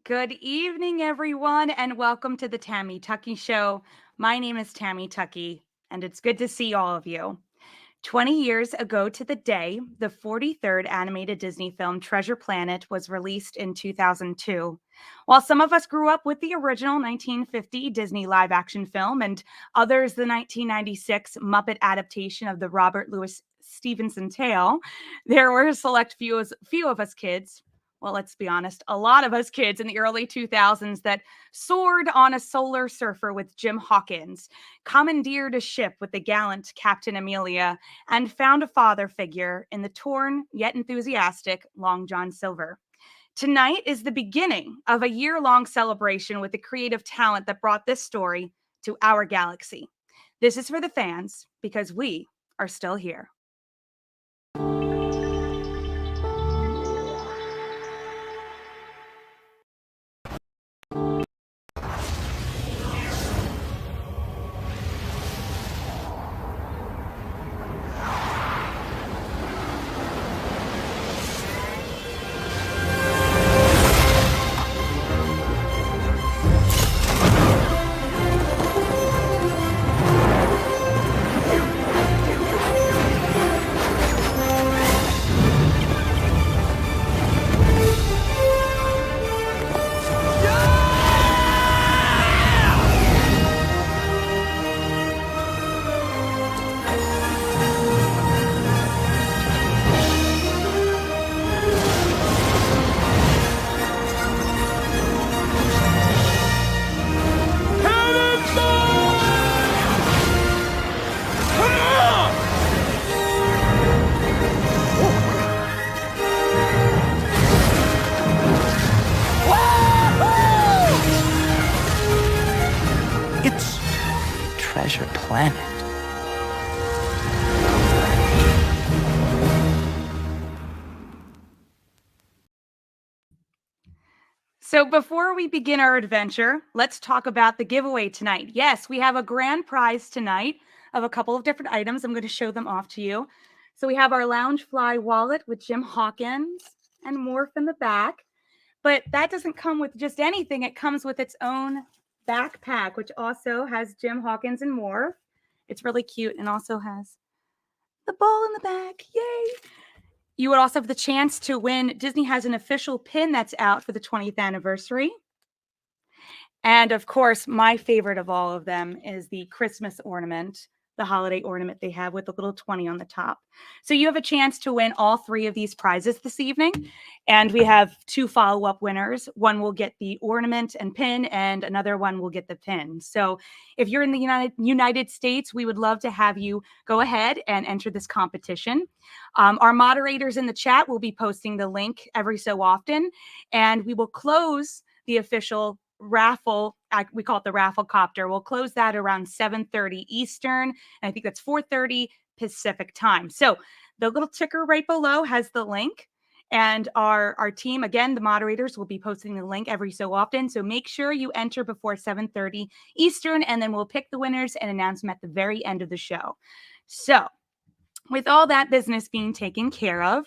Good evening, everyone, and welcome to the Tammy Tuckey Show. My name is Tammy Tuckey, and it's good to see all of you. 20 years ago to the day, the 43rd animated Disney film Treasure Planet was released in 2002. While some of us grew up with the original 1950 Disney live action film and others the 1996 Muppet adaptation of the Robert Louis Stevenson tale, there were a select few of us kids. Well, let's be honest, a lot of us kids in the early 2000s that soared on a solar surfer with Jim Hawkins, commandeered a ship with the gallant Captain Amelia, and found a father figure in the torn yet enthusiastic Long John Silver. Tonight is the beginning of a year-long celebration with the creative talent that brought this story to our galaxy. This is for the fans because we are still here. Treasure Planet. So before we begin our adventure, let's talk about the giveaway tonight. Yes, we have a grand prize tonight of a couple of different items. I'm going to show them off to you. So we have our Loungefly wallet with Jim Hawkins and Morph in the back. But that doesn't come with just anything. It comes with its own backpack, which also has Jim Hawkins and Morph. It's really cute and also has the ball in the back. Yay! You would also have the chance to win. Disney has an official pin that's out for the 20th anniversary. And of course, my favorite of all of them is the Christmas ornament, the holiday ornament they have with the little 20 on the top. So you have a chance to win all three of these prizes this evening. And we have two follow-up winners. One will get the ornament and pin, and another one will get the pin. So if you're in the United States, we would love to have you go ahead and enter this competition. Our moderators in the chat will be posting the link every so often, and we will close the official raffle. We call it the raffle copter. We'll close that around 7:30 Eastern, and I think that's 4:30 Pacific time. So the little ticker right below has the link, and our team, again, the moderators, will be posting the link every so often. So make sure you enter before 7:30 Eastern, and then we'll pick the winners and announce them at the very end of the show. So with all that business being taken care of,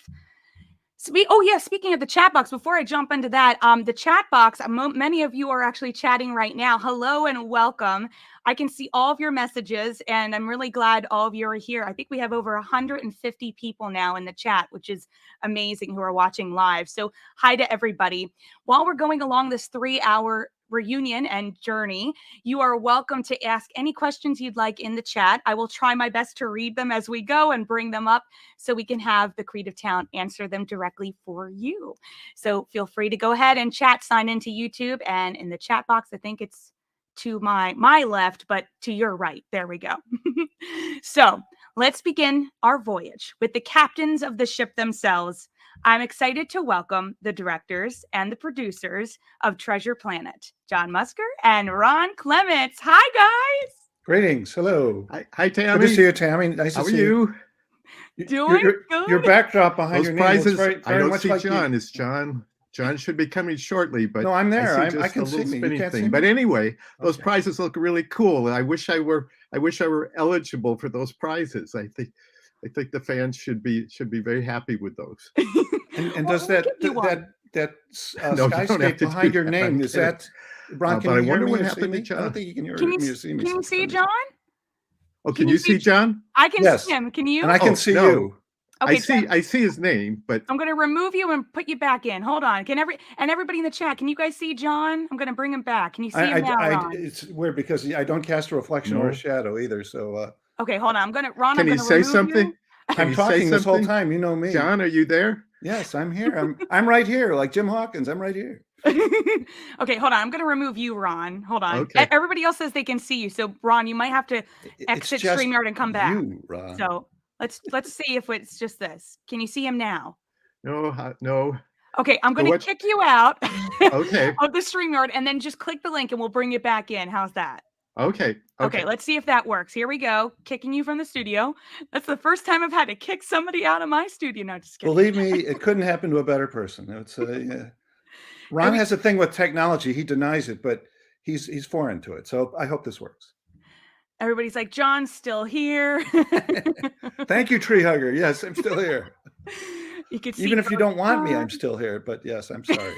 speaking of the chat box, before I jump into that, the chat box, many of you are actually chatting right now. Hello and welcome. I can see all of your messages, and I'm really glad all of you are here. I think we have over 150 people now in the chat, which is amazing, who are watching live. So hi to everybody. While we're going along this 3-hour reunion and journey, you are welcome to ask any questions you'd like in the chat. I will try my best to read them as we go and bring them up so we can have the creative talent answer them directly for you. So feel free to go ahead and chat, sign into YouTube, and in the chat box, I think it's to my left, but to your right. There we go. So let's begin our voyage with the captains of the ship themselves. I'm excited to welcome the directors and the producers of Treasure Planet, John Musker and Ron Clements. Hi, guys. Greetings. Hello. Hi, Tammy. Good to see you, Tammy. Nice to see you. Doing good. Your backdrop behind those your prizes, name looks very I don't much see like John. you. It's John. John should be coming shortly, but no, I'm there. I can see me. You can't see me. But anyway, those prizes look really cool. I wish I were eligible for those prizes. I think the fans should be very happy with those. And does that No, you don't have skyscape to behind do your that. name? I'm Is kidding. that Ron? Can But I you hear wonder me what or see happened to me? I don't John. think you can hear Can you me or see me. can you for see some reason. John? Oh, can you see John? I can Yes. see him. Can you? And I can Oh, see no. you. Okay, I see his name, but I'm going to remove you and put you back in. Hold on. Can everybody in the chat, can you guys see John? I'm going to bring him back. Can you see him now, Ron? It's weird because I don't cast a reflection or a No. shadow either. So Okay, hold on. Ron, can I'm he going to say remove something? you. Can I'm he say talking this whole something? time. You know me. John, are you there? Yes, I'm here. I'm right here, like Jim Hawkins. I'm right here. Okay, hold on. I'm going to remove you, Ron. Hold on. Okay. Everybody else says they can see you. So, Ron, you might have to exit just StreamYard and come back. You, Ron. So, let's see if it's just this. Can you see him now? No, no. Okay, I'm going to kick you out Okay. of the StreamYard and then just click the link and we'll bring you back in. How's that? Okay. Okay, let's see if that works. Here we go. Kicking you from the studio. That's the first time I've had to kick somebody out of my studio. No, just kidding. Believe me, it couldn't happen to a better person. It's yeah. Ron has a thing with technology. He denies it, but he's foreign to it. So I hope this works. Everybody's like, John's still here. Thank you, Tree Hugger. Yes, I'm still here. You can see even if you don't want me, I'm still here. But yes, I'm sorry.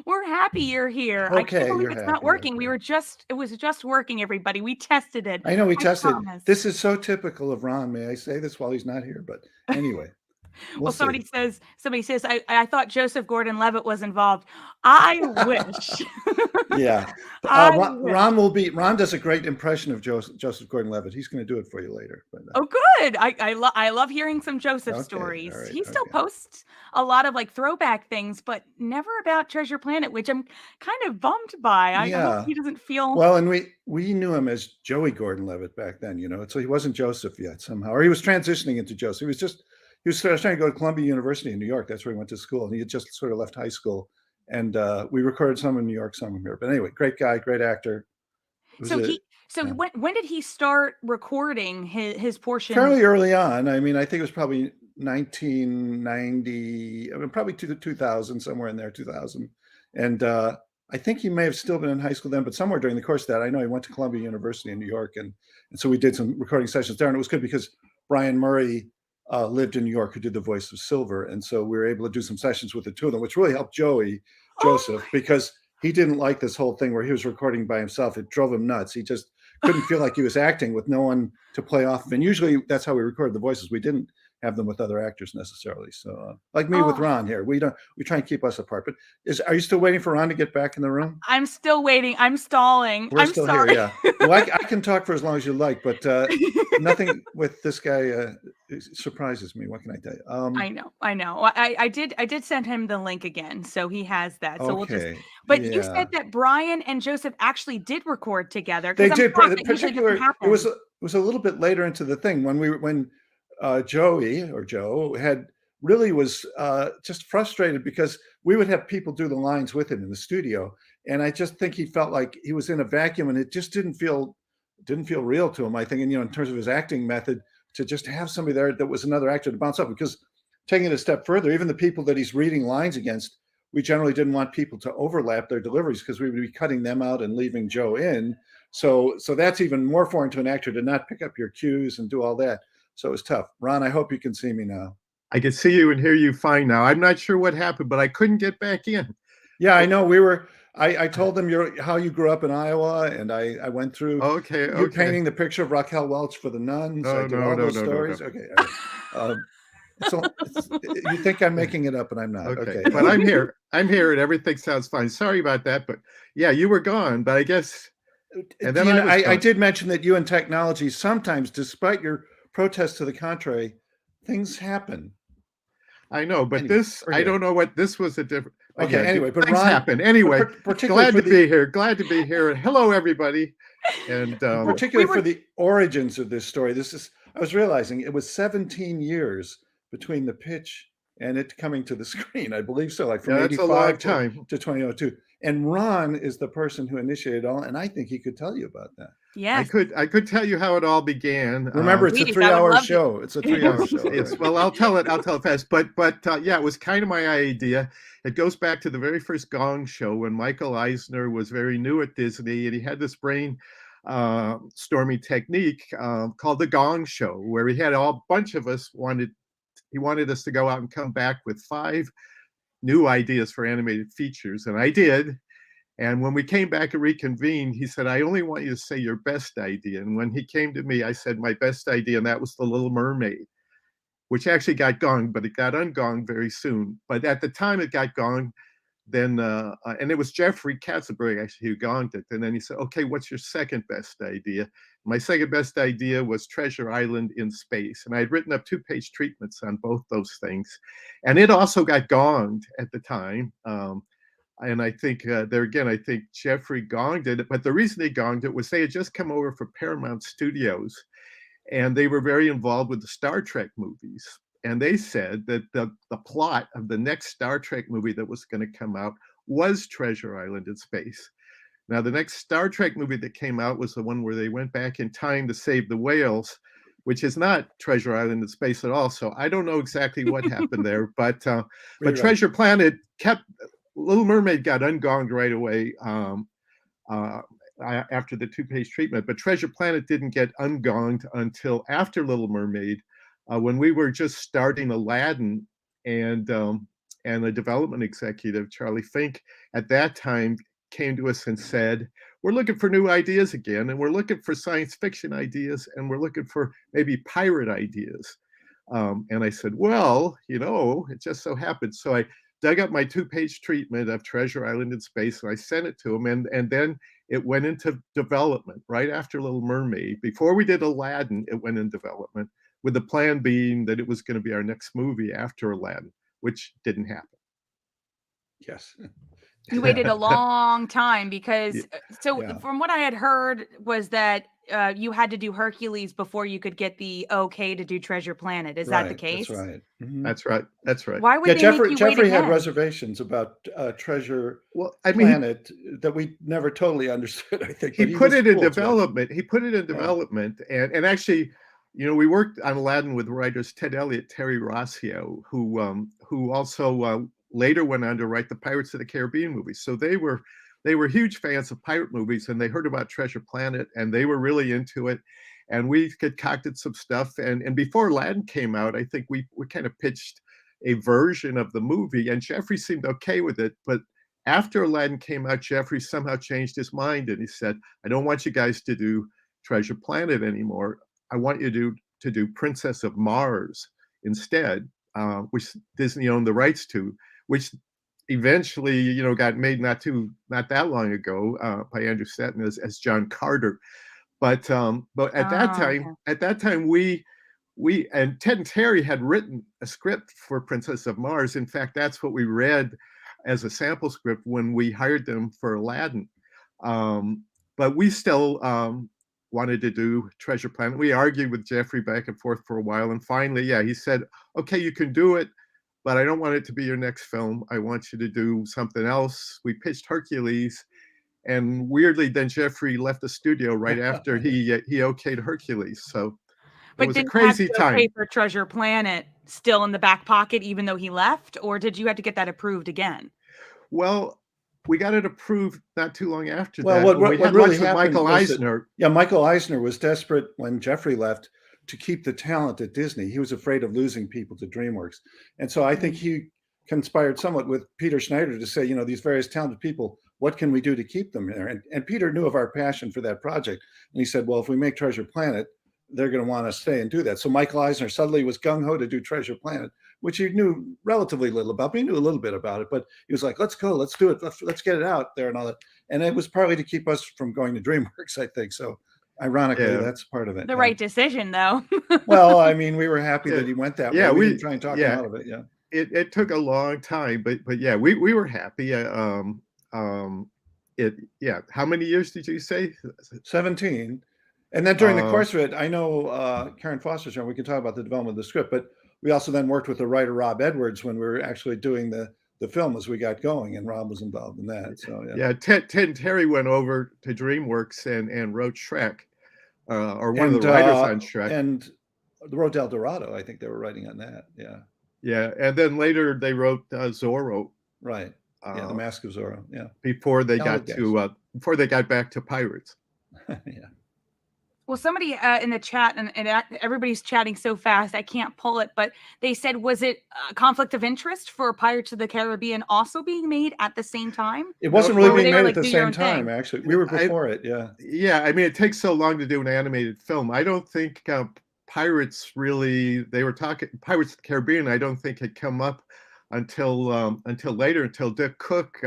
We're happy you're here. Okay, I can't believe you're it's happy, not working. okay. It was just working, everybody. We tested it. I know we tested. promise. This is so typical of Ron. May I say this while he's not here? But anyway. Well, somebody says, I thought Joseph Gordon-Levitt was involved. I wish. Yeah. Ron does a great impression of Joseph Gordon-Levitt. He's going to do it for you later. But, Oh, good. I love hearing some Joseph stories. Right, He still posts a lot of like throwback things, but never about Treasure Planet, which I'm kind of bummed by. I hope he doesn't feel well. And we knew him as Joey Gordon-Levitt back then, so he wasn't Joseph yet somehow, or he was transitioning into Joseph. He was trying to go to Columbia University in New York. That's where he went to school, and he had just sort of left high school. And we recorded some in New York, some in here. But anyway, great guy, great actor. When did he start recording his portion? Fairly early on. I mean, I think it was probably 1990. I mean, probably 2000, somewhere in there, 2000. And I think he may have still been in high school then, but somewhere during the course of that, I know he went to Columbia University in New York, and so we did some recording sessions there. And it was good because Brian Murray lived in New York, who did the voice of Silver, and so we were able to do some sessions with the two of them, which really helped Joseph, because he didn't like this whole thing where he was recording by himself. It drove him nuts. He just couldn't feel like he was acting with no one to play off. And usually that's how we recorded the voices. We didn't have them with other actors necessarily. So like me with Ron here, we try and keep us apart. But are you still waiting for Ron to get back in the room? I'm still waiting. I'm stalling. We're I'm still sorry. here, yeah. Well, I can talk for as long as you like, but nothing with this guy surprises me. What can I tell you? I know. I did send him the link again, so he has that. So we'll just. But you said that Brian and Joseph actually did record together. They did. Particularly, it was a little bit later into the thing when Joe had really was just frustrated because we would have people do the lines with him in the studio, and I just think he felt like he was in a vacuum, and it just didn't feel real to him. I think, and in terms of his acting method, to just have somebody there that was another actor to bounce up. Because taking it a step further, even the people that he's reading lines against, we generally didn't want people to overlap their deliveries because we would be cutting them out and leaving Joe in. So that's even more foreign to an actor to not pick up your cues and do all that. So it was tough. Ron, I hope you can see me now. I can see you and hear you fine now. I'm not sure what happened, but I couldn't get back in. Yeah, I know. I told them how you grew up in Iowa, and I went through you painting the picture of Raquel Welch for the nuns. I did all those stories. No. Okay. So you think I'm making it up, and I'm not. Okay. But I'm here. I'm here, and everything sounds fine. Sorry about that, but yeah, you were gone. But I guess. And then I did mention that you and technology sometimes, despite your protests to the contrary, things happen. I know, but I don't know what this was a different. Okay, anyway, but things happen. Anyway, glad to be here. Glad to be here. Hello, everybody. And particularly for the origins of this story, I was realizing it was 17 years between the pitch and it coming to the screen. I believe so, like from 85 to 2002. And Ron is the person who initiated it all, and I think he could tell you about that. Yes. I could tell you how it all began. Remember, it's a 3-hour show. It's a 3-hour show. Well, I'll tell it fast. But yeah, it was kind of my idea. It goes back to the very first Gong show when Michael Eisner was very new at Disney, and he had this brainstorming technique called the Gong Show, where he had a bunch of us he wanted us to go out and come back with 5 new ideas for animated features, and I did. And when we came back and reconvened, he said, I only want you to say your best idea. And when he came to me, I said my best idea, and that was The Little Mermaid, which actually got gonged, but it got ungonged very soon. But at the time it got gonged, then and it was Jeffrey Katzenberg actually who gonged it. And then he said, okay, what's your second best idea? My second best idea was Treasure Island in Space. And I had written up 2-page treatments on both those things. And it also got gonged at the time. And I think there again, I think Jeffrey gonged it. But the reason they gonged it was they had just come over from Paramount Studios, and they were very involved with the Star Trek movies. And they said that the plot of the next Star Trek movie that was going to come out was Treasure Island in Space. Now, the next Star Trek movie that came out was the one where they went back in time to save the whales, which is not Treasure Island in Space at all. So I don't know exactly what happened there, but Treasure Planet kept, Little Mermaid got ungonged right away after the 2-page treatment, but Treasure Planet didn't get ungonged until after Little Mermaid, when we were just starting Aladdin, and the development executive, Charlie Fink, at that time came to us and said, we're looking for new ideas again, and we're looking for science fiction ideas, and we're looking for maybe pirate ideas. And I said, well, it just so happened. So I dug up my 2-page treatment of Treasure Island in Space, and I sent it to him, and then it went into development right after Little Mermaid. Before we did Aladdin, it went in development, with the plan being that it was going to be our next movie after Aladdin, which didn't happen. Yes. You waited a long time because, Yeah. from what I had heard was that you had to do Hercules before you could get the okay to do Treasure Planet. Is that the Right, case? That's right. Mhm. That's right. That's right. Why would Yeah, they make you Jeffrey wait had again? reservations about Treasure Well, I mean, Planet that we never totally understood, I think. he but put was it in cool to it. development. He put it in development, and actually, we worked on Aladdin with writers Ted Elliott, Terry Rossio, who also later went on to write the Pirates of the Caribbean movies. So they were huge fans of pirate movies, and they heard about Treasure Planet, and they were really into it. And we concocted some stuff, and before Aladdin came out, I think we kind of pitched a version of the movie, and Jeffrey seemed okay with it. But after Aladdin came out, Jeffrey somehow changed his mind, and he said, I don't want you guys to do Treasure Planet anymore. I want you to do Princess of Mars instead, which Disney owned the rights to, which eventually, got made not that long ago by Andrew Stanton as John Carter. But at that time, we and Ted and Terry had written a script for Princess of Mars. In fact, that's what we read as a sample script when we hired them for Aladdin. But we still wanted to do Treasure Planet. We argued with Jeffrey back and forth for a while, and finally, he said, okay, you can do it, but I don't want it to be your next film. I want you to do something else. We pitched Hercules, and weirdly, then Jeffrey left the studio right after he okayed Hercules. So it was a crazy time. Pay for Treasure Planet still in the back pocket, even though he left, or did you have to get that approved again? Well, we got it approved not too long after Well, that. what really happened Michael was Eisner. Michael Eisner was desperate when Jeffrey left to keep the talent at Disney. He was afraid of losing people to DreamWorks. And so I think he conspired somewhat with Peter Schneider to say, these various talented people, what can we do to keep them there? And Peter knew of our passion for that project. And he said, well, if we make Treasure Planet, they're going to want to stay and do that. So Michael Eisner suddenly was gung-ho to do Treasure Planet, which he knew relatively little about. But he knew a little bit about it, but he was like, let's go, let's do it. Let's get it out there and all that. And it was partly to keep us from going to DreamWorks, I think. So ironically, that's part of it. The right decision, though. Well, I mean, we were happy that he went that way. We didn't try and talk him out of it. Yeah. It took a long time, but we were happy. How many years did you say? 17. And then during the course of it, I know Karen Foster's on, we can talk about the development of the script, but we also then worked with the writer Rob Edwards when we were actually doing the film as we got going, and Rob was involved in that. So Ted and Terry went over to DreamWorks and wrote Shrek, or one of the writers on Shrek. And the Road to El Dorado, I think they were writing on that. Yeah. Yeah, and then later they wrote Zorro. Right. The Mask of Zorro. Yeah. Before they got back to Pirates. Yeah. Well, somebody in the chat, and everybody's chatting so fast, I can't pull it, but they said, was it a conflict of interest for Pirates of the Caribbean also being made at the same time? It No, wasn't really Or were being they made at like, the do your same own time, thing? actually. We were I- before it, yeah. Yeah, I mean, it takes so long to do an animated film. I don't think Pirates really. They were talking Pirates of the Caribbean. I don't think had come up until later, until Dick Cook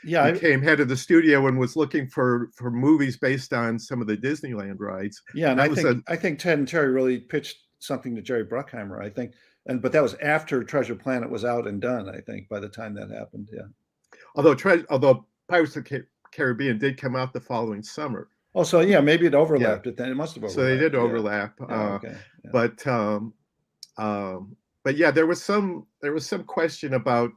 Yeah, became head of the studio and was looking for movies based on some of the Disneyland rides. yeah, and That was I think Ted and Terry really pitched something to Jerry Bruckheimer, I think. But that was after Treasure Planet was out and done, I think, by the time that happened. Yeah. although Pirates of the Caribbean did come out the following summer. Oh, so yeah, maybe it Yeah, overlapped it then. It must have overlapped. so they did Yeah. overlap. Yeah, okay. Yeah. But yeah, there was some question about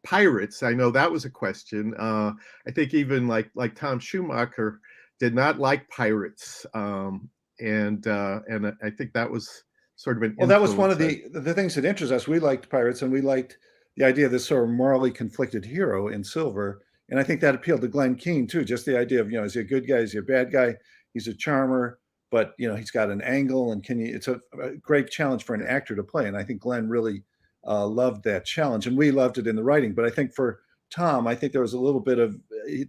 pirates. I know that was a question. I think even like Tom Schumacher did not like pirates, and I think that was sort of an Well, that was one of influence. the things that interests us. We liked pirates, and we liked the idea of this sort of morally conflicted hero in Silver. And I think that appealed to Glenn Keane too. Just the idea of, is he a good guy? Is he a bad guy? He's a charmer, but he's got an angle, and it's a great challenge for an actor to play. And I think Glenn really loved that challenge, and we loved it in the writing. But I think for Tom, I think there was a little bit of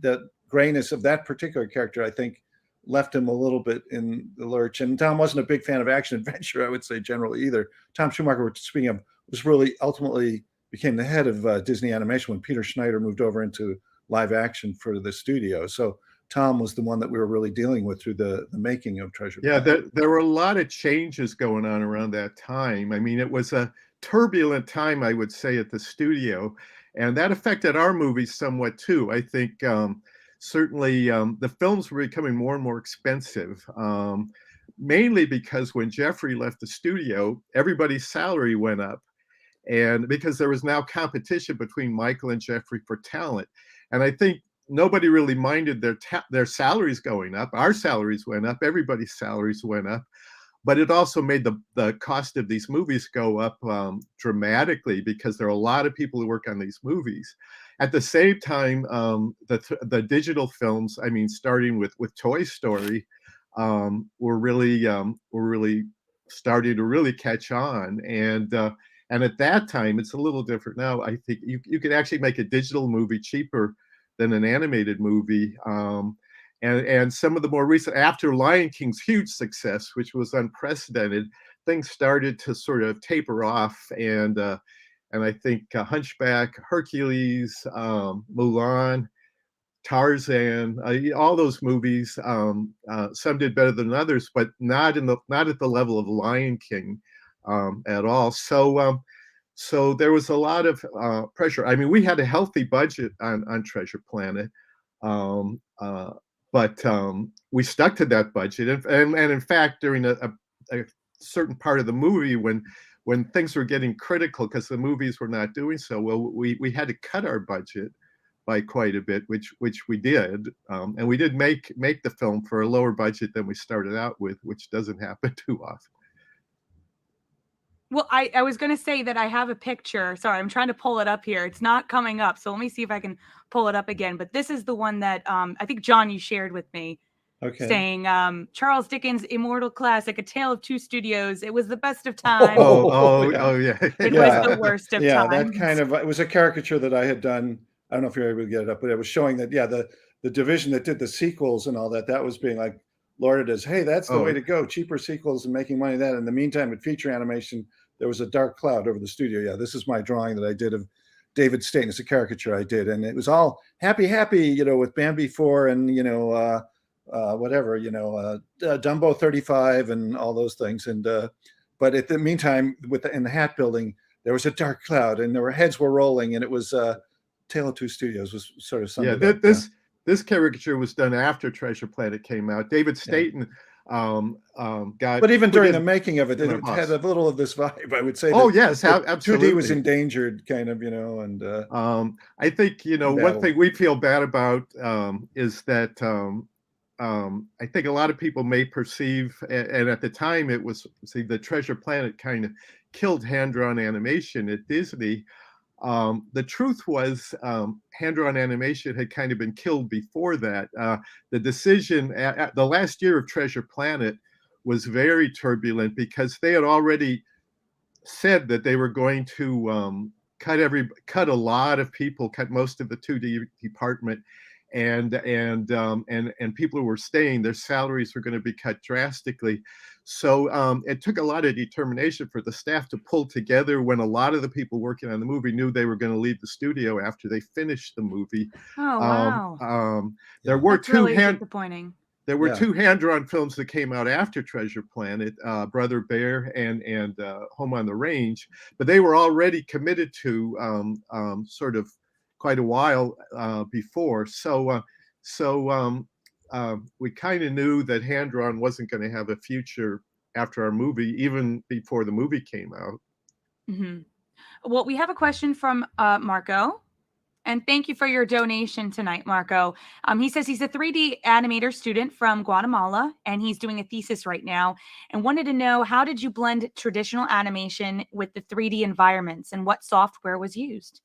that grayness of that particular character. I think left him a little bit in the lurch. And Tom wasn't a big fan of action adventure, I would say, generally either. Tom Schumacher, speaking of, was really ultimately became the head of Disney Animation when Peter Schneider moved over into live action for the studio. So Tom was the one that we were really dealing with through the making of Treasure Yeah, Planet. there were a lot of changes going on around that time. I mean, it was a turbulent time, I would say, at the studio, and that affected our movies somewhat too. I think certainly the films were becoming more and more expensive, mainly because when Jeffrey left the studio, everybody's salary went up, and because there was now competition between Michael and Jeffrey for talent. And I think nobody really minded their salaries going up. Our salaries went up, everybody's salaries went up, but it also made the cost of these movies go up dramatically, because there are a lot of people who work on these movies. At the same time, the digital films, I mean, starting with Toy Story, were really starting to really catch on. And at that time, it's a little different now. I think you could actually make a digital movie cheaper than an animated movie. And some of the more recent, after Lion King's huge success, which was unprecedented, things started to sort of taper off. And I think Hunchback, Hercules, Mulan, Tarzan, all those movies, some did better than others, but not at the level of Lion King at all. So there was a lot of pressure. I mean, we had a healthy budget on Treasure Planet, but we stuck to that budget. And in fact, during a certain part of the movie, when things were getting critical because the movies were not doing so well, we had to cut our budget by quite a bit, which we did, and we did make the film for a lower budget than we started out with, which doesn't happen too often. Well, I was going to say that I have a picture. Sorry, I'm trying to pull it up here. It's not coming up. So let me see if I can pull it up again. But this is the one that I think, John, you shared with me. Okay. Saying Charles Dickens' immortal classic, A Tale of Two Studios. It was the best of times. Yeah. It was the worst of times. Yeah, that kind of, it was a caricature that I had done. I don't know if you're able to get it up, but it was showing that, the division that did the sequels and all that was being like lauded as, hey, that's the way to go. Cheaper sequels and making money that. In the meantime, with feature animation, there was a dark cloud over the studio. Yeah, this is my drawing that I did of David Staten. It's a caricature I did. And it was all happy, with Bambi 4 and, whatever, Dumbo 35 and all those things. And but at the meantime, in the hat building, there was a dark cloud and there were heads were rolling, and it was Tale of Two Studios was sort of this caricature was done after Treasure Planet came out. David Staten got, but even during the making of it had a little of this vibe, I would say. Yes, absolutely. 2D was endangered, kind of, and I think one thing we feel bad about is that I think a lot of people may perceive, and at the time it was, the Treasure Planet kind of killed hand-drawn animation at Disney. The truth was, hand-drawn animation had kind of been killed before that. The decision at the last year of Treasure Planet was very turbulent because they had already said that they were going to cut a lot of people, cut most of the 2D department, and people who were staying, their salaries were going to be cut drastically. So it took a lot of determination for the staff to pull together when a lot of the people working on the movie knew they were going to leave the studio after they finished the movie. Oh, wow. There were That's really disappointing. There were two hand-drawn films that came out after Treasure Planet, Brother Bear and Home on the Range, but they were already committed to sort of quite a while before. So we kind of knew that hand-drawn wasn't going to have a future after our movie, even before the movie came out. Mm-hmm. Well, we have a question from Marco. And thank you for your donation tonight, Marco. He says he's a 3D animator student from Guatemala, and he's doing a thesis right now, and wanted to know, how did you blend traditional animation with the 3D environments, and what software was used?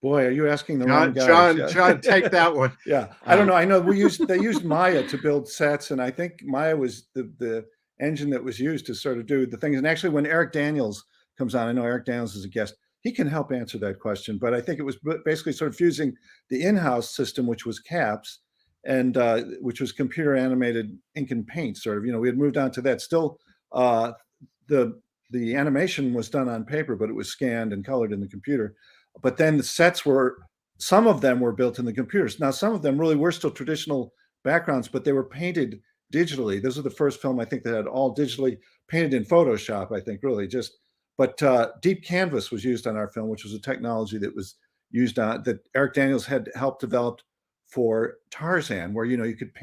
Boy, are you asking the wrong guy? John, take that one. Yeah, I don't know. I know they used Maya to build sets, and I think Maya was the engine that was used to sort of do the things. And actually, when Eric Daniels comes on, I know Eric Daniels is a guest, he can help answer that question, but I think it was basically sort of fusing the in-house system, which was CAPS, and which was computer animated ink and paint, sort of. We had moved on to that. Still, the animation was done on paper, but it was scanned and colored in the computer. But then the sets some of them were built in the computers. Now, some of them really were still traditional backgrounds, but they were painted digitally. This was the first film, I think, that had all digitally painted in Photoshop, I think, really just. But deep canvas was used on our film, which was a technology that was used that Eric Daniels had helped develop for Tarzan, where you could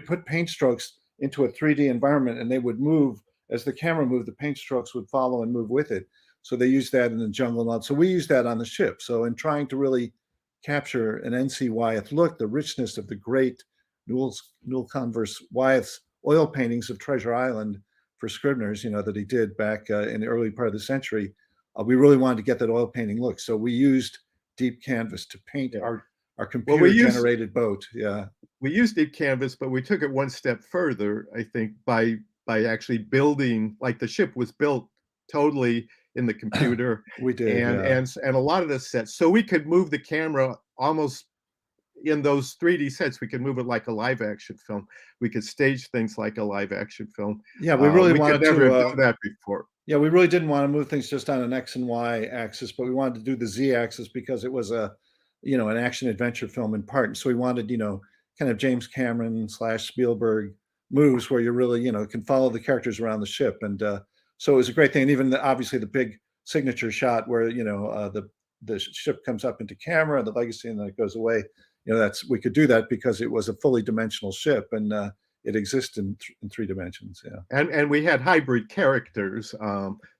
put paint strokes into a 3D environment, and they would move as the camera moved. The paint strokes would follow and move with it. So they used that in the jungle and all. So we used that on the ship. So in trying to really capture an N.C. Wyeth look, the richness of the great Newell Converse Wyeth's oil paintings of Treasure Island for Scribner's, that he did back in the early part of the century, we really wanted to get that oil painting look. So we used deep canvas to paint our computer-generated boat. Yeah, we used deep canvas, but we took it one step further, I think, by actually building, like the ship was built totally in the computer. We did, and a lot of the sets, so we could move the camera almost in those 3D sets. We could move it like a live action film. We could stage things like a live action film. Yeah, we really wanted to never to do that before. Yeah, we really didn't want to move things just on an X and Y axis, but we wanted to do the Z axis because it was an action adventure film in part. And so we wanted, kind of James Cameron / Spielberg moves where you really, can follow the characters around the ship. And so it was a great thing. And even obviously the big signature shot where, the ship comes up into camera, the legacy, and then it goes away. We could do that because it was a fully dimensional ship, and it exists in 3 dimensions. Yeah, and we had hybrid characters.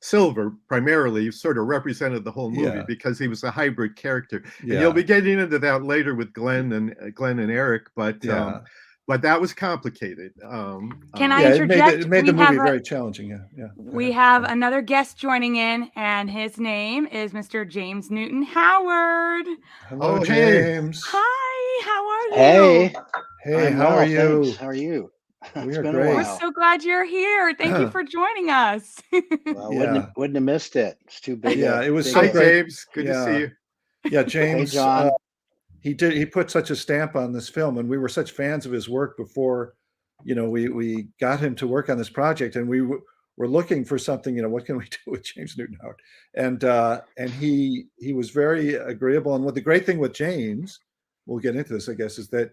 Silver primarily sort of represented the whole movie because he was a hybrid character. Yeah. And you'll be getting into that later with Glenn and Eric, but that was complicated. Can I interject? It made the movie very challenging. Yeah. We have another guest joining in, and his name is Mr. James Newton Howard. Hello, James. Hi, how are you? Hey, how are you? Thanks. How are you? We are great. We're so glad you're here. Thank you for joining us. Well, wouldn't have missed it. It's too big. Yeah, it was so great. James, good to see you. Yeah, James. Hey, John. He put such a stamp on this film, and we were such fans of his work before, we got him to work on this project, and we were looking for something, what can we do with James Newton Howard? And he was very agreeable. And what the great thing with James, we'll get into this, I guess, is that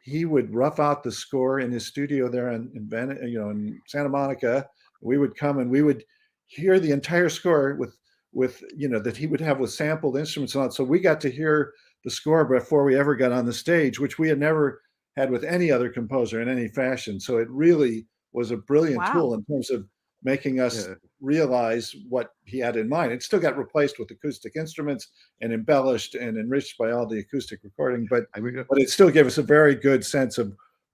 he would rough out the score in his studio there in Santa Monica. We would come and we would hear the entire score with that he would have with sampled instruments and all. So we got to hear the score before we ever got on the stage, which we had never had with any other composer in any fashion. So it really was a brilliant tool in terms of making us realize what he had in mind. It still got replaced with acoustic instruments and embellished and enriched by all the acoustic recording, but it still gave us a very good sense of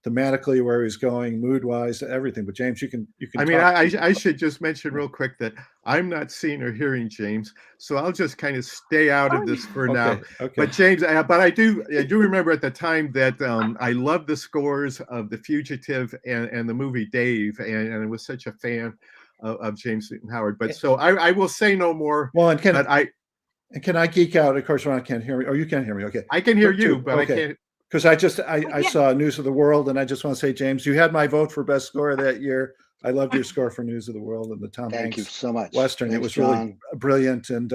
thematically, where he's going, mood wise, everything. But James, you can. I mean, I should just mention real quick that I'm not seeing or hearing James, so I'll just kind of stay out of this for now. Okay. But James, but I do remember at the time that I loved the scores of The Fugitive and the movie Dave, and I was such a fan of James Newton Howard. But so I will say no more. Well, and can I geek out? Of course, Ron can't hear me. Oh, you can't hear me. Okay, I can hear you, but okay. I can't. Because I saw News of the World, and I just want to say, James, you had my vote for best score that year. I loved your score for News of the World and the Tom Hanks. Thank you so much. Western. Thanks, it was John. really brilliant, and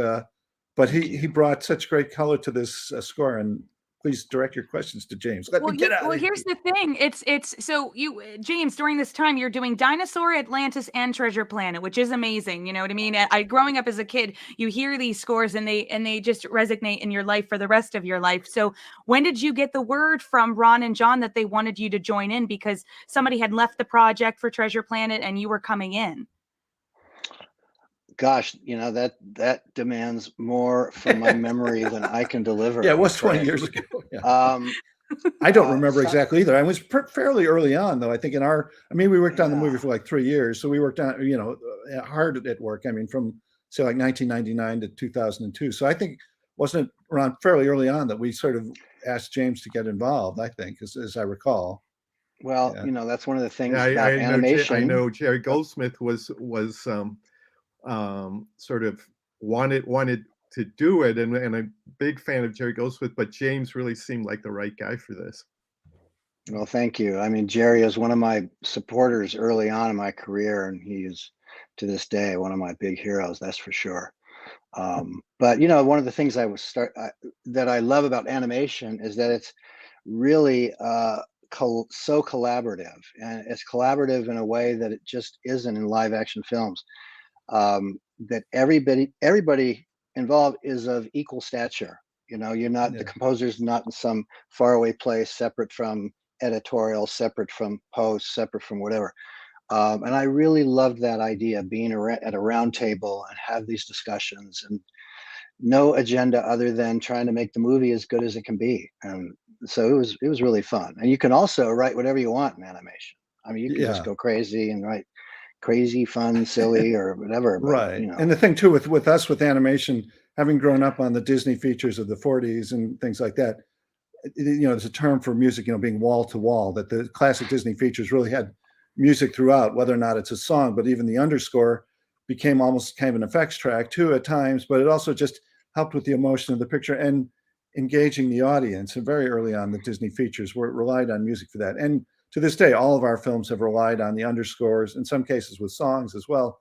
but he brought such great color to this score. And please direct your questions to James. Let me get out. Well, here's the thing. It's so you, James, during this time you're doing Dinosaur, Atlantis, and Treasure Planet, which is amazing. You know what I mean? Growing up as a kid, you hear these scores and they just resonate in your life for the rest of your life. So when did you get the word from Ron and John that they wanted you to join in because somebody had left the project for Treasure Planet and you were coming in? Gosh, that demands more from my memory than I can deliver. Yeah, it was 20 years ago. Yeah. I don't remember exactly either. I was fairly early on, though. I think we worked on the movie for like 3 years. So we worked on, hard at work. I mean, from say like 1999 to 2002. So I think, wasn't it around fairly early on that we sort of asked James to get involved, I think, as I recall. Well, that's one of the things about animation. I know Jerry Goldsmith was sort of wanted to do it, and I'm a big fan of Jerry Goldsmith, but James really seemed like the right guy for this. Well, thank you. I mean, Jerry is one of my supporters early on in my career, and he is to this day one of my big heroes, that's for sure. But one of the things that I love about animation is that it's really so collaborative, and it's collaborative in a way that it just isn't in live action films. That everybody involved is of equal stature. You're not the composer's not in some faraway place, separate from editorial, separate from post, separate from whatever. And I really loved that idea, being at a round table and have these discussions, and no agenda other than trying to make the movie as good as it can be. And so it was really fun. And you can also write whatever you want in animation. I mean, you can just go crazy and write crazy, fun, silly, or whatever. But, right. And the thing too with us with animation, having grown up on the Disney features of the 40s and things like that, there's a term for music, being wall to wall, that the classic Disney features really had music throughout, whether or not it's a song, but even the underscore became almost kind of an effects track too at times, but it also just helped with the emotion of the picture and engaging the audience. And very early on, the Disney features relied on music for that. And to this day, all of our films have relied on the underscores, in some cases with songs as well,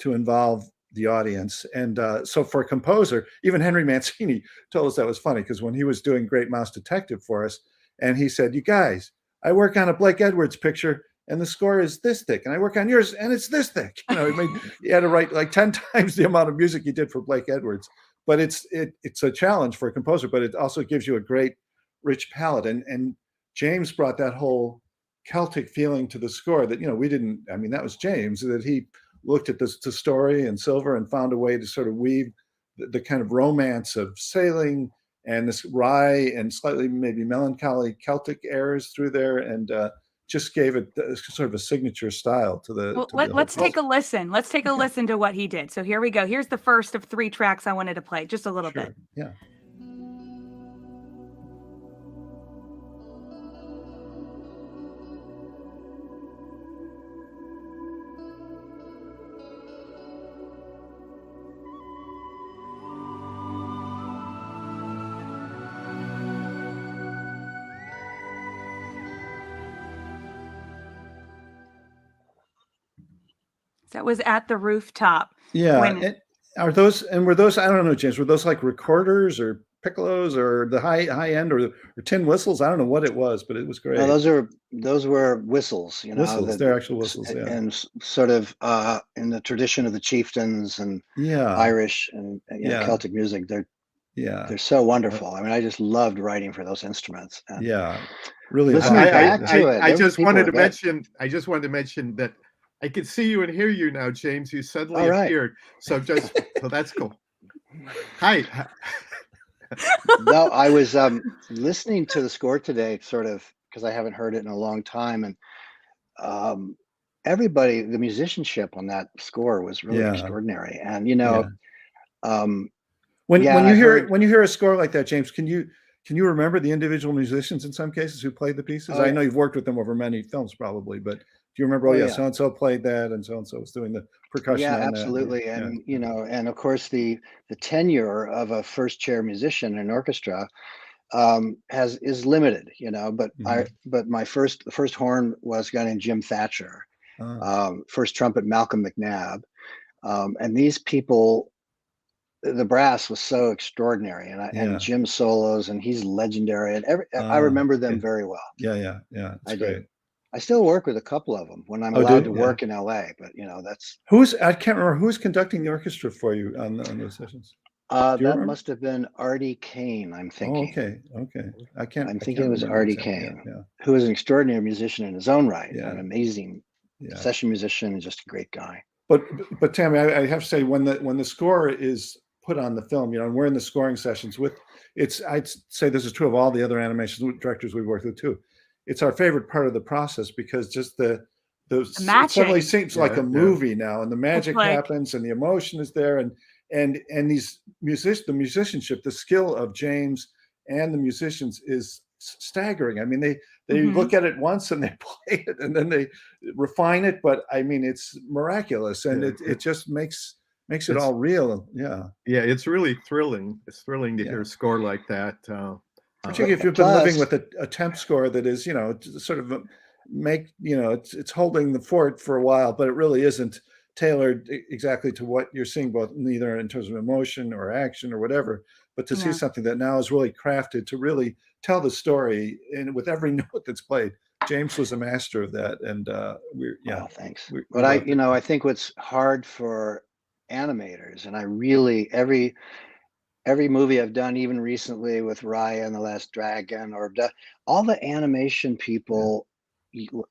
to involve the audience. And so for a composer, even Henry Mancini told us that was funny, because when he was doing Great Mouse Detective for us, and he said, "You guys, I work on a Blake Edwards picture, and the score is this thick, and I work on yours, and it's this thick." He had to write like 10 times the amount of music he did for Blake Edwards. But it's a challenge for a composer, but it also gives you a great, rich palette. And James brought that whole Celtic feeling to the score that, we didn't. I mean, that was James, that he looked at the story and Silver and found a way to sort of weave the kind of romance of sailing and this wry and slightly maybe melancholy Celtic airs through there, and just gave it sort of a signature style to the. Well, let's take a listen. Let's take a listen to what he did. So here we go. Here's the first of 3 tracks I wanted to play, just a little bit. Yeah. That was At the Rooftop. Yeah. Were those, I don't know, James, were those like recorders or piccolos or the high end or tin whistles? I don't know what it was, but it was great. No, those were whistles, Whistles, they're actual whistles, yeah. And sort of in the tradition of the chieftains and Irish and Celtic music, they're so wonderful. I mean, I just loved writing for those instruments. And really. I just wanted to mention that I can see you and hear you now, James. You suddenly appeared. So that's cool. Hi. No, I was listening to the score today, sort of because I haven't heard it in a long time. And everybody, the musicianship on that score was really extraordinary. And when I heard, you hear a score like that, James, can you remember the individual musicians in some cases who played the pieces? I know you've worked with them over many films, probably, but do you remember? So and so played that, and so was doing the percussion. Yeah, on absolutely. That. And and of course the tenure of a first chair musician in an orchestra is limited. But the first horn was a guy named Jim Thatcher. First trumpet Malcolm McNabb, and these people. The brass was so extraordinary, and Jim's solos, and he's legendary, and I remember them very well. Yeah, that's great. I still work with a couple of them when I'm allowed to work in LA, but that's I can't remember who's conducting the orchestra for you on those sessions. That must have been Artie Kane, I'm thinking. Okay. I'm thinking it was Artie Kane, who is an extraordinary musician in his own right, an amazing session musician, and just a great guy. But Tammy, I have to say, when the score is put on the film, and we're in the scoring sessions I'd say this is true of all the other animation directors we've worked with too. It's our favorite part of the process, because just the it suddenly seems like a movie now, and the magic happens, and the emotion is there, and these the musicianship, the skill of James and the musicians is staggering. I mean, they look at it once and they play it, and then they refine it, but I mean, it's miraculous, and it just makes it all real. It's really thrilling. It's thrilling to hear a score like that, particularly if you've been living with a temp score that is sort of it's holding the fort for a while, but it really isn't tailored exactly to what you're seeing, both neither in terms of emotion or action or whatever, but to see something that now is really crafted to really tell the story, and with every note that's played. James was a master of that, and thanks. But I think what's hard for animators, and I really every movie I've done, even recently with Raya and the Last Dragon, or all the animation people,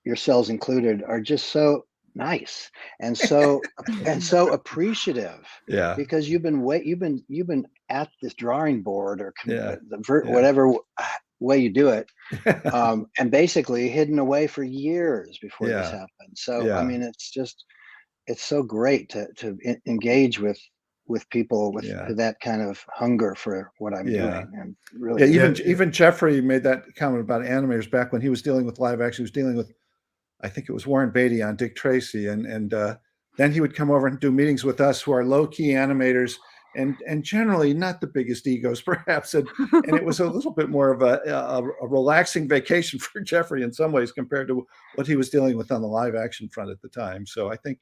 yourselves included, are just so nice and so appreciative. Because you've been at this drawing board, or whatever way you do it, and basically hidden away for years before this happened. So I mean, it's so great to engage with people with that kind of hunger for what I'm doing. And really, even Jeffrey made that comment about animators back when he was dealing with live action. He was dealing with, I think it was Warren Beatty on Dick Tracy, and then he would come over and do meetings with us, who are low-key animators, and generally not the biggest egos, perhaps, and it was a little bit more of a relaxing vacation for Jeffrey in some ways, compared to what he was dealing with on the live action front at the time. So I think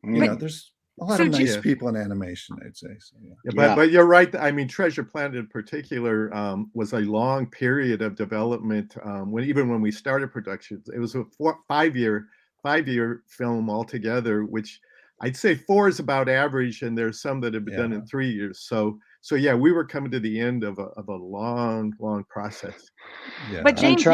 there's a lot of nice people in animation, I'd say. So, but you're right. I mean, Treasure Planet in particular was a long period of development. When we started productions, it was a 5-year film altogether, which I'd say 4 is about average, and there's some that have been done in 3 years. So we were coming to the end of a long process. But James, go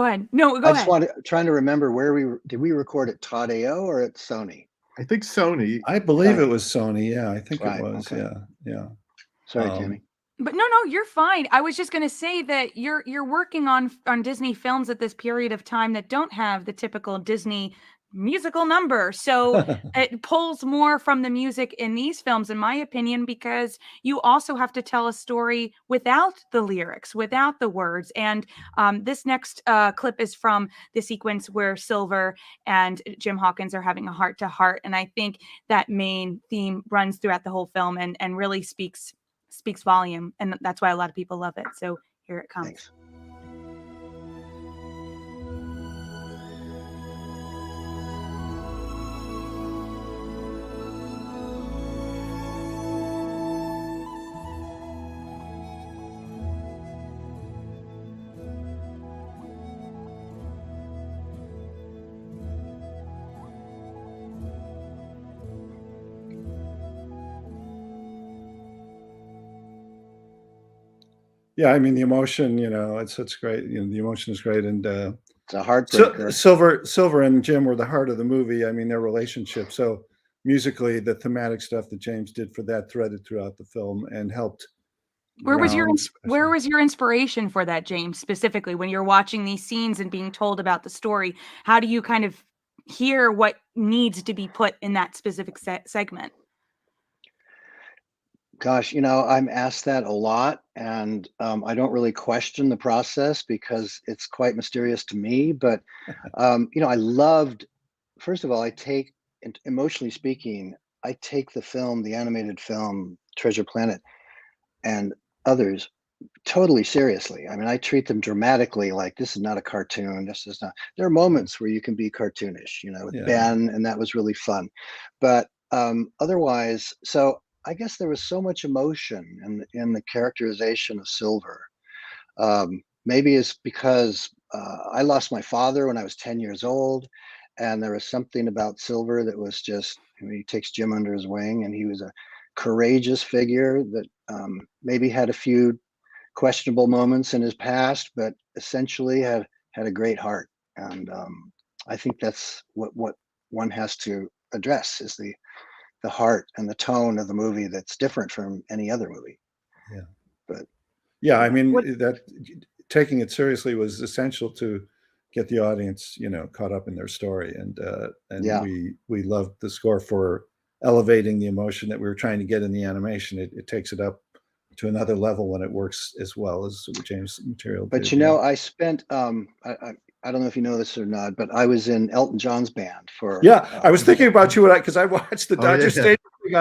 ahead. No, go ahead. Trying to remember did we record at Todd AO or at Sony? I think Sony. I believe it was Sony. Yeah, I think it was. Okay. Yeah. Sorry, Tammy. But no, you're fine. I was just going to say that you're working on Disney films at this period of time that don't have the typical Disney musical number. So it pulls more from the music in these films, in my opinion, because you also have to tell a story without the lyrics, without the words. And this next clip is from the sequence where Silver and Jim Hawkins are having a heart-to-heart. And I think that main theme runs throughout the whole film and really speaks volume. And that's why a lot of people love it. So here it comes. Thanks. Yeah, I mean, the emotion, it's great. The emotion is great, and it's a heartbreaker. Silver and Jim were the heart of the movie. I mean, their relationship. So musically, the thematic stuff that James did for that threaded throughout the film and helped Where was grounds, where was your inspiration for that, James, specifically when you're watching these scenes and being told about the story? How do you kind of hear what needs to be put in that specific segment? Gosh, I'm asked that a lot, and I don't really question the process because it's quite mysterious to me. But I loved, first of all, emotionally speaking, I take the animated film Treasure Planet and others totally seriously. I mean, I treat them dramatically, like this is not a cartoon. This is not. There are moments where you can be cartoonish, with Yeah. Ben, and that was really fun. But otherwise, so I guess there was so much emotion in the characterization of Silver. Maybe it's because I lost my father when I was 10 years old, and there was something about Silver that was just, he takes Jim under his wing, and he was a courageous figure that maybe had a few questionable moments in his past, but essentially had a great heart. And I think that's what one has to address is the heart and the tone of the movie that's different from any other movie. Yeah. But yeah, I mean, that taking it seriously was essential to get the audience, caught up in their story. And Yeah. we loved the score for elevating the emotion that we were trying to get in the animation. It takes it up to another level when it works as well as James' material But did. I spent I don't know if you know this or not, but I was in Elton John's band for. Yeah, I was thinking about you because I watched the Dodger Stadium thing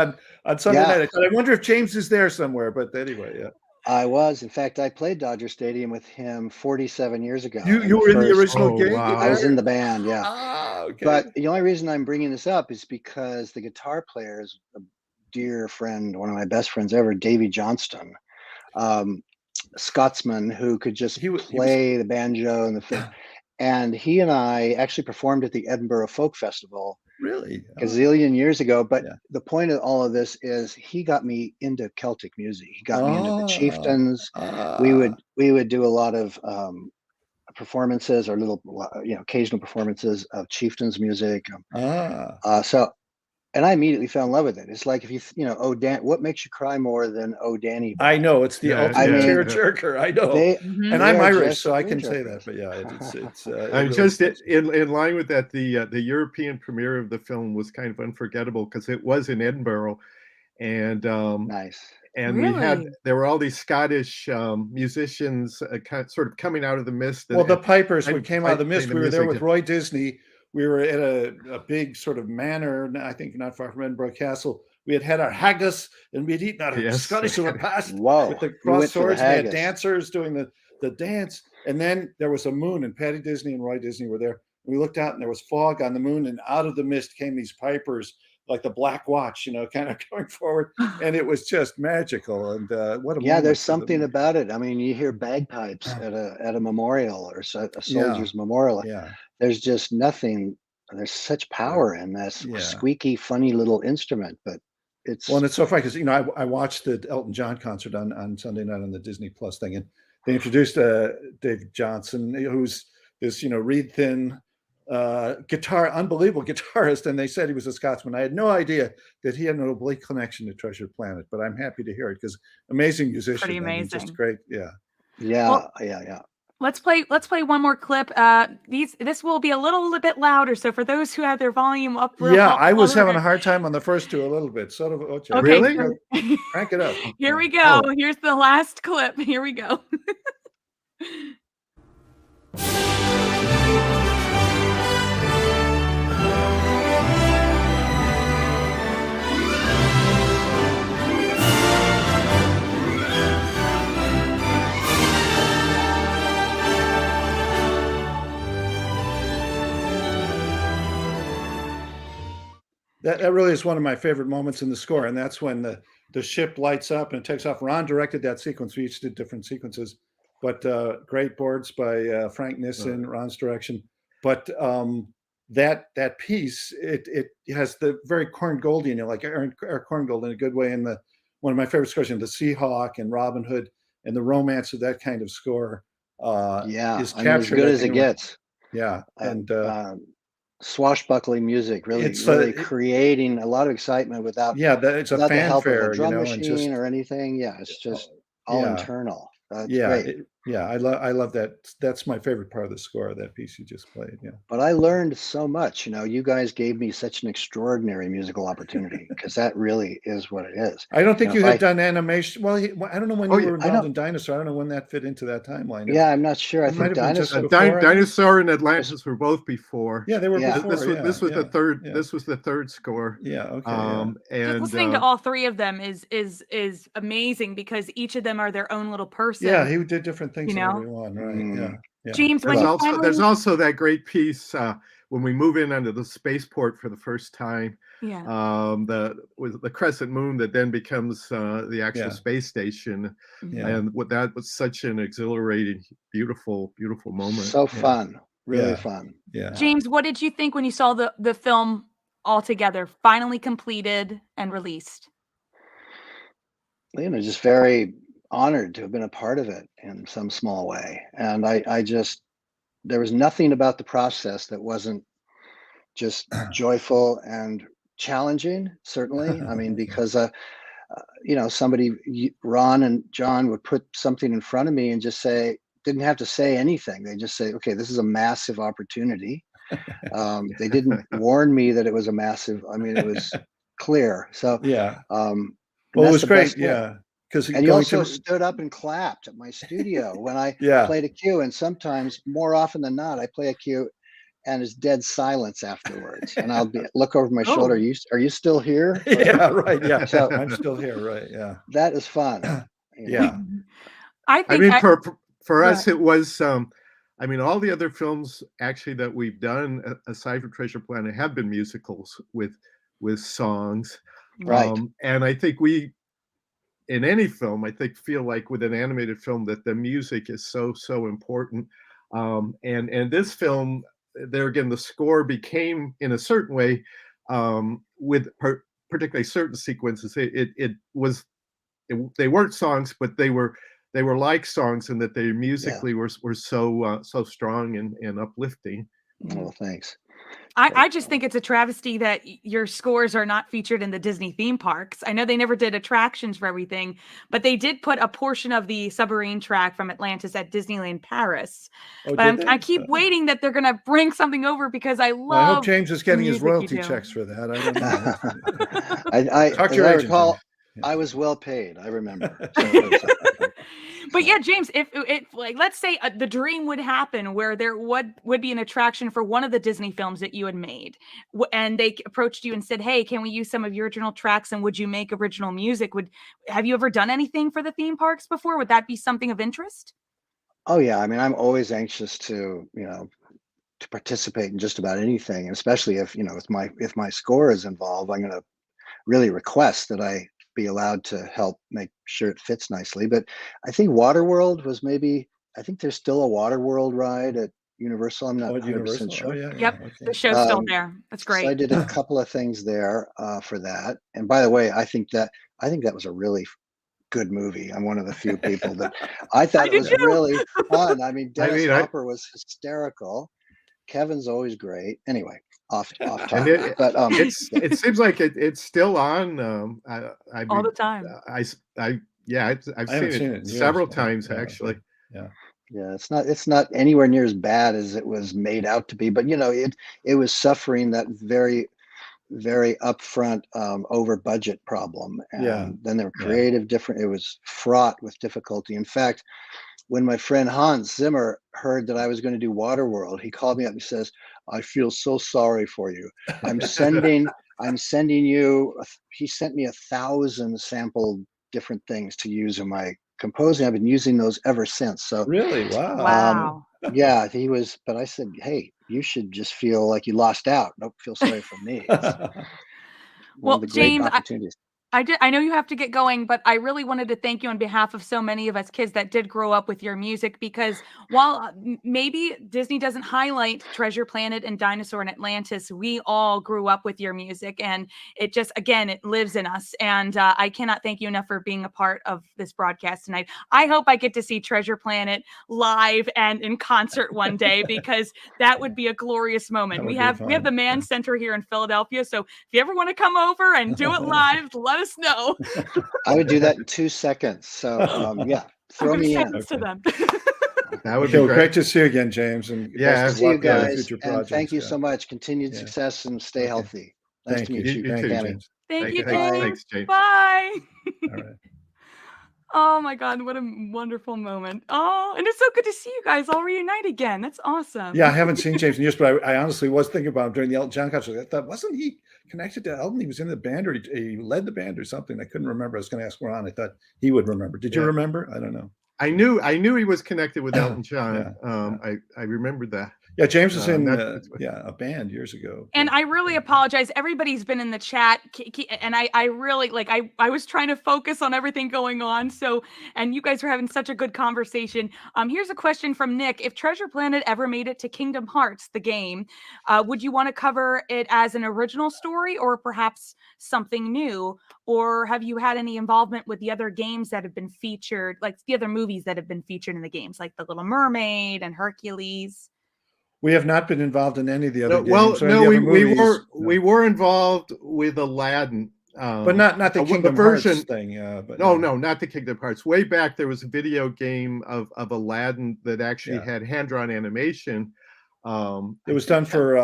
on Sunday night. I wonder if James is there somewhere. But anyway, yeah. I was. In fact, I played Dodger Stadium with him 47 years ago. You were in the original gig? Wow. I was in the band, yeah. Ah, okay. But the only reason I'm bringing this up is because the guitar player is a dear friend, one of my best friends ever, Davy Johnston, Scotsman who could just play the banjo and the thing. And he and I actually performed at the Edinburgh Folk Festival. Really? A gazillion years ago. But the point of all of this is he got me into Celtic music. He got me into the Chieftains. We would do a lot of performances or little, occasional performances of Chieftains music. And I immediately fell in love with it. It's like if Oh Dan, what makes you cry more than Oh Danny? I know it's the ultimate tearjerker. I know, and I'm Irish, so I can say that. But yeah, it's. I'm just in line with that. The European premiere of the film was kind of unforgettable because it was in Edinburgh, and nice. And there were all these Scottish musicians sort of coming out of the mist. Well, the Pipers, we came out of the mist. We were there with Roy Disney. We were at a big sort of manor, I think not far from Edinburgh Castle. We had our haggis, and we had eaten our Scottish repast with the cross swords. We had dancers doing the dance. And then there was a moon, and Patty Disney and Roy Disney were there. We looked out, and there was fog on the moon, and out of the mist came these pipers, like the Black Watch, kind of going forward. And it was just magical. And what a there's something about it. I mean, you hear bagpipes at a memorial or a soldier's memorial. Yeah. There's just nothing. There's such power in this squeaky, funny little instrument. But it's and it's so funny because I watched the Elton John concert on Sunday night on the Disney Plus thing, and they introduced Dave Johnson, who's this reed thin unbelievable guitarist, and they said he was a Scotsman. I had no idea that he had an oblique connection to Treasure Planet, but I'm happy to hear it because amazing musician. Pretty amazing. Just great. Yeah. Let's play one more clip. This will be a little bit louder, so for those who have their volume up. I was having a hard time on the first two a little bit. Sort of. Okay, really? Crank it up. Here we go. Here's the last clip. Here we go. That really is one of my favorite moments in the score, and that's when the ship lights up and it takes off. Ron directed that sequence. We each did different sequences, but great boards by Frank Nissen, Ron's direction. But that piece, it has the very Korngoldian, like Eric Korngold in a good way. And one of my favorite scores, the Seahawk and Robin Hood and the romance of that kind of score. Is captured as good as it gets. Yeah, and. Swashbuckling music, really creating a lot of excitement without it's a fanfare, the help of a drum machine or anything. Yeah, it's just all Yeah. internal. That's Yeah, great. I love that. That's my favorite part of the score, that piece you just played. Yeah. But I learned so much. You guys gave me such an extraordinary musical opportunity because that really is what it is. I don't think you If had done animation. Well, I don't know when Oh, you yeah, were I involved know. in Dinosaur. I don't know when that fit into that timeline. Yeah, I'm not sure. I It might think have been just Dinosaur. before, I think. Dinosaur and Atlantis were both before. Yeah, they were Yeah. before. This was yeah, the third. yeah. This was the third score. Yeah. Okay. Yeah. Just And listening to all three of them is amazing because each of them are their own little person. Yeah, he did different things You in know? every one, right? Mm. Yeah. Yeah. James, when there's you also finally, there's also that great piece when we move in onto the spaceport for the first time. yeah, The crescent moon that then becomes the actual Yeah. space station, Yeah. and that was such an exhilarating, beautiful moment. So fun. Really Yeah. fun. Yeah. James, what did you think when you saw the film all together, finally completed and released? Just very honored to have been a part of it in some small way. And I just, there was nothing about the process that wasn't just joyful and challenging, certainly. I mean, because, Ron and John would put something in front of me and just say, didn't have to say anything. They just say, okay, this is a massive opportunity. They didn't warn me that it was a massive, it was clear. So, Yeah. and Well, it that's was the great. best way. Yeah. Because And you also stood up and clapped at my studio when I Yeah. played a cue. And sometimes, more often than not, I play a cue and it's dead silence afterwards. And I'll look over my shoulder. Are you still here? Yeah. Right. Yeah. So I'm still here. Right. Yeah. that is fun. Yeah. I think for Go us, it was. All the other films actually that we've done aside from Treasure Planet have been musicals with songs, Right. and I think we, in any film, feel like with an animated film that the music is so important. And this film, there again, the score became in a certain way, with particularly certain sequences. They weren't songs, but they were like songs in that they musically were so strong and uplifting. Oh, thanks. I just think it's a travesty that your scores are not featured in the Disney theme parks. I know they never did attractions for everything, but they did put a portion of the submarine track from Atlantis at Disneyland Paris. Oh, But did I they? keep waiting that they're going to bring something over because I Well, I hope love James is getting his music you royalty do. checks for that. I don't know. I Talk to as your I agent, recall, James. I was well paid. I remember. But yeah, James, if like, let's say the dream would happen where there would be an attraction for one of the Disney films that you had made, and they approached you and said, "Hey, can we use some of your original tracks? And would you make original music? Have you ever done anything for the theme parks before? Would that be something of interest?" Oh yeah, I'm always anxious to participate in just about anything, and especially if if my score is involved, I'm going to really request that I be allowed to help make sure it fits nicely. But I think Waterworld was I think there's still a Waterworld ride at Universal. I'm not 100% sure. Oh, yeah. Yep, Okay. the show's still there. That's great. So I did a couple of things there for that. And by the way, I think that was a really good movie. I'm one of the few people that I thought it was really fun. Dennis Hopper was hysterical. Kevin's always great. Anyway, off topic. But it seems like it's still on. All the time. I've seen it in several years. times, Yeah, actually. Yeah. Yeah, it's not anywhere near as bad as it was made out to be. But it was suffering that very, very upfront over budget problem. And then there were creative different. It was fraught with difficulty. In fact, when my friend Hans Zimmer heard that I was going to do Waterworld, he called me up and says, "I feel so sorry for you. I'm sending you." He sent me 1,000 sample different things to use in my composing. I've been using those ever since. So Really? Wow. Wow. Yeah, he was. But I said, "Hey, you should just feel like you lost out. Don't feel sorry for me." It's one of the great James, opportunities. I know you have to get going, but I really wanted to thank you on behalf of so many of us kids that did grow up with your music, because while maybe Disney doesn't highlight Treasure Planet and Dinosaur and Atlantis, we all grew up with your music, and it just, again, it lives in us. And I cannot thank you enough for being a part of this broadcast tonight. I hope I get to see Treasure Planet live and in concert one day, because that would be a glorious moment. We have the Man Center here in Philadelphia, so if you ever want to come over and do it live, love let us know. I would do that in 2 seconds. So yeah, I'm throw going to me send in. this to them. That would Okay, be well, great. great to see you again, James, and Yeah. best of See you luck with all your guys, future and projects. thank you Yeah. so much. Continued Yeah. success and stay Okay. healthy. Nice Thank to you. meet you. You Thank too, you, Tammy. James. Thank you, Thanks, James. thanks, James. Bye. All right. Oh my God, what a wonderful moment. Oh, and it's so good to see you guys all reunite again. That's awesome. Yeah, I haven't seen James in years, but I honestly was thinking about him during the Elton John concert. I thought, wasn't he connected to Elton? He was in the band, or he led the band or something. I couldn't remember. I was going to ask Ron. I thought he would remember. Did you Yeah. remember? I don't know. I knew he was connected with Elton John. Yeah. I remember that. Yeah, James was in that's what- a band years ago. And I really apologize. Everybody's been in the chat, and I really like. I was trying to focus on everything going on. So, and you guys were having such a good conversation. Here's a question from Nick: if Treasure Planet ever made it to Kingdom Hearts, the game, would you want to cover it as an original story, or perhaps something new? Or have you had any involvement with the other games that have been featured, like the other movies that have been featured in the games, like The Little Mermaid and Hercules? We have not been involved in any of the other games. Well, or no, any we other movies. we were involved with Aladdin, but not the Kingdom version Hearts thing. But no, not the Kingdom Hearts. Way back, there was a video game of Aladdin that actually Yeah. had hand-drawn animation. It was done for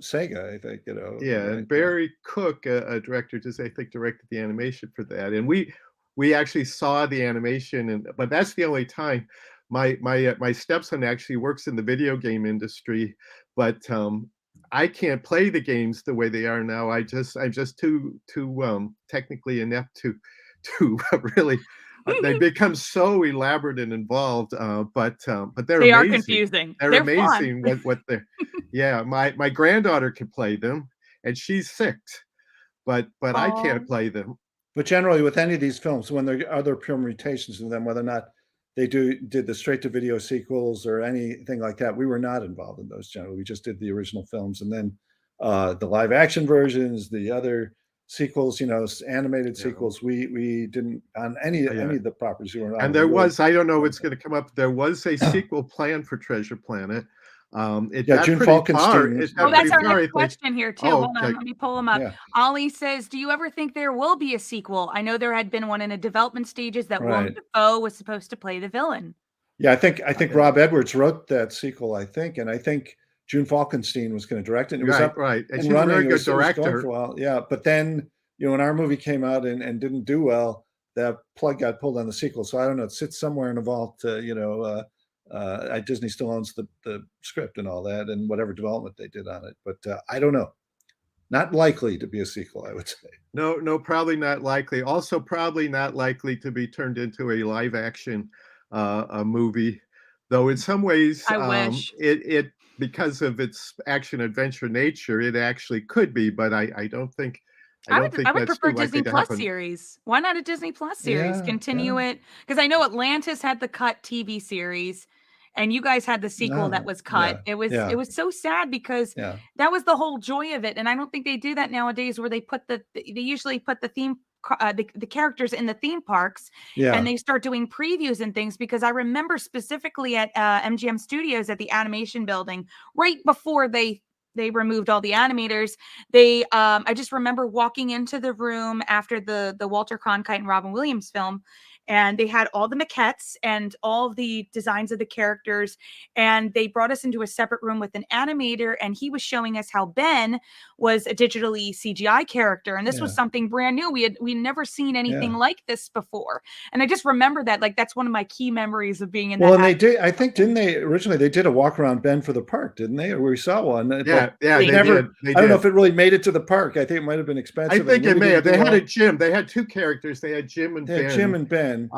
Sega, I think. You know. Yeah, right? and Barry Cook, a director, just I think directed the animation for that, and we actually saw the animation, but that's the only time. My stepson actually works in the video game industry, but I can't play the games the way they are now. I'm just too technically inept to really. They become so elaborate and involved, but they're They amazing. are confusing. They're amazing. Fun. what they're. Yeah, my granddaughter can play them, and she's 6, but I can't play them. But generally, with any of these films, when there are other permutations of them, whether or not they did the straight-to-video sequels or anything like that, we were not involved in those generally. We just did the original films, and then the live-action versions, the other sequels, animated sequels. We didn't on any of the properties we were on. And there was, I don't know what's going to come up. There was a sequel planned for Treasure Planet. It got June pretty Falkenstein far. was- Oh, that's our far, next question here too. Oh, Hold on, okay. let me pull them up. Yeah. Ollie says, "Do you ever think there will be a sequel? I know there had been one in the development stages that Willem Right. Dafoe was supposed to play the villain." Yeah, I think Rob Edwards wrote that sequel. I think, and I think June Falkenstein was going to direct it. And it was up right. And and she's a running. very It good was going director. for a while. Yeah, but then when our movie came out and didn't do well, that plug got pulled on the sequel. So I don't know. It sits somewhere in a vault. Disney still owns the script and all that, and whatever development they did on it. But I don't know. Not likely to be a sequel, I would say. No, probably not likely. Also, probably not likely to be turned into a live action a movie, though in some ways I wish. it because of its action adventure nature, it actually could be, but I don't think I would that's prefer too likely Disney to Plus happen. series. Why not a Disney Plus series? Yeah, Continue it, because I know Atlantis had the cut TV series, and you guys had the sequel that was cut. yeah, It was so sad because Yeah. that was the whole joy of it, and I don't think they do that nowadays. Where they usually put the theme the characters in the theme parks, Yeah. and they start doing previews and things. Because I remember specifically at MGM Studios at the animation building, right before they removed all the animators. I just remember walking into the room after the Walter Cronkite and Robin Williams film, and they had all the maquettes and all the designs of the characters, and they brought us into a separate room with an animator, and he was showing us how Ben was a digitally CGI character, and this was Yeah. something brand new. We'd never seen anything Yeah. like this before, and I just remember that, like, that's one of my key memories of being in Well, that. and they did. I think didn't they originally they did a walk around Ben for the park, didn't they? Or we saw one. Yeah, they never. did. They I don't know did. if it really made it to the park. I think it might have been expensive. I think and it may really have. They didn't do had a well. Jim. They had 2 characters. They had Jim and They had Ben. Jim and Ben. And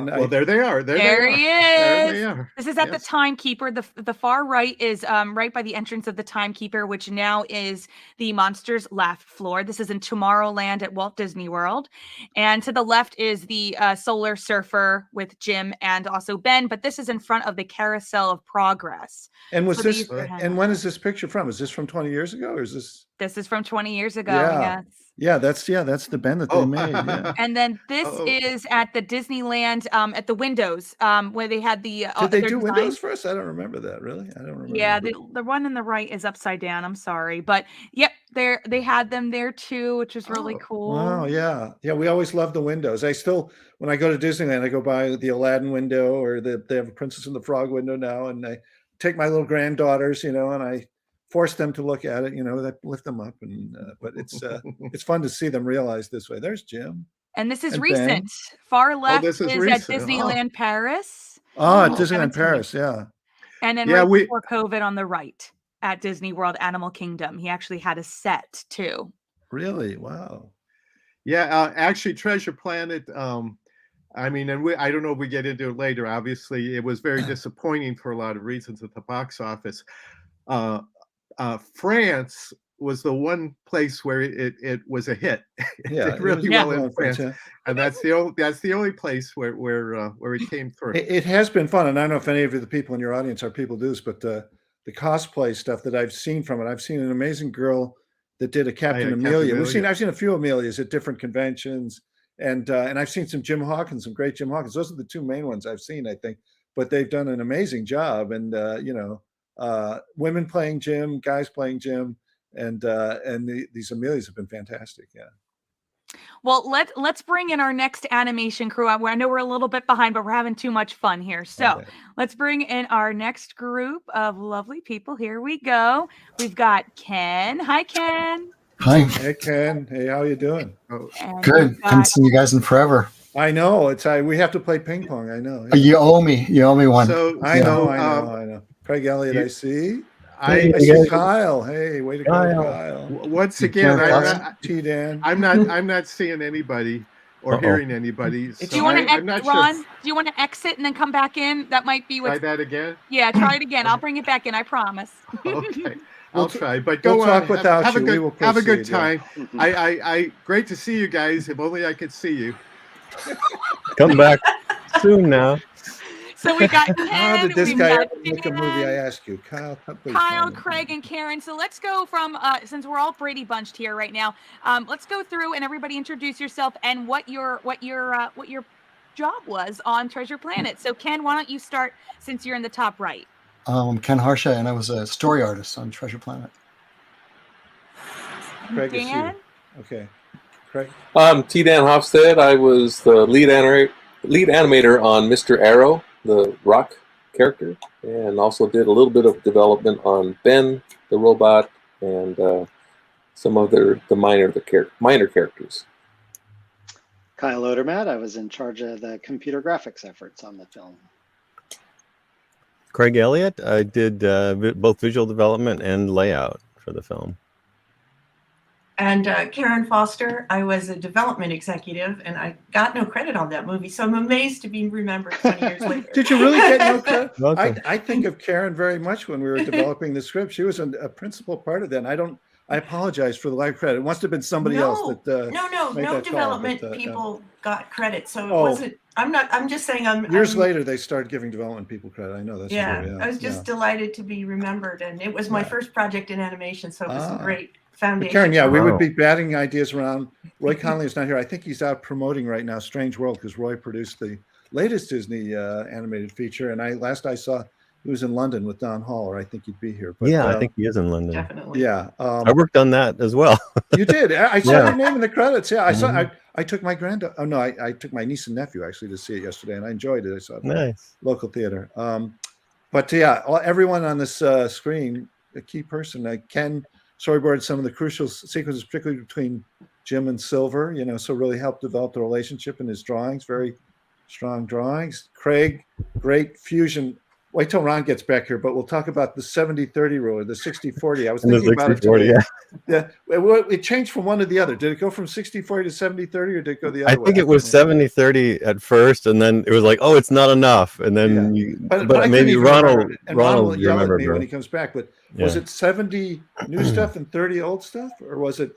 Well, there they are. There he There they is. are. This is at the Yes. Timekeeper. The far right is right by the entrance of the Timekeeper, which now is the Monsters Laugh floor. This is in Tomorrowland at Walt Disney World. And to the left is the Solar Surfer with Jim and also Ben. But this is in front of the Carousel of Progress. And was So this? these are And when is this picture from? Is this from 20 years ago, or is this? This is from 20 years ago. Yeah. Yes. Yeah, that's the Ben that they made. Yeah. And then this Oh. is at the Disneyland at the windows where they had the Did they their do design- Windows first? I don't remember that. Really, I don't remember. Yeah, the one on the right is upside down. I'm sorry, but yep, they had them there too, which was really cool. Wow, yeah. Yeah, we always love the windows. I still, when I go to Disneyland, I go by the Aladdin window, or they have a Princess and the Frog window now, and I take my little granddaughters, and I force them to look at it, I lift them up, and but it's fun to see them realize this way. There's Jim. And this is And recent. Ben. Far left this is is recent. at Disneyland Paris. At Oh, Disneyland 17. Paris, yeah. And then Yeah, right we- before COVID on the right at Disney World Animal Kingdom. He actually had a set too. Really? Wow. Yeah, actually, Treasure Planet. I mean, and I don't know if we get into it later. Obviously, it was very disappointing for a lot of reasons at the box office. France was the one place where it was a hit. Yeah, It really was well well in in France, France, yeah. and that's the only place where it came through. It has been fun, and I don't know if any of the people in your audience are people do this, but the cosplay stuff that I've seen from it, I've seen an amazing girl that did a Captain Captain Amelia. Amelia. I've seen a few Amelias at different conventions, and I've seen some Jim Hawkins, some great Jim Hawkins. Those are the two main ones I've seen, I think. But they've done an amazing job, and women playing Jim, guys playing Jim, and these Amelias have been fantastic. Yeah. Well, let's bring in our next animation crew. I know we're a little bit behind, but we're having too much fun here. So Okay. let's bring in our next group of lovely people. Here we go. We've got Ken. Hi, Ken. Hi. Hey Ken, hey, how you doing? And Good. we've Haven't got- seen you guys in forever. I know we have to play ping pong. I know. You owe me. You owe me one. So I know. so, I know. Craig Elliott, I see. I I see Kyle. Hey, way to go, Kyle. Kyle. once again, T Dan. I'm not seeing anybody or Uh-oh. hearing anybody. Do you want to I'm not Ron? sure. Do you want to exit and then come back in? That might be Try what. that again. Yeah, try it again. I'll bring it back in. I promise. Okay, We'll I'll try. But go we'll on. talk without have a you. good, We will have a good proceed, yeah. time. I great to see you guys. If only I could see you. Come back soon now. So we got Ken. How did this we've guy got ever make a movie? I Dan, ask you, Kyle. Please Kyle, tell me. Craig, and Karen. So let's go from since we're all Brady bunched here right now. Let's go through and everybody introduce yourself and what your job was on Treasure Planet. So Ken, why don't you start since you're in the top right? I'm Ken Harsha, and I was a story artist on Treasure Planet. Craig is Dan? you. Okay, Craig. T. Dan Hofstedt. I was the lead animator on Mr. Arrow, the rock character, and also did a little bit of development on Ben, the robot, and some other minor characters. Kyle Odermatt, I was in charge of the computer graphics efforts on the film. Craig Elliott. I did both visual development and layout for the film. And Karen Foster, I was a development executive, and I got no credit on that movie. So I'm amazed to be remembered 20 years later. Did you really get no credit? Welcome. I think of Karen very much when we were developing the script. She was a principal part of that. And I apologize for the lack of credit. It must have been somebody else that. No made that call, development but, people got credit. So it Oh. wasn't. I'm just saying. Years I'm, later, they started giving development people credit. I know that's Yeah, true. I was just delighted to be remembered, and it was my first project in animation, so it was a great But foundation. Karen, yeah, we would Wow. be batting ideas around. Roy Connolly is not here. I think he's out promoting right now Strange World because Roy produced the latest Disney animated feature. And last I saw, he was in London with Don Hall, or I think he'd be here. But, Yeah, I think he is in London. Definitely. Yeah, I worked on that as well. you did. I saw Yeah. your name in the credits. Yeah, I saw. Mhm. I took my granddaughter. Oh no, I took my niece and nephew actually to see it yesterday, and I enjoyed it. I saw it at the Nice. local theater. But yeah, everyone on this screen, a key person. Ken storyboarded some of the crucial sequences, particularly between Jim and Silver. So really helped develop the relationship in his drawings. Very strong drawings. Craig, great fusion. Wait till Ron gets back here, but we'll talk about the 70-30 rule or the 60-40. I was And the thinking about it 60-40, today. yeah. Yeah, it changed from one to the other. Did it go from 60-40 to 70-30, or did it go the other I way? think it was 70-30 at first, and then it was like, oh, it's not enough. And then, But I but couldn't maybe even Ron remember it. And Ron will will yell at remember. me when he comes back. But was it 70 new stuff and 30 old stuff, or was it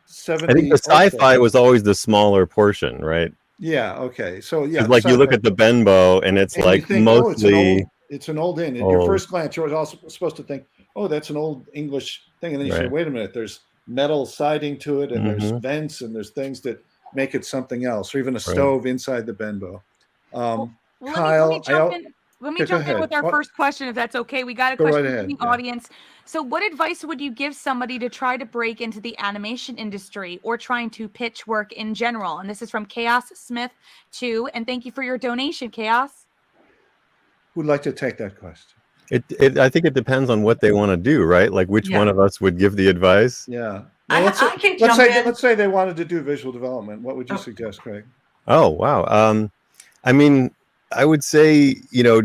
70? I think the old stuff? sci-fi was always the smaller portion, right? Yeah. Okay. So yeah, Like you look sci-fi. at the Benbow, and it's And you like think, oh, mostly. it's an old inn. At your old. first glance, you're also supposed to think, oh, that's an old English thing, and then you say, Right. wait a minute, there's metal siding to it, and there's Mhm. vents, and there's things that make it something else, or even a Right. stove inside the Benbow. Well, Kyle, let me jump in. let me Yeah, go jump in ahead. with our What- first question, if that's okay. We got a Go right question ahead, from the yeah. audience. So, what advice would you give somebody to try to break into the animation industry or trying to pitch work in general? And this is from Chaos Smith 2. And thank you for your donation, Chaos. Who'd like to take that question? I think it depends on what they want to do, right? Like which one of us would give the advice. Yeah. I let's say, can let's jump say in. let's say they wanted to do visual development. What would you Oh. suggest, Craig? Oh, wow. I mean, I would say,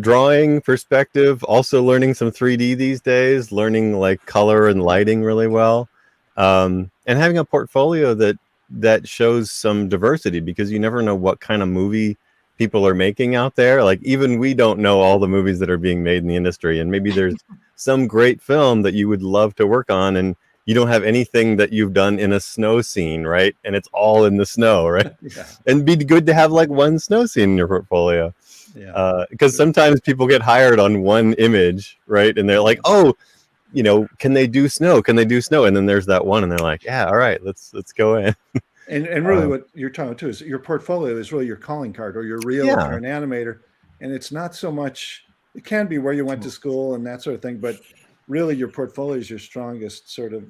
drawing, perspective, also learning some 3D these days, learning like color and lighting really well, and having a portfolio that shows some diversity, because you never know what kind of movie people are making out there. Like even we don't know all the movies that are being made in the industry, and maybe there's some great film that you would love to work on, and you don't have anything that you've done in a snow scene, right? And it's all in the snow, right? Yeah. And be good to have like one snow scene in your portfolio. Yeah. Because sometimes people get hired on one image, right? And they're like, oh, can they do snow? Can they do snow? And then there's that one, and they're like, yeah, all right, let's go in. And really what you're talking about too is your portfolio is really your calling card or your reel if you're an animator. And it's not so much, it can be where you went to school and that sort of thing, but really your portfolio is your strongest sort of,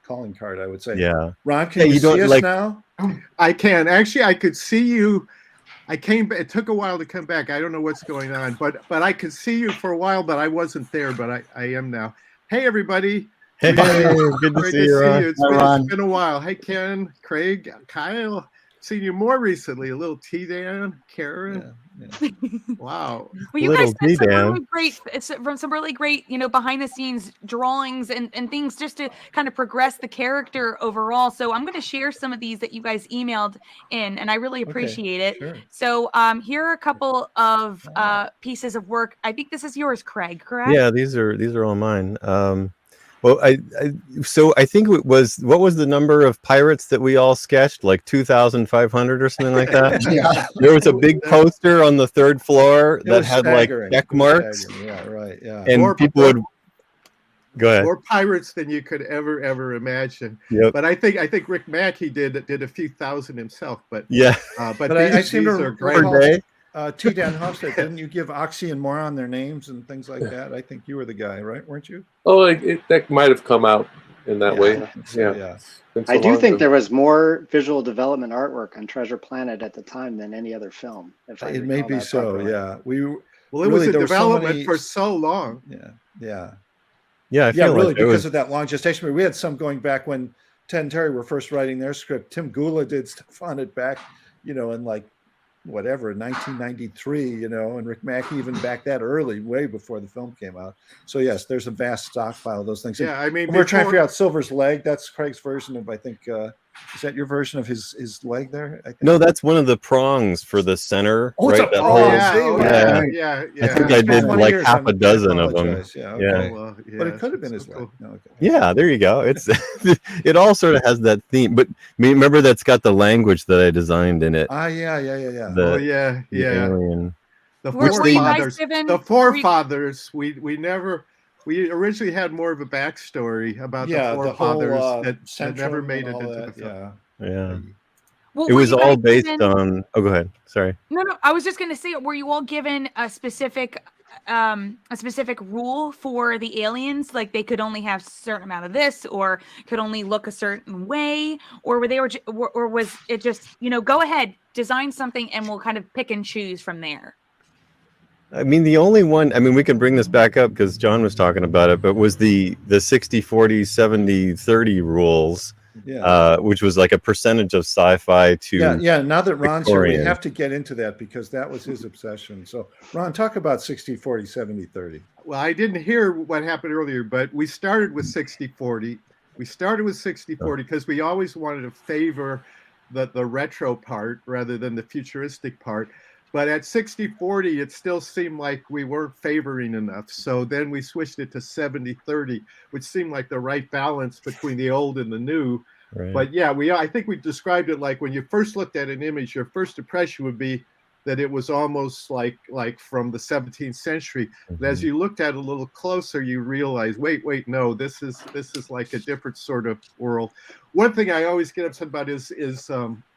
calling card, I would say. Yeah. Ron, can you see us now? I can. Actually, I could see you. It took a while to come back. I don't know what's going on, but I could see you for a while, but I wasn't there, but I am now. Hey, everybody. Hey, good to Great see you, Ron. It's been a while. Hey, Ken, Craig, Kyle. Seen you more recently. A little T-Dan, Karen. Yeah. Wow. Well, you guys Little sent some T-Dan. really great, behind the scenes drawings and things just to kind of progress the character overall. So I'm going to share some of these that you guys emailed in, and I really appreciate it. Sure. So here are a couple of pieces of work. I think this is yours, Craig, correct? Yeah, these are all mine. Well, so I think it was, what was the number of pirates that we all sketched? Like 2,500 or something like that. Yeah. There was a big poster on the third floor that had like check marks. Yeah, right. Yeah. And people would go ahead. More pirates than you could ever imagine. Yep. But I think Rick Mackey did a few thousand himself. But yeah. But I these seem to are great. recall, T-Dan Hofstedt, didn't you give Oxy and Moron their names and things like that? I think you were the guy, right? Weren't you? Oh, that might have come out in that way. Yeah. I do think there was more visual development artwork on Treasure Planet at the time than any other film. It may be so. Yeah. Well, it was in development for so long. Yeah. Yeah. I feel really, like because of that long gestation period. We had some going back when Ted and Terry were first writing their script. Tim Gula did stuff on it back, in like whatever, 1993, and Rick Mackey even back that early, way before the film came out. So yes, there's a vast stockpile of those things. Yeah, I mean, we're trying to figure out Silver's leg. That's Craig's version of, I think, is that your version of his leg there? I think. No, that's one of the prongs for the center. Oh, it's right? a prong. Yeah. I think I did like half a dozen of them. Yeah. Okay. Well, but it could have been his leg. No, okay. Yeah, there you go. It's it all sort of has that theme, but remember that's got the language that I designed in it. Yeah. The alien. The Were you guys forefathers. given- The forefathers. We originally had more of a backstory about the forefathers that never made it into the film. Yeah. Well, It were was you all guys based given- on. Oh, go ahead. Sorry. No. I was just going to say, were you all given a specific rule for the aliens? Like they could only have a certain amount of this, or could only look a certain way, or was it just, go ahead, design something, and we'll kind of pick and choose from there? I mean, the only one, we can bring this back up because John was talking about it, but was the 60, 40, 70, 30 rules, which was like a percentage of sci-fi to. Yeah. Now that Ron's here, we Victorian. have to get into that because that was his obsession. So Ron, talk about 60, 40, 70, 30. Well, I didn't hear what happened earlier, but we started with 60-40. We started with 60-40 because we always wanted to favor the retro part rather than the futuristic part. But at 60-40, it still seemed like we weren't favoring enough. So then we switched it to 70-30, which seemed like the right balance between the old and the new. Right. But yeah, I think we described it like when you first looked at an image, your first impression would be that it was almost like from the 17th century. But as you looked at it a little closer, you realize, wait, no, this is like a different sort of world. One thing I always get upset about is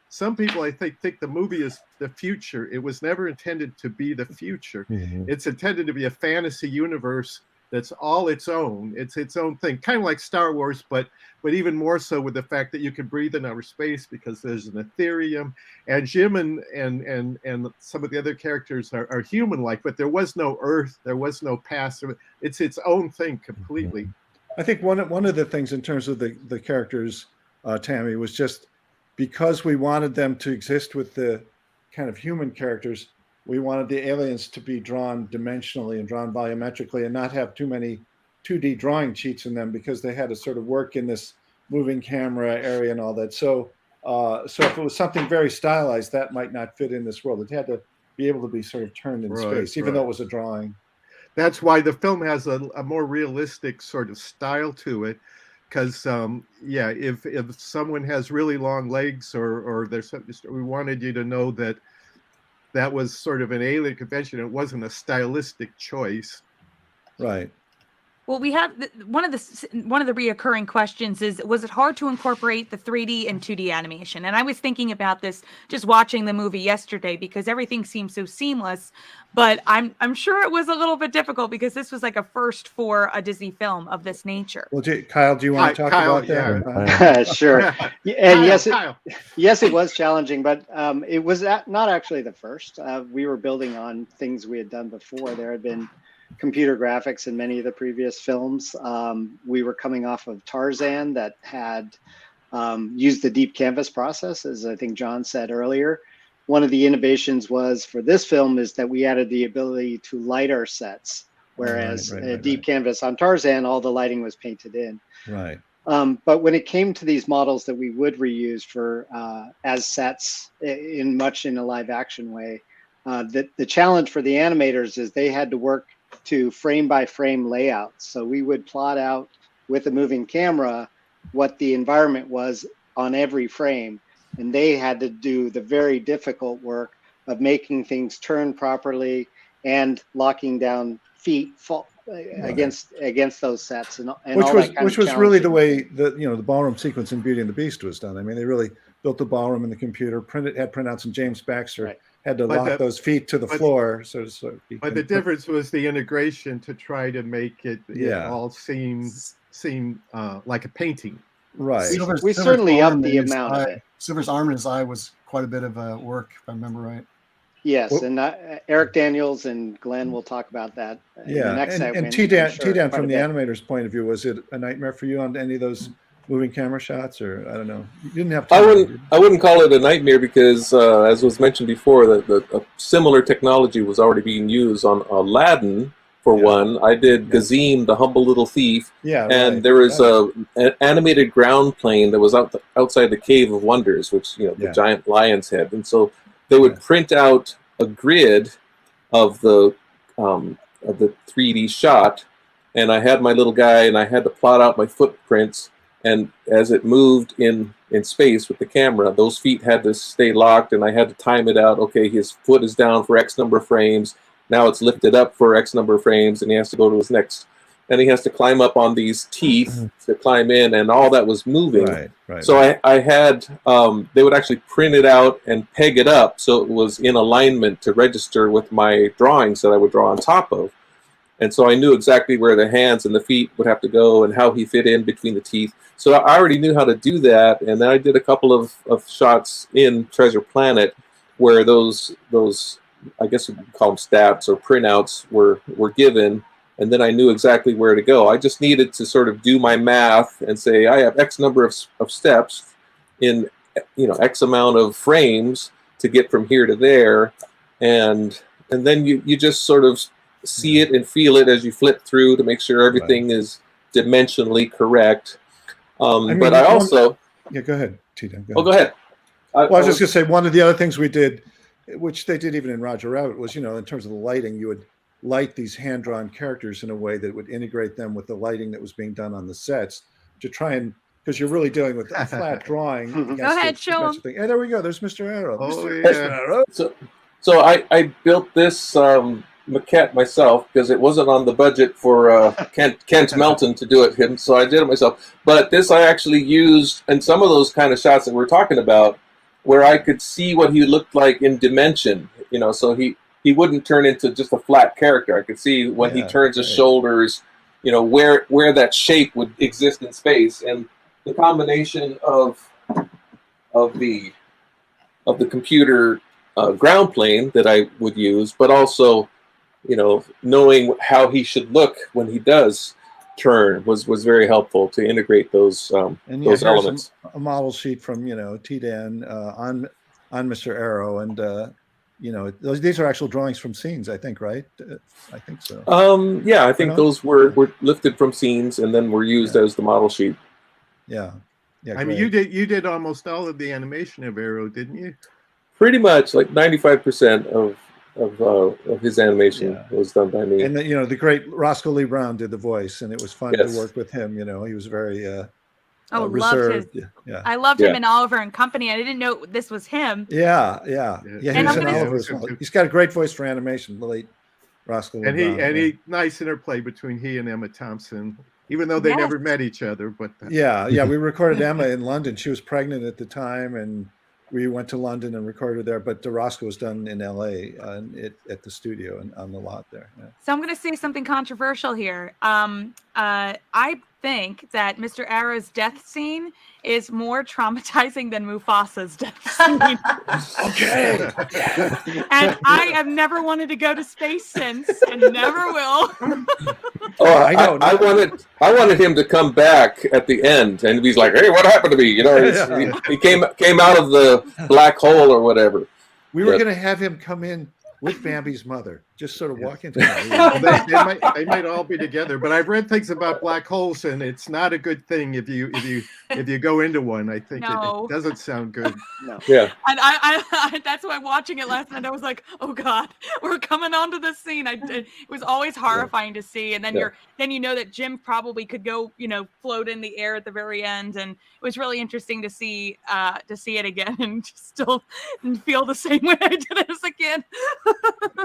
some people I think the movie is the future. It was never intended to be the future. It's intended to be a fantasy universe that's all its own. It's its own thing, kind of like Star Wars, but even more so with the fact that you can breathe in outer space because there's an Ethereum. And Jim and some of the other characters are human-like, but there was no Earth, there was no past. It's its own thing completely. I think one of the things in terms of the characters, Tammy, was just because we wanted them to exist with the kind of human characters, we wanted the aliens to be drawn dimensionally and drawn volumetrically and not have too many 2D drawing cheats in them because they had to sort of work in this moving camera area and all that. So if it was something very stylized, that might not fit in this world. It had to be able to be sort of turned in space, even though it was a drawing. That's why the film has a more realistic sort of style to it. Because if someone has really long legs or there's something, we wanted you to know that was sort of an alien convention. It wasn't a stylistic choice. Right. Well, we have one of the reoccurring questions is, was it hard to incorporate the 3D and 2D animation? And I was thinking about this just watching the movie yesterday because everything seems so seamless, but I'm sure it was a little bit difficult because this was like a first for a Disney film of this nature. Well, Kyle, do you want to talk about that? Yeah. Sure. And yes, it was challenging, but it was not actually the first. We were building on things we had done before. There had been computer graphics in many of the previous films. We were coming off of Tarzan that had used the deep canvas process, as I think John said earlier. One of the innovations was for this film is that we added the ability to light our sets, whereas deep canvas on Tarzan, all the lighting was painted in. Right. But when it came to these models that we would reuse for as sets in a live action way, the challenge for the animators is they had to work to frame by frame layouts. So we would plot out with a moving camera what the environment was on every frame. And they had to do the very difficult work of making things turn properly and locking down feet against those sets. And which was really the way the ballroom sequence in Beauty and the Beast was done. I mean, they really built the ballroom in the computer, had printouts, and James Baxter had to lock those feet to the floor. But the difference was the integration to try to make it all seem like a painting. Right. We certainly upped the amount of it. Silver's arm in his eye was quite a bit of work, if I remember right. Yes, and Eric Daniels and Glenn will talk about that. In the next segment. And T-Dan, from the animator's point of view, was it a nightmare for you on any of those moving camera shots, or I don't know? You didn't have time. I wouldn't call it a nightmare because, as was mentioned before, a similar technology was already being used on Aladdin. For one, I did Gazim, the humble little thief, and there was an animated ground plane that was outside the Cave of Wonders, which the giant lion's head, and so they would print out a grid of the 3D shot, and I had my little guy, and I had to plot out my footprints, and as it moved in space with the camera, those feet had to stay locked, and I had to time it out. Okay, his foot is down for X number of frames. Now it's lifted up for X number of frames, and he has to go to his next. And he has to climb up on these teeth to climb in, and all that was moving. So I had, they would actually print it out and peg it up so it was in alignment to register with my drawings that I would draw on top of. And so I knew exactly where the hands and the feet would have to go and how he fit in between the teeth. So I already knew how to do that. And then I did a couple of shots in Treasure Planet where those I guess we could call them stats or printouts were given, and then I knew exactly where to go. I just needed to sort of do my math and say I have X number of steps in X amount of frames to get from here to there, and then you just sort of see it and feel it as you flip through to make sure everything is dimensionally correct. But I also go ahead, T-Dan. Go ahead. I was just going to say one of the other things we did, which they did even in Roger Rabbit, was, in terms of the lighting, you would light these hand-drawn characters in a way that would integrate them with the lighting that was being done on the sets to try and, because you're really dealing with a flat drawing. Go ahead, show them. Hey, there we go. There's Mr. Arrow. Mr. Arrow. So I built this maquette myself because it wasn't on the budget for Kent Melton to do it so I did it myself. But this I actually used in some of those kind of shots that we're talking about. where I could see what he looked like in dimension. You know, so he wouldn't turn into just a flat character. I could see when he turns his shoulders, you know, where that shape would exist in space, and the combination of the computer ground plane that I would use, but also, you know, knowing how he should look when he does turn was very helpful to integrate those here's elements. A model sheet from, you know, T-Dan on Mr. Arrow, and you know, these are actual drawings from scenes, I think, right? I think so. Yeah, I think those were lifted from scenes and then were used as the model sheet. Yeah. I mean, you did almost all of the animation of Arrow, didn't you? Pretty much, like 95% of his animation was done by me. And you know, the great Roscoe Lee Brown did the voice, and it was fun to work with him. You know, he was very reserved. I loved him in Oliver and Company. I didn't know this was him. Yeah. He's in Oliver as well. He's got a great voice for animation. The late Roscoe Lee Brown. And he nice interplay between he and Emma Thompson, even though they never met each other. But we recorded Emma in London. She was pregnant at the time, and we went to London and recorded there. But Roscoe was done in L.A. At the studio and on the lot there. Yeah. So I'm going to say something controversial here. I think that Mr. Arrow's death scene is more traumatizing than Mufasa's death scene. Okay. And I have never wanted to go to space since, and never will. I know. I wanted him to come back at the end, and he's like, "Hey, what happened to me?" You know, he came out of the black hole or whatever. We were going to have him come in with Bambi's mother, just sort of walk into it. they might all be together, but I've read things about black holes, and it's not a good thing if you go into one. I think it doesn't sound good. No. Yeah. And I that's why watching it last night, I was like, oh God, we're coming onto the scene. It was always horrifying to see. And then then you know that Jim probably could go, you know, float in the air at the very end. And it was really interesting to see it again and just still feel the same way I did as a kid.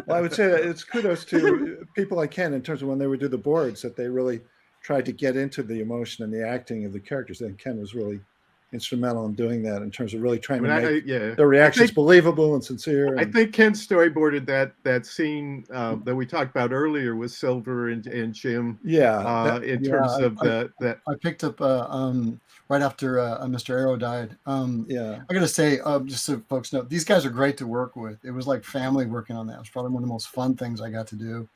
Well, I would say that it's kudos to people like Ken in terms of when they would do the boards, that they really tried to get into the emotion and the acting of the characters. And Ken was really instrumental in doing that in terms of really trying to make their reactions believable and sincere. I think Ken storyboarded that scene that we talked about earlier with Silver and Jim. In terms of that. I picked up right after Mr. Arrow died. I gotta say, just so folks know, these guys are great to work with. It was like family working on that. It was probably one of the most fun things I got to do.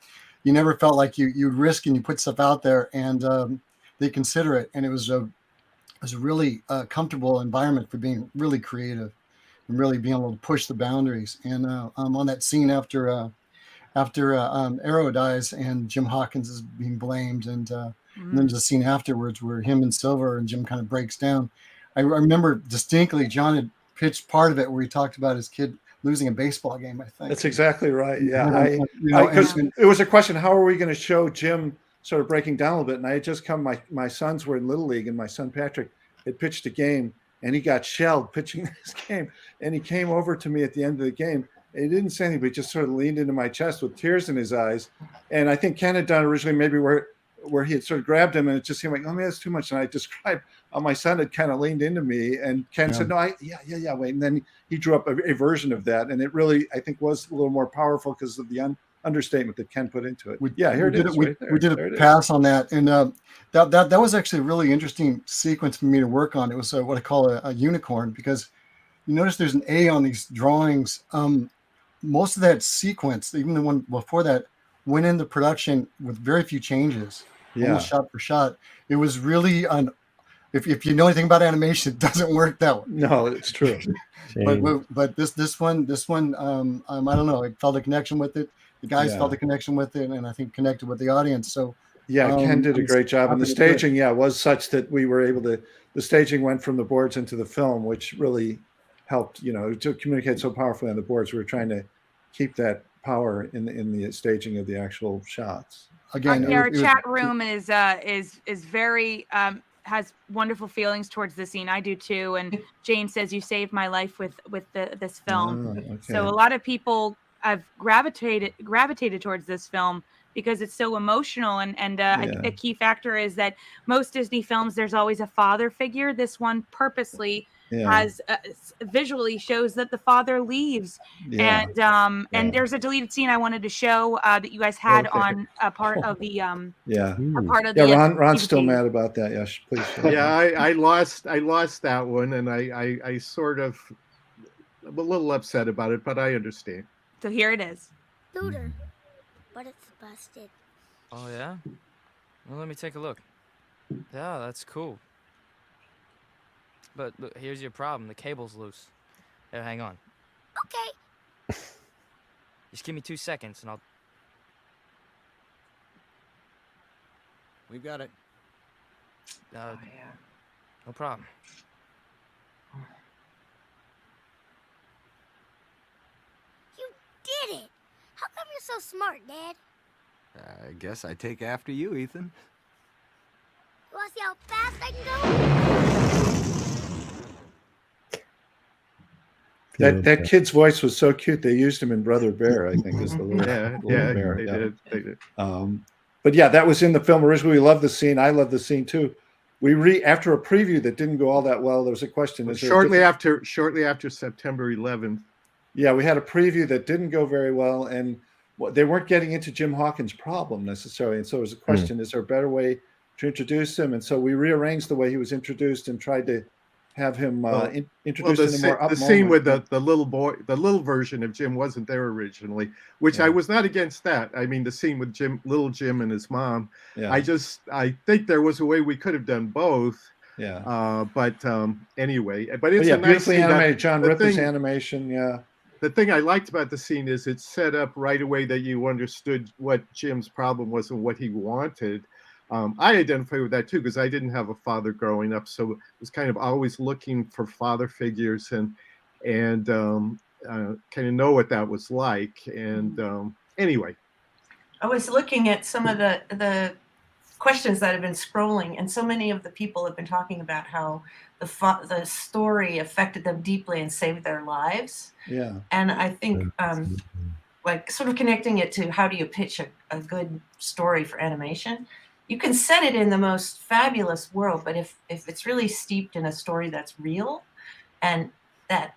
You never felt like you'd risk and you put stuff out there and they consider it. And it was a really comfortable environment for being really creative and really being able to push the boundaries. And on that scene after Arrow dies and Jim Hawkins is being blamed, and then there's a scene afterwards where him and Silver and Jim kind of breaks down. I remember distinctly John had pitched part of it where he talked about his kid losing a baseball game, I think. That's exactly right. Yeah. Because it was a question, how are we going to show Jim sort of breaking down a little bit? And I had just come, my sons were in Little League, and my son Patrick had pitched a game, and he got shelled pitching this game. And he came over to me at the end of the game. And he didn't say anything, but he just sort of leaned into my chest with tears in his eyes. And I think Ken had done originally maybe where he had sort of grabbed him, and it just seemed like, oh man, that's too much. And I described how my son had kind of leaned into me, and Ken said, no, wait. And then he drew up a version of that. And it really, I think, was a little more powerful because of the understatement that Ken put into it. We did a pass on that. And that was actually a really interesting sequence for me to work on. It was what I call a unicorn, because you notice there's an A on these drawings. Most of that sequence, even the one before that, went into production with very few changes, almost shot for shot. It was really if you know anything about animation, it doesn't work that way. No, it's true. but this one, I don't know. I felt a connection with it. The guys felt a connection with it, and I think connected with the audience. So Ken did a great job, and the staging, was such that we were able to. The staging went from the boards into the film, which really helped, to communicate so powerfully on the boards. We were trying to keep that power in the staging of the actual shots. Again, our chat room is very has wonderful feelings towards the scene. I do too. And Jane says, you saved my life with this film. Okay. So a lot of people have gravitated towards this film because it's so emotional. And I think a key factor is that most Disney films, there's always a father figure. This one purposely has visually shows that the father leaves, and there's a deleted scene I wanted to show that you guys had on a part of the a part of the Ron's still mad about that. Yes, please. Yeah, I lost that one, and I sort of I'm a little upset about it, but I understand. So here it is. Looter, but it's busted. Oh yeah? Well, let me take a look. Yeah, that's cool. But look, here's your problem. The cable's loose. Here, hang on. Okay. Just give me 2 seconds and I'll... We've got it. Yeah. No problem. You did it! How come you're so smart, Dad? I guess I take after you, Ethan. You wanna see how fast I can go? That kid's voice was so cute. They used him in Brother Bear, I think, is the little bear. They did. But yeah, that was in the film originally. We loved the scene. I love the scene too. After a preview that didn't go all that well, there was a question. Shortly after September 11th. Yeah, we had a preview that didn't go very well, and they weren't getting into Jim Hawkins' problem necessarily. And so it was a question: is there a better way to introduce him? And so we rearranged the way he was introduced and tried to have him introduced in a more up the scene with the little boy, the little version of Jim wasn't there originally, which I was not against that. I mean, the scene with little Jim and his mom. Yeah. I think there was a way we could have done both. Yeah. But anyway, but it's a nice beautifully scene. animated. John Ripp's animation. Yeah. The thing I liked about the scene is it set up right away that you understood what Jim's problem was and what he wanted. I identify with that too, because I didn't have a father growing up, so it was kind of always looking for father figures and kind of know what that was like. And anyway, I was looking at some of the questions that have been scrolling, and so many of the people have been talking about how the story affected them deeply and saved their lives. Yeah. And I think like sort of connecting it to how do you pitch a good story for animation. You can set it in the most fabulous world, but if it's really steeped in a story that's real and that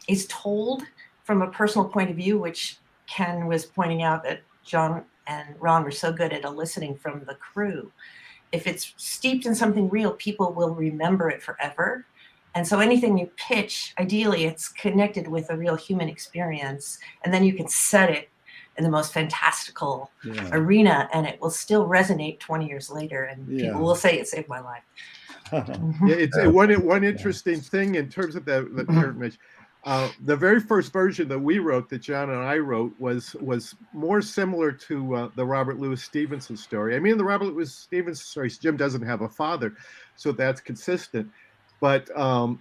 is told from a personal point of view, which Ken was pointing out that John and Ron were so good at eliciting from the crew. If it's steeped in something real, people will remember it forever. And so anything you pitch, ideally, it's connected with a real human experience, and then you can set it in the most fantastical arena, and it will still resonate 20 years later, and people will say it saved my life. It's one interesting thing in terms of the pyramid. The very first version that we wrote, that John and I wrote, was more similar to the Robert Louis Stevenson story. I mean, the Robert Louis Stevenson story, Jim doesn't have a father, so that's consistent. But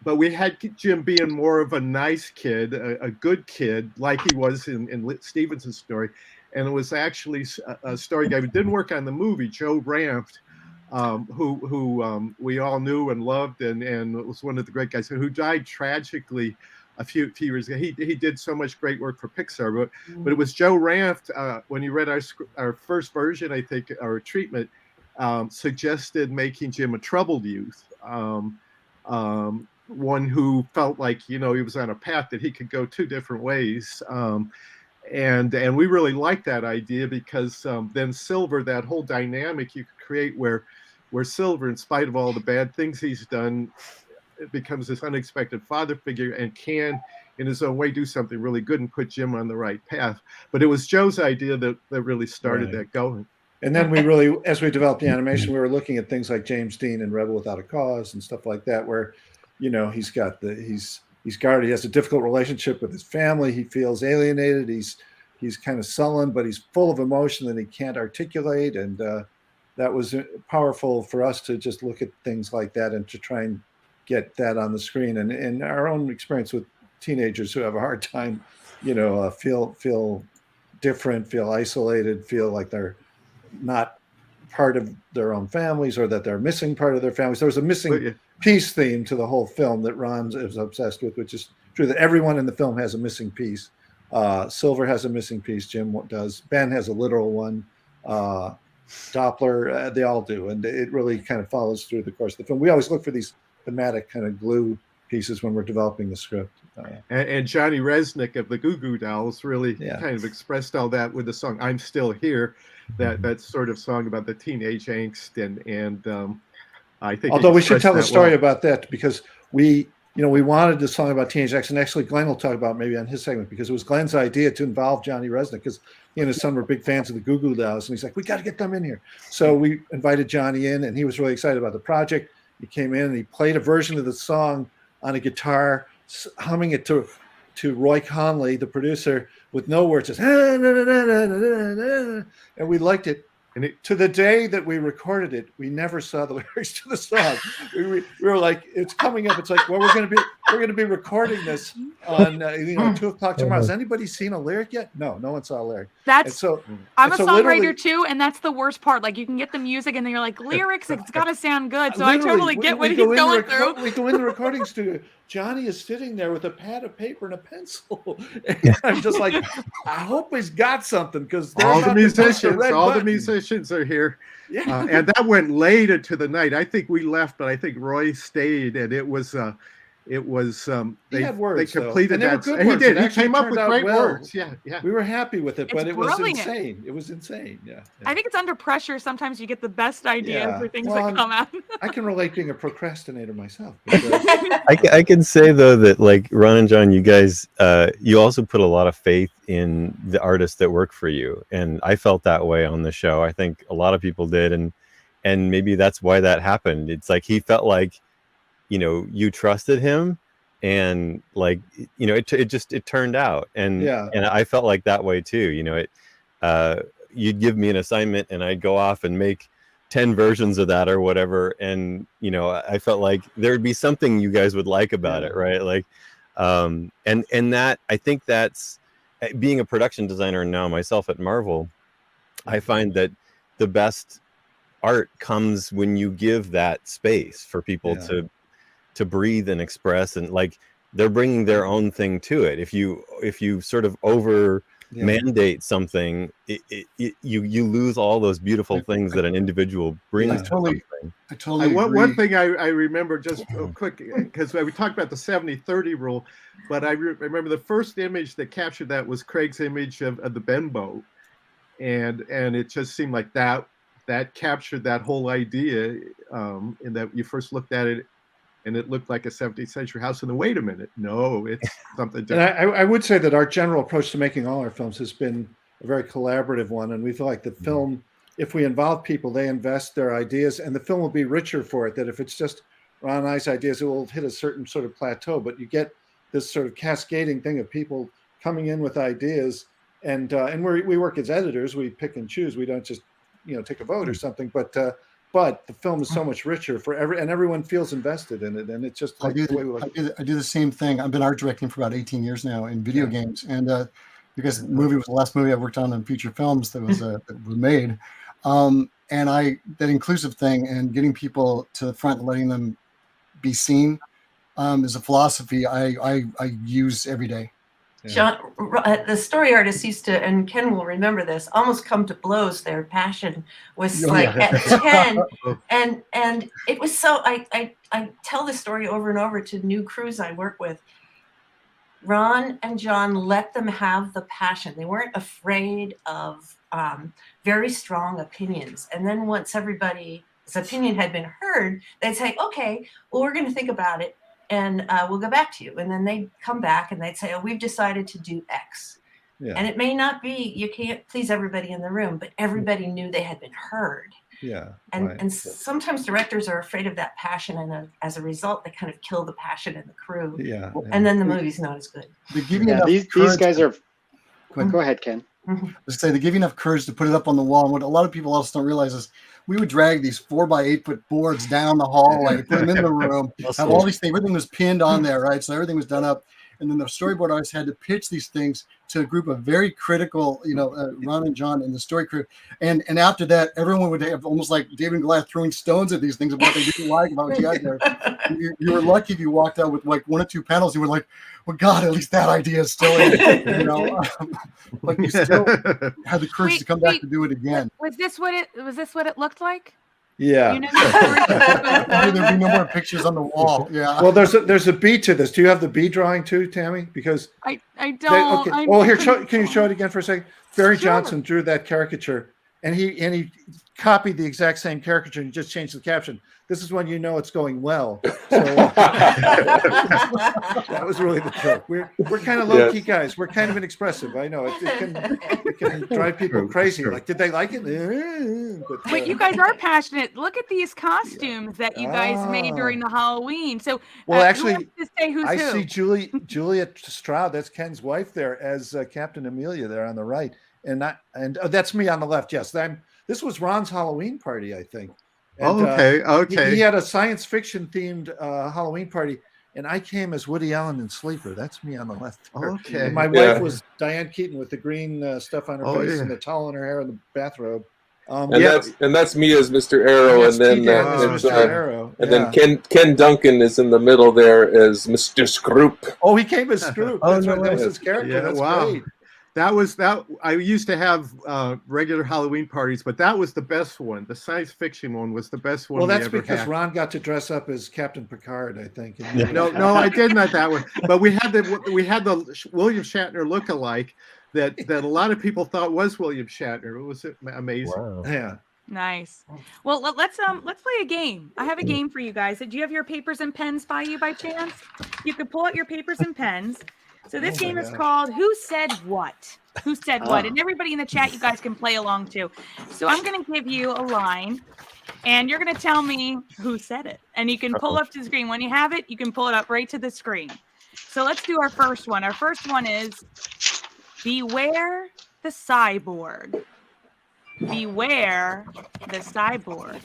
we had Jim being more of a nice kid, a good kid, like he was in Stevenson's story. And it was actually a story guy who didn't work on the movie, Joe Ranft, who we all knew and loved, and was one of the great guys, who died tragically a few years ago. He did so much great work for Pixar, but it was Joe Ranft, when you read our first version, I think, our treatment, suggested making Jim a troubled youth. One who felt like, he was on a path that he could go two different ways. And we really liked that idea, because then Silver, that whole dynamic you could create where Silver, in spite of all the bad things he's done, it becomes this unexpected father figure and can, in his own way, do something really good and put Jim on the right path. But it was Joe's idea that really started that going. And then we really, as we developed the animation, we were looking at things like James Dean and Rebel Without a Cause and stuff like that, where, he's guarded, he has a difficult relationship with his family. He feels alienated. He's kind of sullen, but he's full of emotion that he can't articulate. And that was powerful for us to just look at things like that and to try and get that on the screen. And our own experience with teenagers who have a hard time, feel different, feel isolated, feel like they're not part of their own families, or that they're missing part of their families. There was a missing piece theme to the whole film that Ron is obsessed with, which is true, that everyone in the film has a missing piece. Silver has a missing piece. Jim does. Ben has a literal one. Doppler, they all do. And it really kind of follows through the course of the film. We always look for these thematic kind of glue pieces when we're developing the script. And Johnny Resnick of the Goo Goo Dolls really kind of expressed all that with the song "I'm Still Here," that sort of song about the teenage angst, and I think. Although we should tell the story about that, because we wanted the song about teenage angst, and actually Glenn will talk about maybe on his segment, because it was Glenn's idea to involve Johnny Resnick, because he and his son were big fans of the Goo Goo Dolls, and he's like, we got to get them in here. So we invited Johnny in, and he was really excited about the project. He came in and he played a version of the song on a guitar, humming it to Roy Conley, the producer, with no words, just and we liked it. And to the day that we recorded it, we never saw the lyrics to the song. We were like, it's coming up. It's like, well, we're going to be recording this on 2:00 tomorrow. Has anybody seen a lyric yet? No one saw a lyric. I'm a songwriter too, and that's the worst part. Like, you can get the music, and then you're like, lyrics, it's got to sound good. So I totally get what he's going through. We go in the recording studio. Johnny is sitting there with a pad of paper and a pencil. And I'm just like, I hope he's got something, because all the musicians are here. Yeah. And that went late into the night. I think we left, but I think Roy stayed, and it was he had words, they completed that. He did. He came up with great words. Yeah. We were happy with it, but it was brilliant. insane. It was insane. Yeah. I think it's under pressure. Sometimes you get the best ideas for things that come out. I can relate being a procrastinator myself. I can say though that, like, Ron and John, you guys, you also put a lot of faith in the artists that work for you, and I felt that way on the show. I think a lot of people did, and maybe that's why that happened. It's like he felt like, you trusted him, and like, it turned out, and I felt like that way too. You'd give me an assignment, and I'd go off and make 10 versions of that or whatever, and I felt like there'd be something you guys would like about it, right? Like, and that, I think that's, being a production designer now myself at Marvel, I find that the best art comes when you give that space for people to breathe and express, and like, they're bringing their own thing to it. If you sort of over mandate something, you lose all those beautiful things that an individual brings. I totally agree. One thing I remember just quick, because we talked about the 70-30 rule, but I remember the first image that captured that was Craig's image of the Benbow, and it just seemed like that captured that whole idea, in that you first looked at it and it looked like a 17th century house, and then wait a minute, no, it's something different. And I would say that our general approach to making all our films has been a very collaborative one, and we feel like the film, if we involve people, they invest their ideas, and the film will be richer for it. That if it's just Ron and I's ideas, it will hit a certain sort of plateau, but you get this sort of cascading thing of people coming in with ideas, and we work as editors. We pick and choose. We don't just take a vote or something, but the film is so much richer and everyone feels invested in it, and it's just like the way we look. I do the same thing. I've been art directing for about 18 years now in video games, and because the movie was the last movie I worked on in feature films that was made, and that inclusive thing and getting people to the front, letting them be seen, is a philosophy I use every day. John, the story artists used to, and Ken will remember this, almost come to blows. Their passion was at 10, and it was so. I tell this story over and over to new crews I work with. Ron and John let them have the passion. They weren't afraid of very strong opinions. And then once everybody's opinion had been heard, they'd say, "Okay, well, we're going to think about it, and we'll go back to you." And then they'd come back and they'd say, "Oh, we've decided to do X." Yeah. And it may not be, you can't please everybody in the room, but everybody knew they had been heard. Yeah. And sometimes directors are afraid of that passion, and as a result, they kind of kill the passion in the crew. Yeah. And then the movie's not as good. These guys are. Go ahead, Ken. Let's say they give you enough courage to put it up on the wall. And what a lot of people also don't realize is we would drag these 4x8 foot boards down the hallway, put them in the room, have all these things. Everything was pinned on there, right? So everything was done up. And then the storyboard artists had to pitch these things to a group of very critical, Ron and John and the story crew. And after that, everyone would have almost like David and Goliath throwing stones at these things about what they didn't like about what you had there. You were lucky if you walked out with like one or two panels. You were like, well, God, at least that idea is still in, but you still had the courage to come back to do it again. Was this what it looked like? Yeah. You know the story. There'll be no more pictures on the wall. Yeah. Well, there's a bee to this. Do you have the bee drawing too, Tammy? Because I don't. okay. I Well, here, couldn't can you show it again for a second? Barry Sure. Johnson drew that caricature, and he copied the exact same caricature and just changed the caption. This is when you know it's going well. So that was really the joke. We're kind of low key guys. We're kind of inexpressive. I know it can drive people crazy. Like, did they like it? But, Wait, you guys are passionate. Look at these costumes that you guys made during the Halloween. So, well, who actually, wants to say who's I who? see Julia Stroud. That's Ken's wife there as Captain Amelia there on the right, and that's me on the left. Yes, this was Ron's Halloween party, I think. And, okay. He had a science fiction themed Halloween party, and I came as Woody Allen in Sleeper. That's me on the left. Okay. And my wife was Diane Keaton with the green stuff on her face and the towel in her hair and the bathrobe. And that's me as Mr. Arrow, and then Mr. Arrow. And then Ken Duncan is in the middle there as Mr. Scroop. Oh, he came as Scroop. That's right. That was his character. Yeah, That's wow. great. That was that. I used to have regular Halloween parties, but that was the best one. The science fiction one was the best one. Well, that's ever because had. Ron got to dress up as Captain Picard, I think. No, I did not that one. But we had the William Shatner look-alike that a lot of people thought was William Shatner. It was amazing. Wow. Yeah. Nice. Well, let's play a game. I have a game for you guys. Do you have your papers and pens by you by chance? You can pull out your papers and pens. So this game is called Who Said What? Who Said What? And everybody in the chat, you guys can play along too. So I'm going to give you a line, and you're going to tell me who said it. And you can pull up to the screen. When you have it, you can pull it up right to the screen. So let's do our first one. Our first one is Beware the Cyborg. Beware the Cyborg.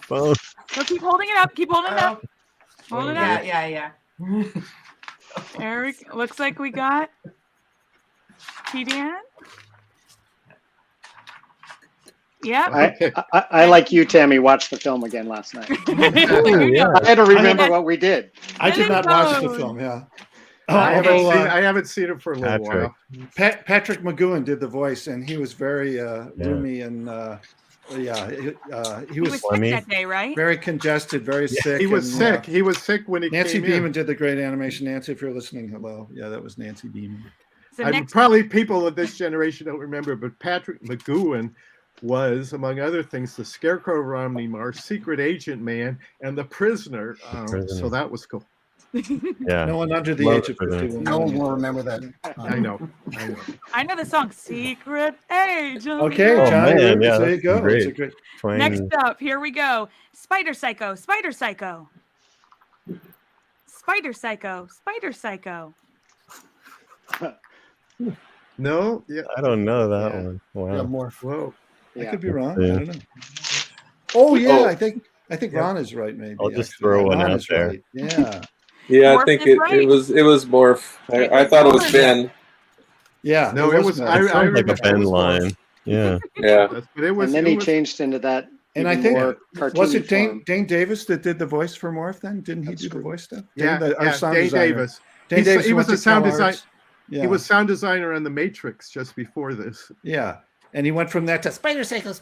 Well, So keep holding it up. Keep holding it up. Hold it up. Yeah. Eric, looks like we got TDN. Yeah. I like you, Tammy, watched the film again last night. yeah. I had to remember what we did. I did not watch the film, yeah. I haven't seen it for a little while. Patrick McGowan did the voice, and he was very roomy and he was sick that day, right? Very congested, very sick. He was sick. He was sick when he Nancy came Beeman in. did the great animation. Nancy, if you're listening, hello. Yeah, that was Nancy Beeman. So Probably people of this generation don't remember, but Patrick McGowan was, among other things, the Scarecrow Romney Marsh, Secret Agent Man, and the Prisoner. So that was cool. Yeah. No one under the age of 51. No one will remember that. I know. I know the song Secret Agent. Okay, Oh, John, man, yeah, there you go. great. It's a great. Next up, here we go. Spider Psycho. Spider Psycho. Spider Psycho. Spider Psycho. No, yeah, I don't know that one. Wow. Yeah, Morph. whoa. I could be wrong. Yeah. I don't know. Oh yeah, Oh. I think Ron is right. Maybe I'll just actually. throw one Ron out is there. right. Yeah. Yeah, Morph I think is it right. was Morph. I thought it was Ben. Yeah. No, it was. Morph. I Sounds like remember a Ben it was line. Yeah. Yeah. But it was. And then it he was- changed into that. And I even think more was cartoony it form. Dane Davis that did the voice for Morph? Then didn't he That's do the true. voice stuff? Yeah, our sound Dane designer. Davis. Dane Davis. He was went a to sound CalArts. design. Yeah. He was sound designer on The Matrix just before this. Yeah, and he went from that to Spider Cycle.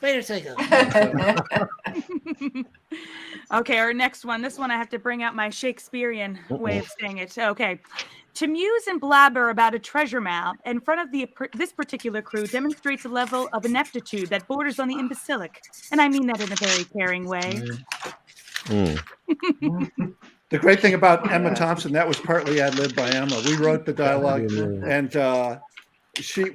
Okay, our next one. This one I have to bring out my Shakespearean way of saying it. Okay. To muse and blabber about a treasure map in front of this particular crew demonstrates a level of ineptitude that borders on the imbecilic. And I mean that in a very caring way. The great thing about Emma Thompson, that was partly ad-libbed by Emma. We wrote the dialogue, and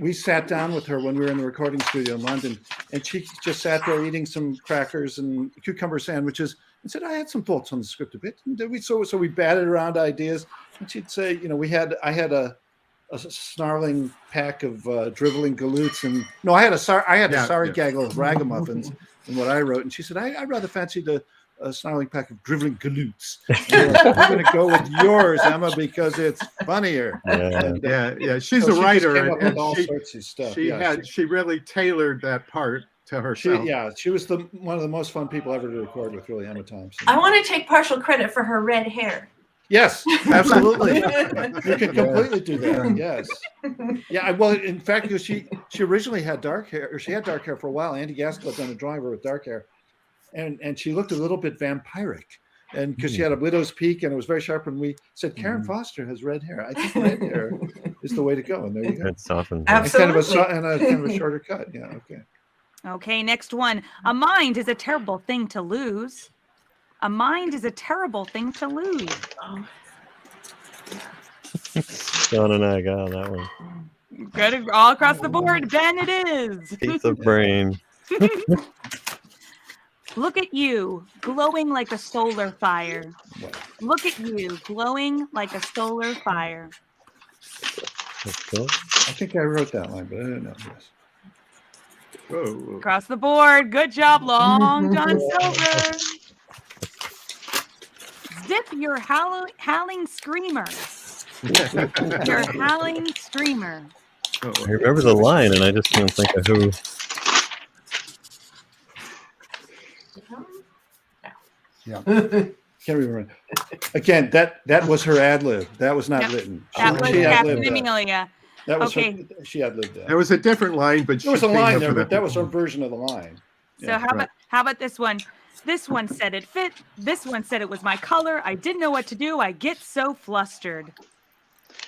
we sat down with her when we were in the recording studio in London, and she just sat there eating some crackers and cucumber sandwiches and said, I had some thoughts on the script a bit. And so we batted around ideas, and she'd say, I had a snarling pack of driveling galoots, and no, I had a sorry gaggle of ragamuffins in what I wrote, and she said, I rather fancied a snarling pack of driveling galoots. I'm going to go with yours, Emma, because it's funnier. Yeah. She's So a she just writer, came up and with all sorts of stuff. she really tailored that part to herself. She was one of the most fun people ever to record with, really, Emma Thompson. I want to take partial credit for her red hair. Yes, absolutely. You can completely do that. Yes. Yeah. Well, in fact, she originally had dark hair, or she had dark hair for a while. Andy Gaskell had done a drawing of her with dark hair, and she looked a little bit vampiric, and because she had a widow's peak and it was very sharp. And we said Karen Foster has red hair. I think red hair is the way to go. And there you go. It's often Absolutely. And kind of a shorter cut. Yeah. Okay. Okay, next one. A mind is a terrible thing to lose. A mind is a terrible thing to lose. John and I got on that one. Good, all across the board. Ben, it is. Piece of brain. Look at you, glowing like a solar fire. Look at you, glowing like a solar fire. That's cool. I think I wrote that line, but I don't know. Yes. Whoa. Across the board. Good job, Long John Silver. Zip your howling screamer. Your howling screamer. I remember the line, and I just can't think of who. Yeah. Can't remember. Again, that was her ad lib. That was not written. That was She Captain ad-libbed that. Amelia. That was Okay. she ad libbed that. There was a different line, but There was a she came line up there, with but that was her version of the line. So how about this one? This one said it fit. This one said it was my color. I didn't know what to do. I get so flustered.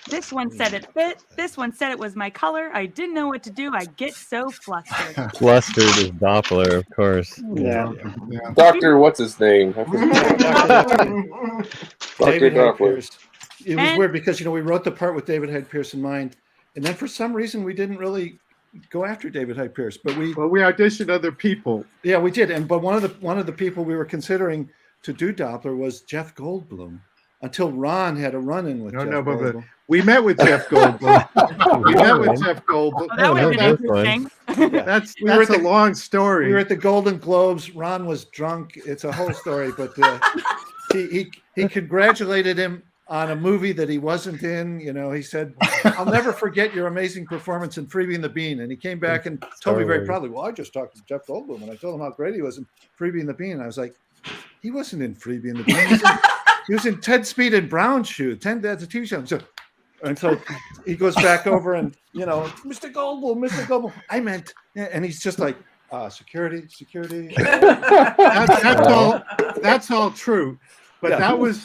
This one said it fit. This one said it was my color. I didn't know what to do. I get so flustered. Flustered is Doppler, of course. Yeah. Doctor, what's his name? Dr. David Hyde Doppler. Pierce. It was weird because we wrote the part with David Hyde Pierce in mind, and then for some reason we didn't really go after David Hyde Pierce, but we auditioned other people. Yeah, we did, but one of the people we were considering to do Doppler was Jeff Goldblum, until Ron had a run-in with Jeff Goldblum. But we met with Jeff Goldblum. We met with Jeff Goldblum. Oh, that would have been interesting. That's a long story. We were at the Golden Globes. Ron was drunk. It's a whole story, but he congratulated him on a movie that he wasn't in. He said, "I'll never forget your amazing performance in Freebie and the Bean." And he came back and told me very proudly, "Well, I just talked to Jeff Goldblum and I told him how great he was in Freebie and the Bean." And I was like, "He wasn't in Freebie and the Bean. He was in Ted Speed and Brown Shoe. That's a TV show." So he goes back over and, Mr. Goldblum, I meant, and he's just like, security. That's all true. But that was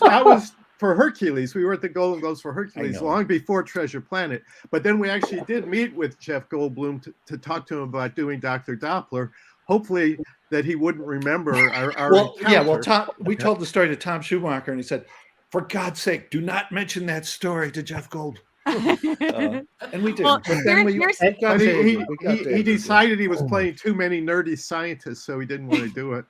for Hercules. We were at the Golden Globes for Hercules long before Treasure Planet. But then we actually did meet with Jeff Goldblum to talk to him about doing Dr. Doppler. Hopefully that he wouldn't remember our encounter. We told the story to Tom Schumacher, and he said, "For God's sake, do not mention that story to Jeff Goldblum." And we did. Well, but then he decided he was playing too many nerdy scientists, so he didn't want to do it.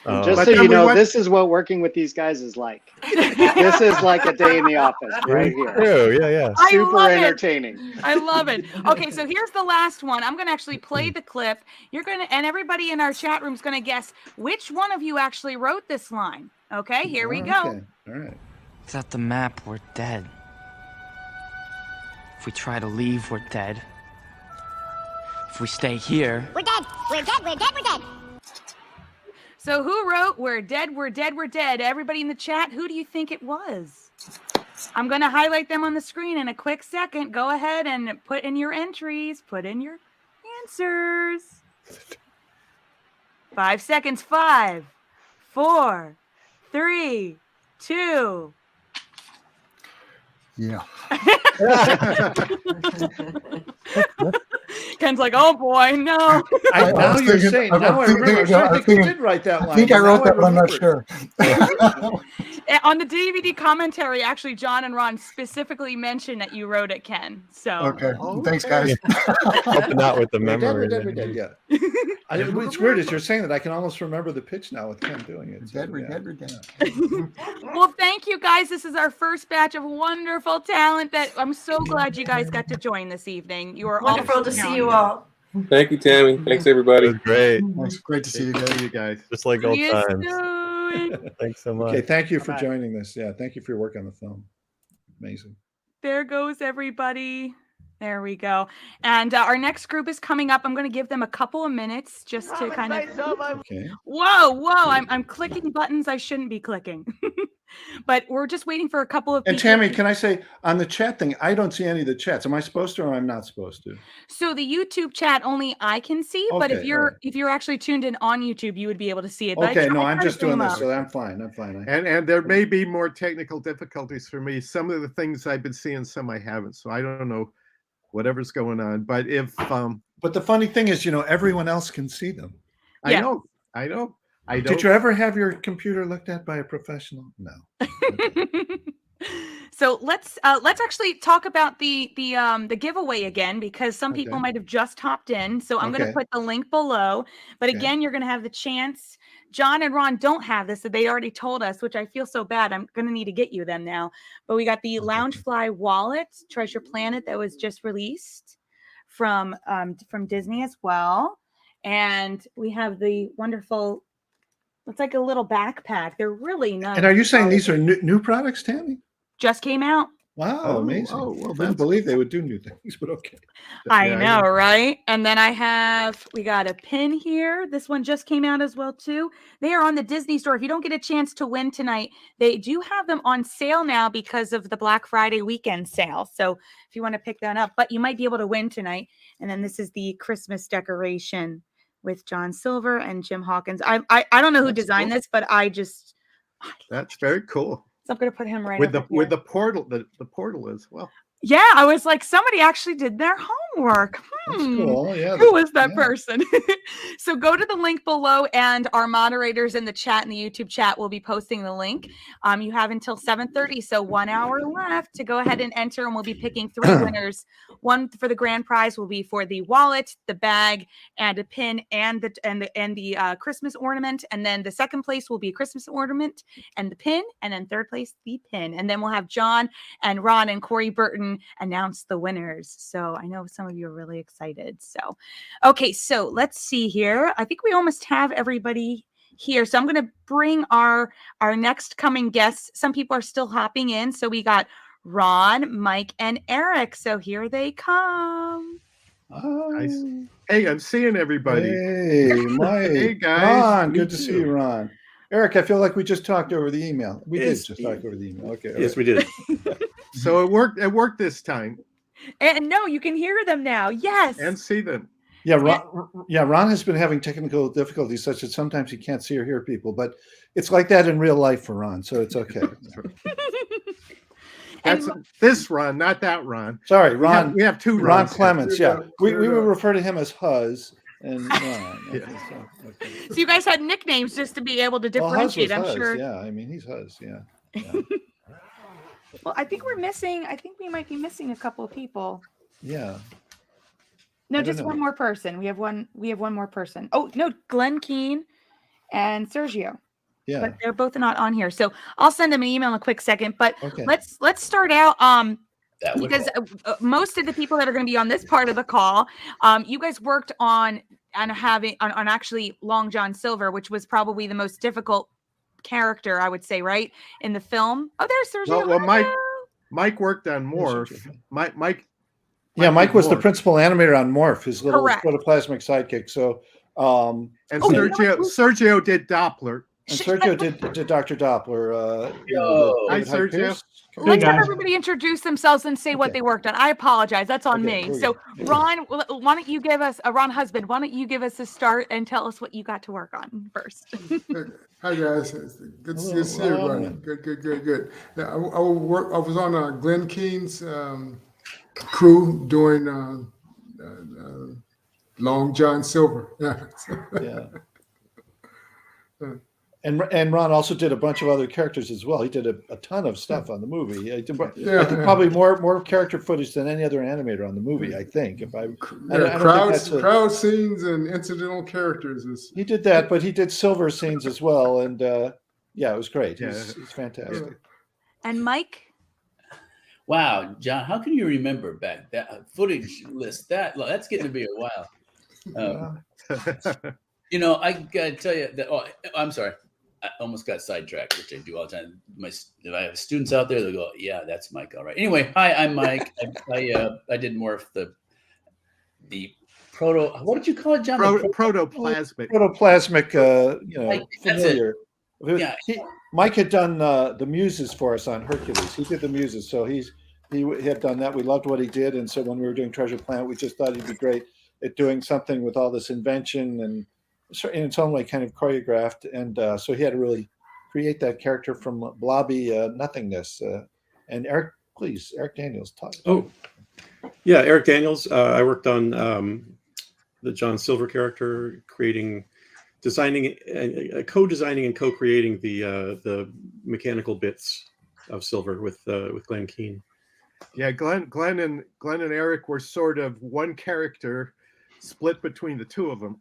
And just so you know, this is what working with these guys is like. This is like a day in the office right here. True. Yeah. Super entertaining. I love it. Okay, so here's the last one. I'm going to actually play the clip. And everybody in our chat room is going to guess which one of you actually wrote this line. Okay, here we go. Okay. All right. Without the map, we're dead. If we try to leave, we're dead. If we stay here... We're dead. We're dead. We're dead. We're dead. So who wrote "We're dead, we're dead, we're dead"? Everybody in the chat, who do you think it was? I'm going to highlight them on the screen in a quick second. Go ahead and put in your entries. Put in your answers. 5 seconds. 5, 4, 3, 2. Yeah. Ken's like, "Oh boy, no." Now you're saying. Now I remember. I think you did write that line. I think I wrote that, but I'm not sure. On the DVD commentary, actually, John and Ron specifically mentioned that you wrote it, Ken. So okay. Thanks, guys. Hoping not with the memory. We're dead. Yeah. It's weird as you're saying that. I can almost remember the pitch now with Ken doing it. We're dead. Well, thank you guys. This is our first batch of wonderful talent that I'm so glad you guys got to join this evening. You are Wonderful to see you all. Thank you, Tammy. Thanks, everybody. It was great. It's great to see you guys. Just like old See you times. soon. Thanks so much. Okay, thank you for joining this. Yeah, thank you for your work on the film. Amazing. There goes everybody. There we go. And our next group is coming up. I'm going to give them a couple of minutes just to kind of. Okay. Whoa! I'm clicking buttons I shouldn't be clicking. But we're just waiting for a couple of And people. Tammy, can I say on the chat thing, I don't see any of the chats. Am I supposed to or I'm not supposed to? So the YouTube chat only I can see, but Okay, if you're actually tuned in on YouTube, you would be able to see it. But Okay, no, I I'm tried to just bring doing them this, up. so I'm fine. I'm fine. And there may be more technical difficulties for me. Some of the things I've been seeing, some I haven't. So I don't know whatever's going on. But if but the funny thing is, everyone else can see them. I know. I don't. Did you ever have your computer looked at by a professional? No. So let's actually talk about the giveaway again, because some people might have just hopped in. So I'm going to put the link below. But again, you're going to have the chance. John and Ron don't have this, so they already told us, which I feel so bad. I'm going to need to get you them now. But we got the Loungefly wallet, Treasure Planet, that was just released from Disney as well. And we have the wonderful, it's like a little backpack. They're really nice. And are you saying these are new products, Tammy? Just came out. Wow, amazing. Well, I didn't believe they would do new things, but okay. I know, right? And then we got a pin here. This one just came out as well, too. They are on the Disney store. If you don't get a chance to win tonight, they do have them on sale now because of the Black Friday weekend sale. So if you want to pick that up, but you might be able to win tonight. And then this is the Christmas decoration with John Silver and Jim Hawkins. I don't know who designed this, but that's very cool. So I'm going to put him right with the portal. The portal as well. Yeah, I was like, somebody actually did their homework. Cool. Yeah, who was that person? So go to the link below, and our moderators in the chat, in the YouTube chat, will be posting the link. You have until 7:30, so 1 hour left to go ahead and enter, and we'll be picking 3 winners. One for the grand prize will be for the wallet, the bag, and a pin, and the Christmas ornament. And then the second place will be a Christmas ornament and the pin, and then third place the pin. And then we'll have John and Ron and Corey Burton announce the winners. So I know some of you are really excited. So, okay, so let's see here. I think we almost have everybody here. So I'm going to bring our next coming guests. Some people are still hopping in. So we got Ron, Mike, and Eric. So here they come. Nice. Hey, I'm seeing everybody. Hey, Mike. Hey, guys. Ron, good to see you, Ron. Eric, I feel like we just talked over the email. We did just talk over the email. Okay. Yes, we did. So it worked. It worked this time. And no, you can hear them now. Yes. And see them. Yeah, Ron has been having technical difficulties such that sometimes he can't see or hear people, but it's like that in real life for Ron, so it's okay. That's this Ron, not that Ron. Sorry, Ron. We have two Rons. Ron Clements. Yeah, we will refer to him as Huz and Ron. Okay, so you guys had nicknames just to be able to differentiate. I'm sure. Yeah, I mean he's Huz. Yeah. Well, I think we might be missing a couple of people. Yeah. No, just one more person. We have one more person. Oh, no, Glenn Keane and Sergio. Yeah. But they're both not on here. So I'll send them an email in a quick second. But let's start out because most of the people that are going to be on this part of the call, you guys worked on actually Long John Silver, which was probably the most difficult character, I would say, right, in the film. Oh, there's Sergio. Well, Mike worked on Morph. Mike was the principal animator on Morph, his little protoplasmic sidekick. So and Sergio did Doppler. And Sergio did Dr. Doppler. Hi, Sergio. Let's have everybody introduce themselves and say what they worked on. I apologize. That's on me. So, Ron, why don't you give us Ron husband? Why don't you give us a start and tell us what you got to work on first? Hi guys, good to see everybody. Good. Yeah, I was on Glenn Keane's crew doing Long John Silver. Yeah. And Ron also did a bunch of other characters as well. He did a ton of stuff on the movie. I think probably more character footage than any other animator on the movie. I think crowd scenes and incidental characters. He did that, but he did silver scenes as well. And it was great. It's fantastic. And Mike. Wow, John, how can you remember back that footage list? That's getting to be a while. I gotta tell you that. Oh, I'm sorry. I almost got sidetracked, which I do all the time. If I have students out there, they'll go, "Yeah, that's Mike, all right." Anyway, hi, I'm Mike. I did more of the proto. What did you call it, John? Protoplasmic. Protoplasmic. That's it. Yeah. Mike had done the muses for us on Hercules. He did the muses, so he had done that. We loved what he did, and so when we were doing Treasure Planet, we just thought he'd be great at doing something with all this invention and in its own way kind of choreographed. And so he had to really create that character from blobby nothingness. And Eric Daniels taught. Oh, yeah, Eric Daniels. I worked on the John Silver character, co-designing and co-creating the mechanical bits of Silver with Glenn Keane. Yeah, Glenn and Eric were sort of one character split between the two of them.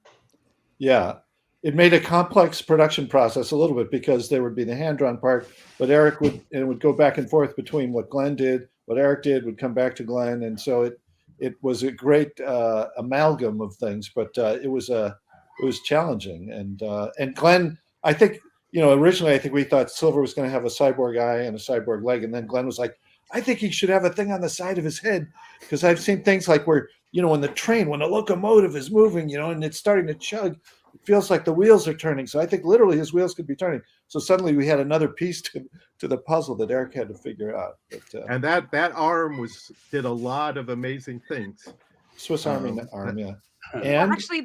Yeah, it made a complex production process a little bit because there would be the hand-drawn part, but Eric would go back and forth between what Glenn did, what Eric did would come back to Glenn, and so it was a great amalgam of things. But it was challenging, and Glenn, I think, originally I think we thought Silver was going to have a cyborg eye and a cyborg leg, and then Glenn was like, I think he should have a thing on the side of his head, because I've seen things like where, when the locomotive is moving, and it's starting to chug, it feels like the wheels are turning. So I think literally his wheels could be turning. So suddenly we had another piece to the puzzle that Eric had to figure out. But, and that arm did a lot of amazing things. Swiss Army arm, yeah. And actually,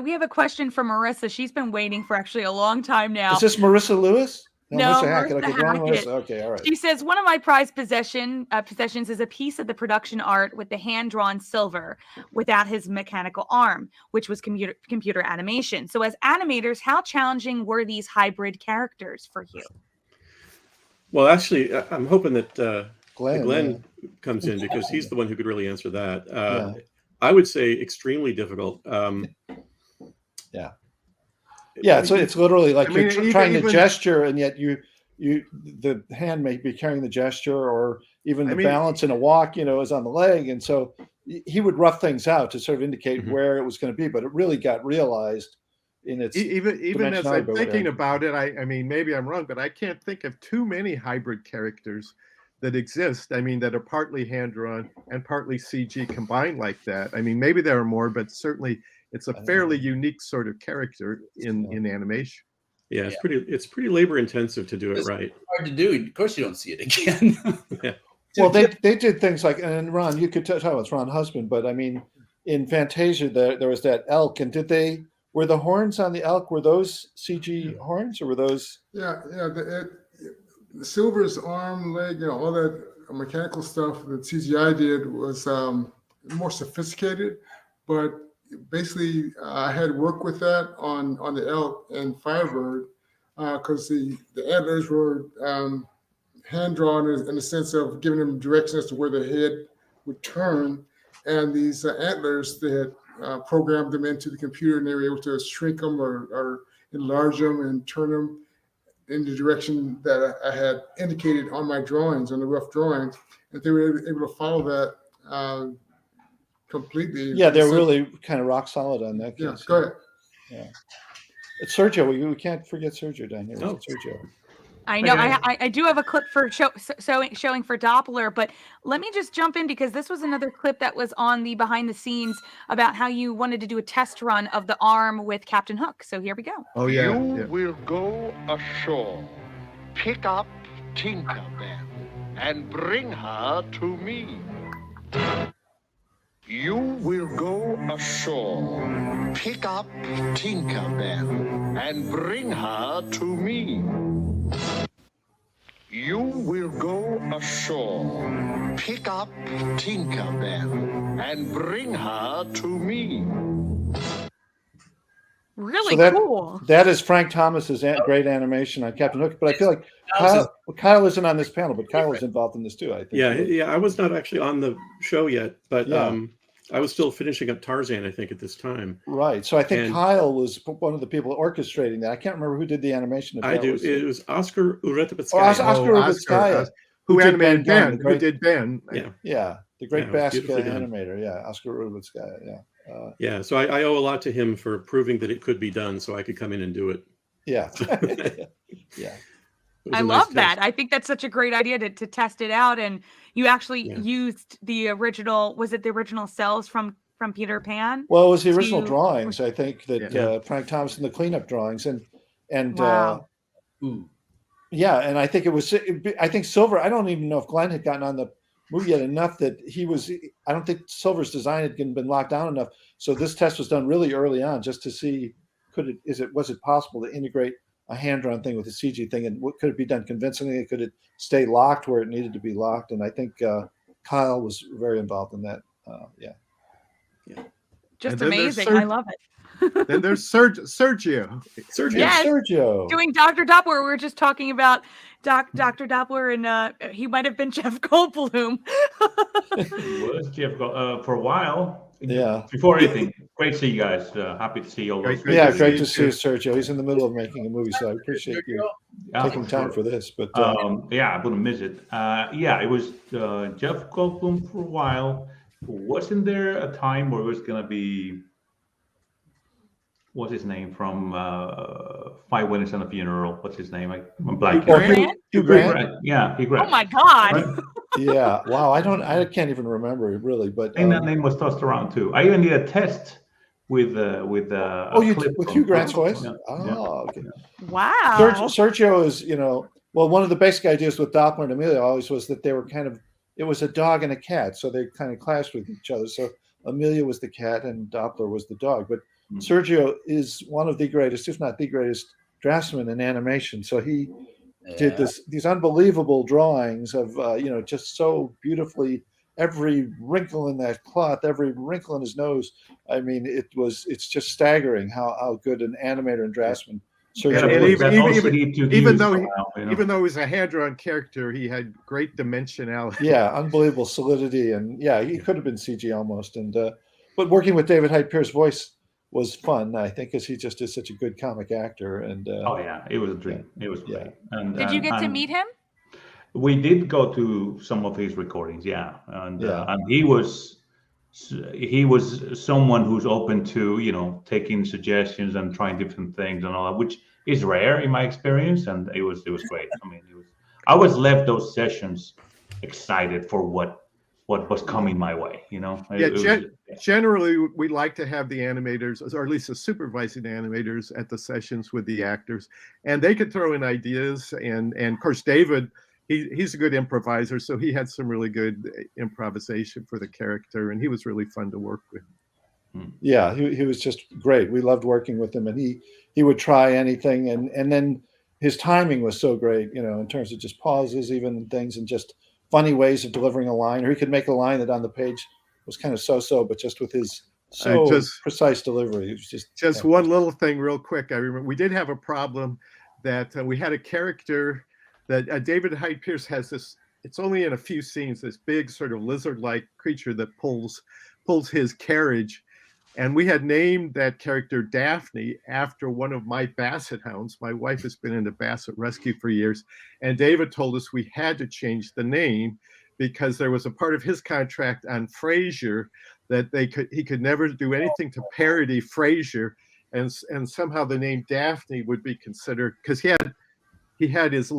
we have a question from Marissa. She's been waiting for actually a long time now. Is this Marissa Lewis? No, Marissa Hackett. Marissa Okay, Hackett. Marissa. Okay, all right. She says, one of my prized possessions is a piece of the production art with the hand-drawn Silver without his mechanical arm, which was computer animation. So as animators, how challenging were these hybrid characters for you? Well, actually, I'm hoping that Glenn comes in, because he's the one who could really answer that. I would say extremely difficult. Yeah, it's literally like you're trying to gesture, and yet the hand may be carrying the gesture, or even the balance in a walk, is on the leg, and so he would rough things out to sort of indicate where it was going to be, but it really got realized in its even as I'm thinking about it. I mean, maybe I'm wrong, but I can't think of too many hybrid characters that exist. I mean, that are partly hand drawn and partly CG combined like that. I mean, maybe there are more, but certainly it's a fairly unique sort of character in animation. Yeah, it's pretty labor intensive to do it right. Hard to do. Of course, you don't see it again. Yeah. Well, they did things like, and Ron, you could tell it's Ron Husband, but I mean, in Fantasia there was that elk, and were the horns on the elk, were those CG horns, or were those? Yeah. The Silver's arm, leg, all that mechanical stuff that CGI did was more sophisticated, but basically I had worked with that on the elk and Firebird, because the antlers were hand drawn in the sense of giving them direction as to where the head would turn, and these antlers, they had programmed them into the computer, and they were able to shrink them or enlarge them and turn them in the direction that I had indicated on my drawings, on the rough drawings, that they were able to follow that completely. Yeah, they're really kind of rock solid on that. Yeah, go ahead. Yeah, it's Sergio. We can't forget Sergio down here. Oh. Sergio. I know. I do have a clip for showing for Doppler, but let me just jump in, because this was another clip that was on the behind the scenes about how you wanted to do a test run of the arm with Captain Hook. So here we go. Oh yeah. You will go ashore, pick up Tinkerbell, and bring her to me. You will go ashore, pick up Tinkerbell, and bring her to me. You will go ashore, pick up Tinkerbell, and bring her to me. Really cool. That is Frank Thomas's great animation on Captain Hook. But I feel like Kyle isn't on this panel, but Kyle was involved in this too, I think. Yeah. I was not actually on the show yet, but I was still finishing up Tarzan, I think, at this time. Right. So I think Kyle was one of the people orchestrating that. I can't remember who did the animation. It was Oscar Uretabatskaya. Oscar Uretabatskaya. Who animated Ben. Who did Ben. Yeah. The great Basque animator. Yeah. Oscar Uretabatskaya. Yeah. So I owe a lot to him for proving that it could be done, so I could come in and do it. Yeah. Yeah. I love that. I think that's such a great idea to test it out. And you actually used the original, was it the original cells from Peter Pan? Well, it was the original drawings, I think, that Frank Thomas and the cleanup drawings. And Ooh. Yeah, and I think I think Silver. I don't even know if Glenn had gotten on the movie yet enough that he was. I don't think Silver's design had been locked down enough. So this test was done really early on, just to see was it possible to integrate a hand-drawn thing with a CG thing, and what could it be done convincingly? Could it stay locked where it needed to be locked? And I think Kyle was very involved in that. Yeah. Just amazing. I love it. Then there's Sergio. Yes. Sergio. Doing Dr. Doppler. We were just talking about Dr. Doppler, and he might have been Jeff Goldblum. He was Jeff for a while. Yeah. Before anything, great to see you guys. Happy to see all those. Great to see Sergio. He's in the middle of making a movie, so I appreciate you taking time for this. But yeah, I wouldn't miss it. Yeah, it was Jeff Goldblum for a while. Wasn't there a time where it was gonna be? What's his name from 5 Weddings and a Funeral? What's his name? I'm blanking. Hugh Grant? Yeah, Hugh Grant. Oh my God. Right? Yeah. Wow. I can't even remember really, but I think that name was tossed around too. I even did a test with with Hugh Grant's voice. Yeah. Okay. Wow. Sergio is, well, one of the basic ideas with Doppler and Amelia always was that they were it was a dog and a cat, so they kind of clashed with each other. So Amelia was the cat and Doppler was the dog, but Sergio is one of the greatest, if not the greatest, draftsman in animation. So he did these unbelievable drawings of just so beautifully, every wrinkle in that cloth, every wrinkle in his nose. I mean, it's just staggering how good an animator and draftsman Sergio is. Even though he's a hand-drawn character, he had great dimensionality. Yeah, unbelievable solidity, and yeah, he could have been CG almost. And but working with David Hyde Pierce's voice was fun, I think, because he just is such a good comic actor. And oh yeah, it was a dream. It was great. And did you get to meet him? We did go to some of his recordings, and he was someone who's open to taking suggestions and trying different things and all that, which is rare in my experience. And it was great. I mean, I was left those sessions excited for what was coming my way, Generally, we like to have the animators, or at least the supervising animators, at the sessions with the actors, and they could throw in ideas. And of course, David, he's a good improviser, so he had some really good improvisation for the character, and he was really fun to work with. Yeah, he was just great. We loved working with him, and he would try anything, and then his timing was so great, in terms of just pauses, even and things, and just funny ways of delivering a line. Or he could make a line that on the page was kind of so-so, but just with his precise delivery, it was just one little thing real quick. I remember we did have a problem that we had a character that David Hyde Pierce has this. It's only in a few scenes. This big sort of lizard-like creature that pulls his carriage, and we had named that character Daphne after one of my basset hounds. My wife has been into basset rescue for years, and David told us we had to change the name because there was a part of his contract on Frasier that he could never do anything to parody Frasier, and somehow the name Daphne would be considered, because he had his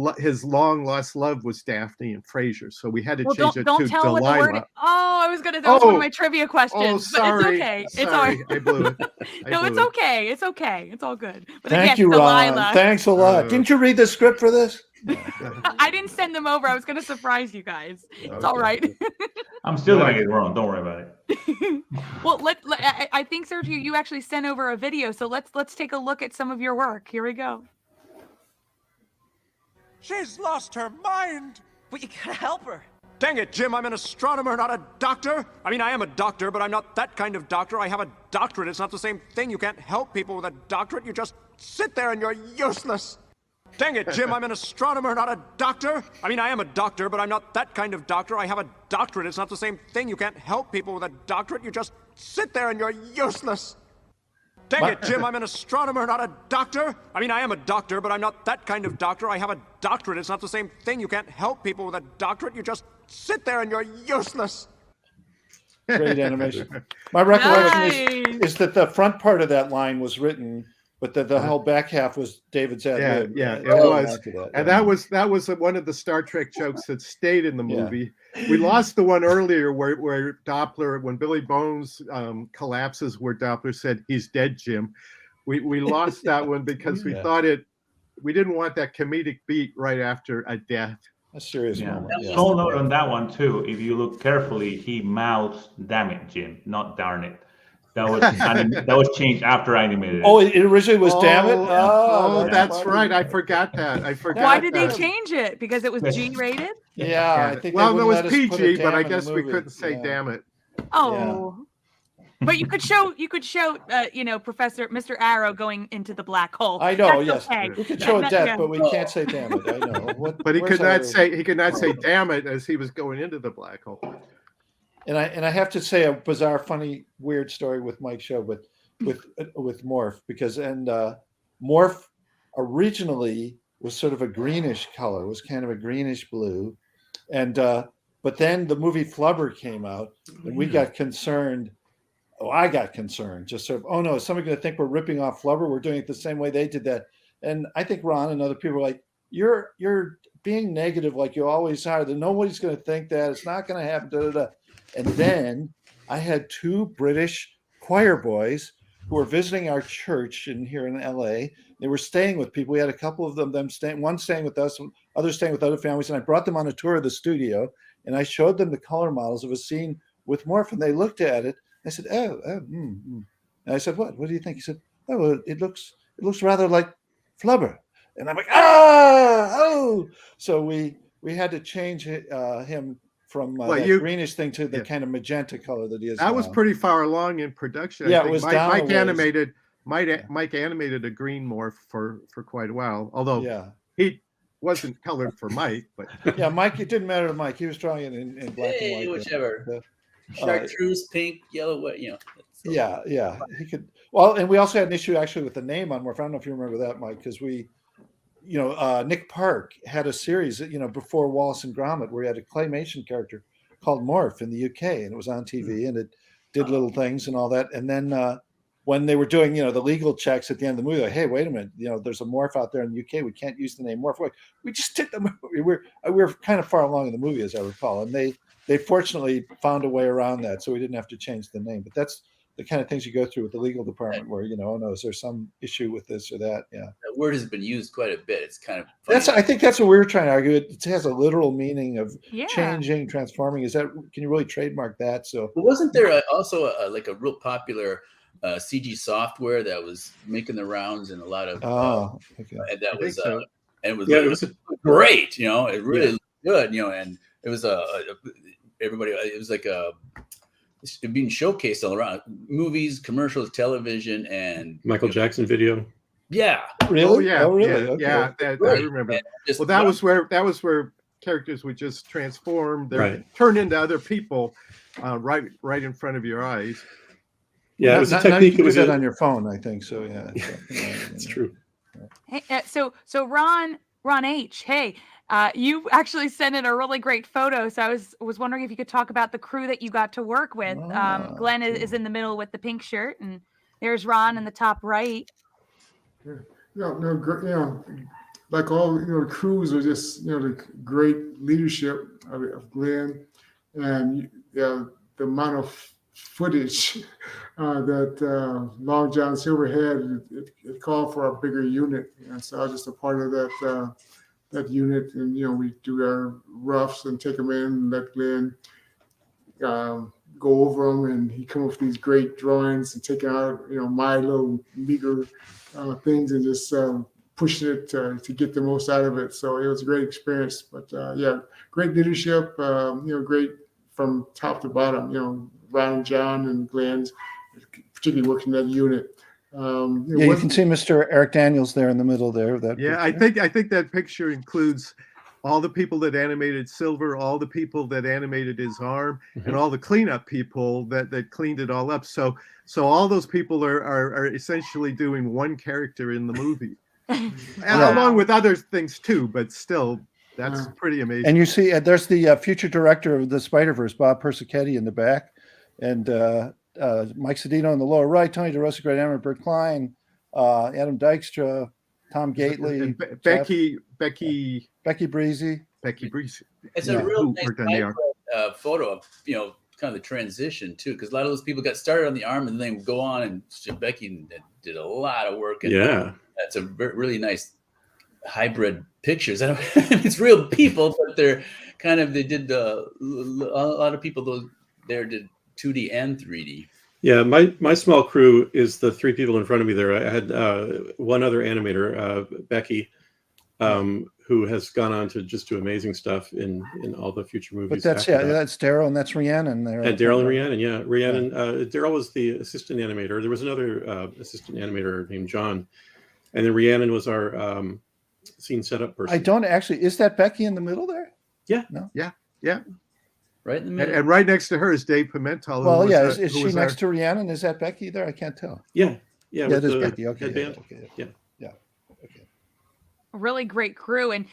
long lost love was Daphne and Frasier, so we had to change it to tell Delilah. What the word. Oh, I was gonna. That was one of my trivia questions. Oh, sorry. But it's okay. Sorry, It's all right. I blew it. No, okay. It's okay. It's all good. But Thank you, Delilah. Ron. Thanks a lot. Didn't you read the script for this? I didn't send them over. I was gonna surprise you guys. It's all right. I'm still gonna get it wrong. Don't worry about it. Well, I think, Sergio, you actually sent over a video, so let's take a look at some of your work. Here we go. She's lost her mind. But you gotta help her. Dang it, Jim, I'm an astronomer, not a doctor. I mean, I am a doctor, but I'm not that kind of doctor. I have a doctorate. It's not the same thing. You can't help people with a doctorate. You just sit there and you're useless. Dang it, Jim, I'm an astronomer, not a doctor. I mean, I am a doctor, but I'm not that kind of doctor. I have a doctorate. It's not the same thing. You can't help people with a doctorate. You just sit there and you're useless. Dang it, Jim, I'm an astronomer, not a doctor. I mean, I am a doctor, but I'm not that kind of doctor. I have a doctorate. It's not the same thing. You can't help people with a doctorate. You just sit there and you're useless. Great animation. My recollection is that the front part of that line was written, but the whole back half was David's ad lib. Yeah, it was. And that was one of the Star Trek jokes that stayed in the movie. Yeah. We lost the one earlier where Doppler, when Billy Bones collapses, where Doppler said, "He's dead, Jim." We lost that one because we thought we didn't want that comedic beat right after a death. A serious moment. Yeah. Small note on that one too. If you look carefully, he mouths "Damn it, Jim," not "Darn it." That was that was changed after animated. Oh, it originally was "Damn it." Oh, that's right. I forgot that. I forgot. Why did they that. change it? Because it was G-rated? Yeah, I think. Well, they it was wouldn't let us put a PG, but damn I in the guess we movie. couldn't say "damn it." Oh. But you could show, Professor Mr. Arrow going into the black hole. I know. That's yes, okay. we could show a death, Yeah. but we can't say "damn it." I know. But he where's could not say "damn it" as he was going into the black hole. And I have to say a bizarre, funny, weird story with Mike's show, but with Morph, because Morph originally was sort of a greenish color, was kind of a greenish blue, and but then the movie Flubber came out, and we got concerned. Oh, I got concerned. Just sort of, oh no, is somebody going to think we're ripping off Flubber? We're doing it the same way they did that. And I think Ron and other people were like, you're being negative like you always are. That nobody's going to think that. It's not going to happen. Da, da, da. And then I had two British choir boys who were visiting our church here in LA. They were staying with people. We had a couple of them staying, one staying with us, others staying with other families. And I brought them on a tour of the studio, and I showed them the color models of a scene with Morph, and they looked at it. I said, And I said, what do you think? He said, oh, well, it looks rather like Flubber. And I'm like, So we had to change him from that greenish thing to the kind of magenta color that he is. That was pretty far along in production. Yeah, I think it was Mike animated a green Morph for quite a while. Although he wasn't colored for Mike, but yeah, Mike. It didn't matter to Mike. He was drawing it in black and white. Whichever. Chartreuse, pink, yellow, what Yeah, he could. Well, and we also had an issue actually with the name on Morph. I don't know if you remember that, Mike, because we, Nick Park had a series, before Wallace and Gromit, where he had a claymation character called Morph in the UK, and it was on TV, and it did little things and all that. And then when they were doing, the legal checks at the end of the movie, like, hey, wait a minute, there's a Morph out there in the UK. We can't use the name Morph. We just did the movie. We're kind of far along in the movie, as I recall, and they fortunately found a way around that, so we didn't have to change the name. But that's the kind of things you go through with the legal department, where oh no, is there some issue with this or that? Yeah, that word has been used quite a bit. It's kind of funny. I think that's what we were trying to argue. It has a literal meaning of changing, transforming. Can you really trademark that? So, but wasn't there also a real popular CG software that was making the rounds in a lot of? And that was and it was great. It really looked good. And it was everybody. It was like being showcased all around movies, commercials, television, and Michael Jackson video. Yeah. Really? Oh, really? Okay. Yeah. I remember. Well, that was where characters would just transform. Turn into other people, right in front of your eyes. Yeah, it was a technique. You can do that on your phone, I think. So yeah, it's true. Hey, so Ron H. Hey. You actually sent in a really great photo, so I was wondering if you could talk about the crew that you got to work with. Glenn is in the middle with the pink shirt, and there's Ron in the top right. Like all the crews are just the great leadership of Glenn, and the amount of footage that Long John Silver had, it called for a bigger unit, and so I was just a part of that unit, and we do our roughs and take them in and let Glenn go over them, and he come up with these great drawings and take out my little meager things and just pushing it to get the most out of it. So it was a great experience, but great leadership, great from top to bottom. Ron, John, and Glenn, particularly working that unit. You can see Mr. Eric Daniels there in the middle there. I think that picture includes all the people that animated Silver, all the people that animated his arm, and all the cleanup people that cleaned it all up. So all those people are essentially doing one character in the movie, and along with other things too. But still, that's pretty amazing. And you see, there's the future director of the Spider-Verse, Bob Persichetti, in the back, and Mike Sedino in the lower right, Tony DeRosa, great animator, Bert Klein, Adam Dykstra, Tom Gately, Becky Breezy. It's a real nice photo of kind of the transition too, because a lot of those people got started on the arm and then go on, and Becky did a lot of work. And that's a really nice hybrid pictures. I don't, it's real people, but they're kind of, they did a lot of people there did 2D and 3D. Yeah, my small crew is the three people in front of me there. I had one other animator, Becky, who has gone on to just do amazing stuff in all the future movies. But that's Daryl and that's Rhiannon there. And Daryl and Rhiannon, yeah. Rhiannon, Daryl was the assistant animator. There was another assistant animator named John. And then Rhiannon was our scene setup person. I don't actually, is that Becky in the middle there? Yeah. No? Yeah. Right in the middle. And right next to her is Dave Pimentel. Well, yeah. Is she next to Rhiannon? Is that Becky there? I can't tell. Yeah. Yeah, it is Becky. Okay. Yeah. Okay. Really great crew. And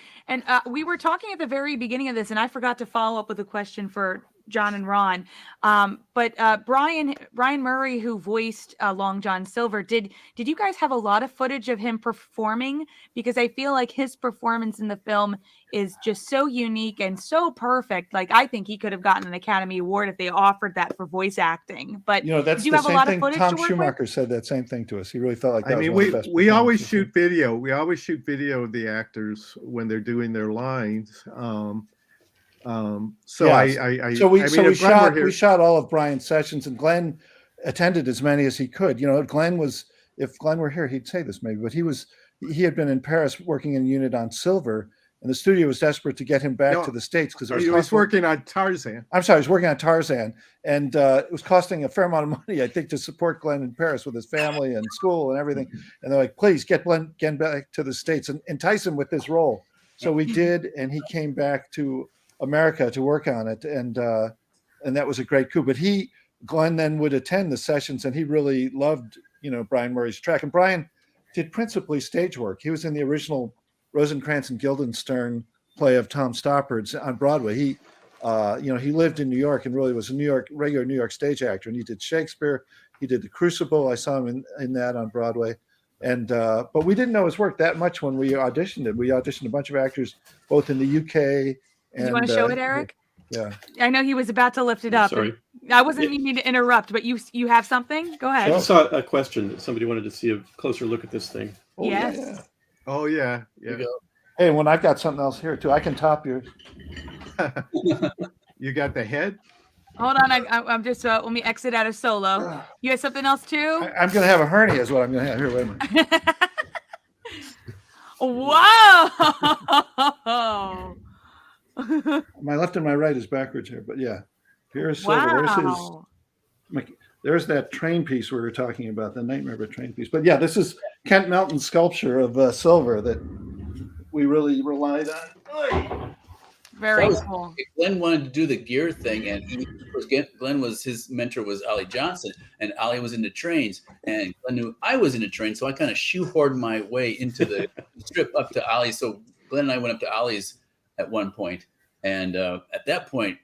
we were talking at the very beginning of this, and I forgot to follow up with a question for John and Ron. But Brian Murray, who voiced Long John Silver, did you guys have a lot of footage of him performing? Because I feel like his performance in the film is just so unique and so perfect. Like, I think he could have gotten an Academy Award if they offered that for voice acting. But that's did you the have a same lot thing. of footage Tom to work Schumacher with? said that same thing to us. He really felt like that. I mean, was one of the best we always performances. shoot video. We always shoot video of the actors when they're doing their lines. We shot all of Brian's sessions, and Glenn attended as many as he could. If Glenn were here, he'd say this maybe, but he had been in Paris working in unit on Silver, and the studio was desperate to get him back to the States because he was working on Tarzan. I'm sorry, he was working on Tarzan, and it was costing a fair amount of money, I think, to support Glenn in Paris with his family and school and everything. And they're like, please get Glenn back to the States and entice him with this role. So we did, and he came back to America to work on it, and that was a great coup. But Glenn then would attend the sessions, and he really loved Brian Murray's track. And Brian did principally stage work. He was in the original Rosencrantz and Guildenstern play of Tom Stoppard's on Broadway. He lived in New York and really was a regular New York stage actor. And he did Shakespeare. He did The Crucible. I saw him in that on Broadway. And but we didn't know his work that much when we auditioned it. We auditioned a bunch of actors both in the UK. Do you want to show it, Eric? Yeah. I know he was about to lift it up. Sorry. I wasn't meaning to interrupt, but you have something? Go ahead. I saw a question. Somebody wanted to see a closer look at this thing. Yes. Yeah. Oh, yeah. Hey, when I've got something else here too, I can top yours. You got the head? Hold on, I'm just let me exit out of solo. You have something else too? I'm going to have a hernia is what I'm going to have. Here, wait a minute. Whoa! My left and my right is backwards here, but yeah. Here's Silver. Wow. There's that train piece we were talking about, the Nightmare of a Train piece. But yeah, this is Kent Melton's sculpture of Silver that we really relied on. Very cool. Glenn wanted to do the gear thing, and Glenn was, his mentor was Ollie Johnson, and Ollie was into trains, and Glenn knew I was into trains, so I kind of shoehorned my way into the strip up to Ollie. So Glenn and I went up to Ollie's at one point, and at that point,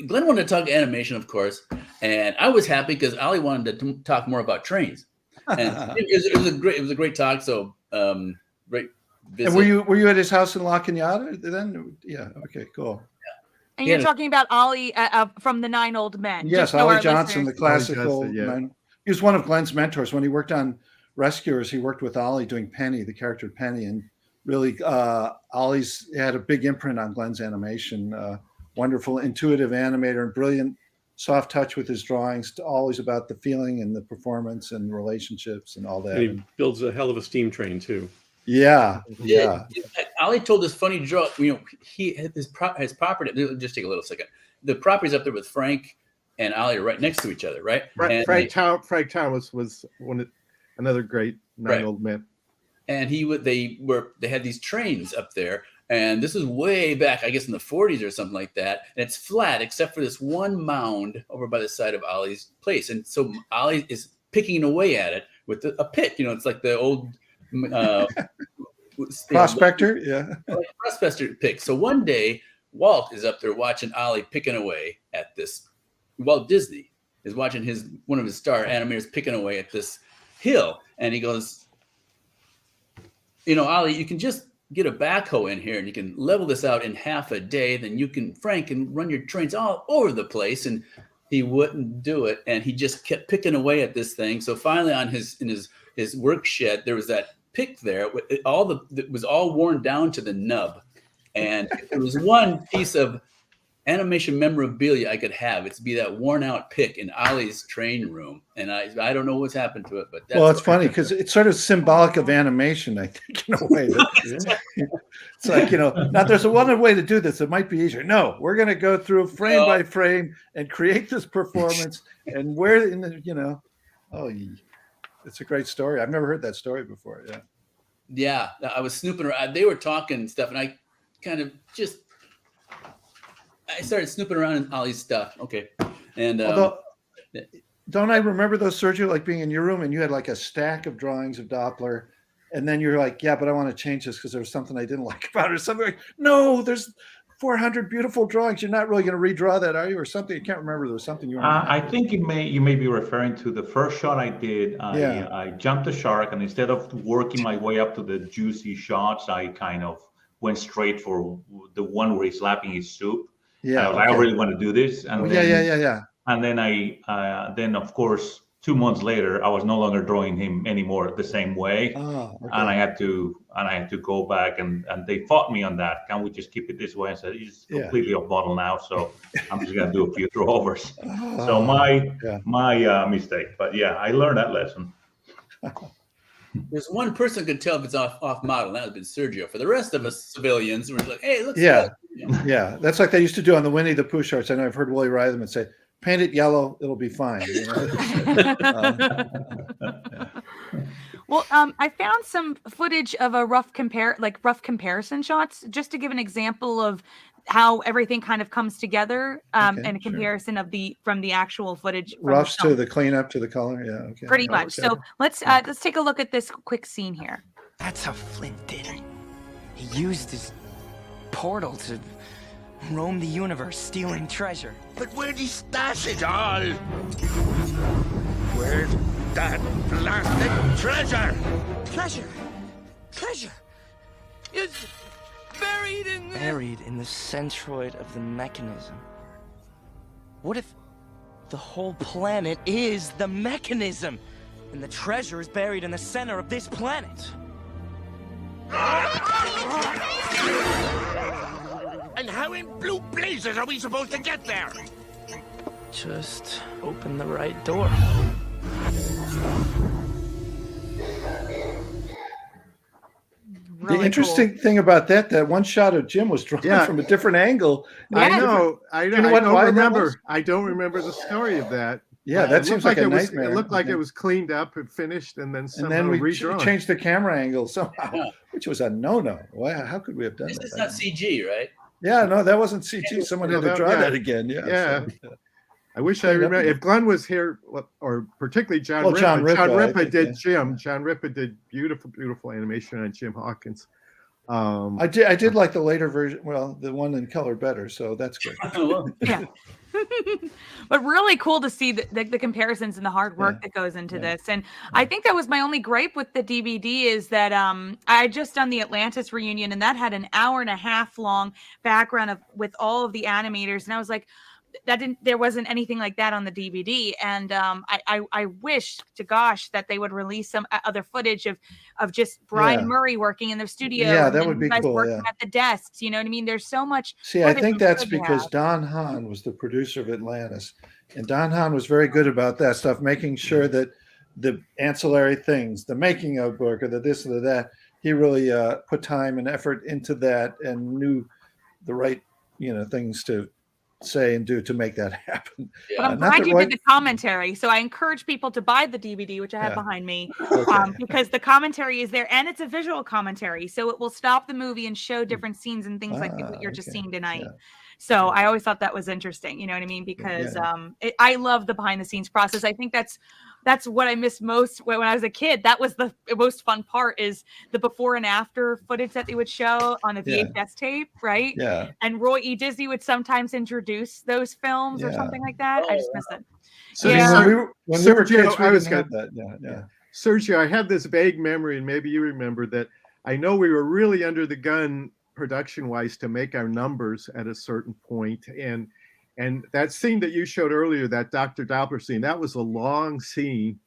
Glenn wanted to talk animation, of course, and I was happy because Ollie wanted to talk more about trains, and it was a great talk. So great visit. And were you at his house in La Cañada then? Yeah. Okay. Cool. And you're talking about Ollie from the Nine Old Men. Yes, Ollie Johnson, the classical. Johnson, yeah. He was one of Glenn's mentors when he worked on Rescuers. He worked with Ollie doing Penny, the character Penny, and really Ollie's had a big imprint on Glenn's animation. Wonderful, intuitive animator and brilliant soft touch with his drawings. Always about the feeling and the performance and relationships and all that. And he builds a hell of a steam train too. Yeah. Ollie told this funny joke. He had his property. Just take a little second. The property's up there with Frank and Ollie are right next to each other, right? Frank Thomas was another great Nine Old Men. And they had these trains up there, and this is way back, I guess in the 40s or something like that. And it's flat except for this one mound over by the side of Ollie's place. And so Ollie is picking away at it with a pick. It's like the old prospector, yeah, prospector pick. So one day Walt is up there watching Ollie picking away at this. Walt Disney is watching one of his star animators picking away at this hill, and he goes, Ollie, you can just get a backhoe in here and you can level this out in half a day. Then Frank can run your trains all over the place. And he wouldn't do it, and he just kept picking away at this thing. So finally, in his work shed, there was that pick there. It was all worn down to the nub, and if there was one piece of animation memorabilia I could have, it's be that worn out pick in Ollie's train room, and I don't know what's happened to it, but that's well, it's funny because it's sort of symbolic of animation, I think, in a way. It's like, now there's one way to do this. It might be easier. No, we're going to go through frame by frame and create this performance, and where in the, it's a great story. I've never heard that story before. Yeah, I was snooping around. They were talking and stuff, and I kind of I started snooping around in Ollie's stuff. Okay. And don't I remember those, Sergio, like being in your room and you had like a stack of drawings of Doppler, and then you're like, yeah, but I want to change this because there was something I didn't like about it, or something like, no, there's 400 beautiful drawings. You're not really going to redraw that, are you? Or something. I can't remember. There was something you were. I think you may be referring to the first shot I did. I jumped the shark, and instead of working my way up to the juicy shots, I kind of went straight for the one where he's lapping his soup. Yeah, I really want to do this, and yeah. And then then of course 2 months later, I was no longer drawing him anymore the same way, and I had to go back, and they fought me on that. Can we just keep it this way? I said he's completely off model now, so I'm just gonna do a few throwovers. So my mistake, but yeah, I learned that lesson. There's one person who could tell if it's off model, and that would have been Sergio. For the rest of us civilians, we're like, hey, it looks good. Yeah, that's like they used to do on the Winnie the Pooh shorts. I know I've heard Willie Reitherman say, paint it yellow, it'll be fine. Well, I found some footage of a rough comparison shots, just to give an example of how everything kind of comes together, and a comparison of from the actual footage. Roughs to the cleanup to the color, okay. Pretty much. So let's take a look at this quick scene here. That's how Flint did it. He used his portal to roam the universe, stealing treasure. But where'd he stash it all? Where's that blasted treasure? Treasure is buried in the centroid of the mechanism. What if the whole planet is the mechanism, and the treasure is buried in the center of this planet? And how in blue blazes are we supposed to get there? Just open the right door. The interesting thing about that one shot of Jim was drawn from a different angle. I know. You know what? I don't remember the story of that. Yeah, that seems like a nightmare. It looked like it was cleaned up and finished, and then we redrawn. Changed the camera angle somehow, which was a no-no. Wow, how could we have done that? This is not CG, right? Yeah, no, that wasn't CG. Someone had to draw that again. Yeah. I wish I remember. If Glenn was here, or particularly John Ripa. John Ripa did Jim. John Ripa did beautiful animation on Jim Hawkins. I did like the later version. Well, the one in color better, so that's good. Yeah. But really cool to see the comparisons and the hard work that goes into this. And I think that was my only gripe with the DVD is that I just done the Atlantis reunion, and that had an 1.5 hour long background with all of the animators, and I was like, there wasn't anything like that on the DVD. And I wish to gosh that they would release some other footage of just Brian Murray working in the studio. Yeah, that would be cool. Working at the desks, you know what I mean? There's so much. See, I think that's because Don Hahn was the producer of Atlantis, and Don Hahn was very good about that stuff, making sure that the ancillary things, the making of book or the this or the that, he really put time and effort into that and knew the right, things to say and do to make that happen. But I'm glad you did the commentary. So I encourage people to buy the DVD, which I have behind me, because the commentary is there, and it's a visual commentary. So it will stop the movie and show different scenes and things like what you're just seeing tonight. Yeah. So I always thought that was interesting. You know what I mean? Because I love the behind the scenes process. I think that's what I missed most when I was a kid. That was the most fun part, is the before and after footage that they would show on a VHS tape, right? Yeah. And Roy E. Disney would sometimes introduce those films or something like that. I just missed it. So when we were kids, I was good. Yeah. Sergio, I have this vague memory, and maybe you remember that. I know we were really under the gun production-wise to make our numbers at a certain point, and that scene that you showed earlier, that Dr. Doppler scene, that was a long scene,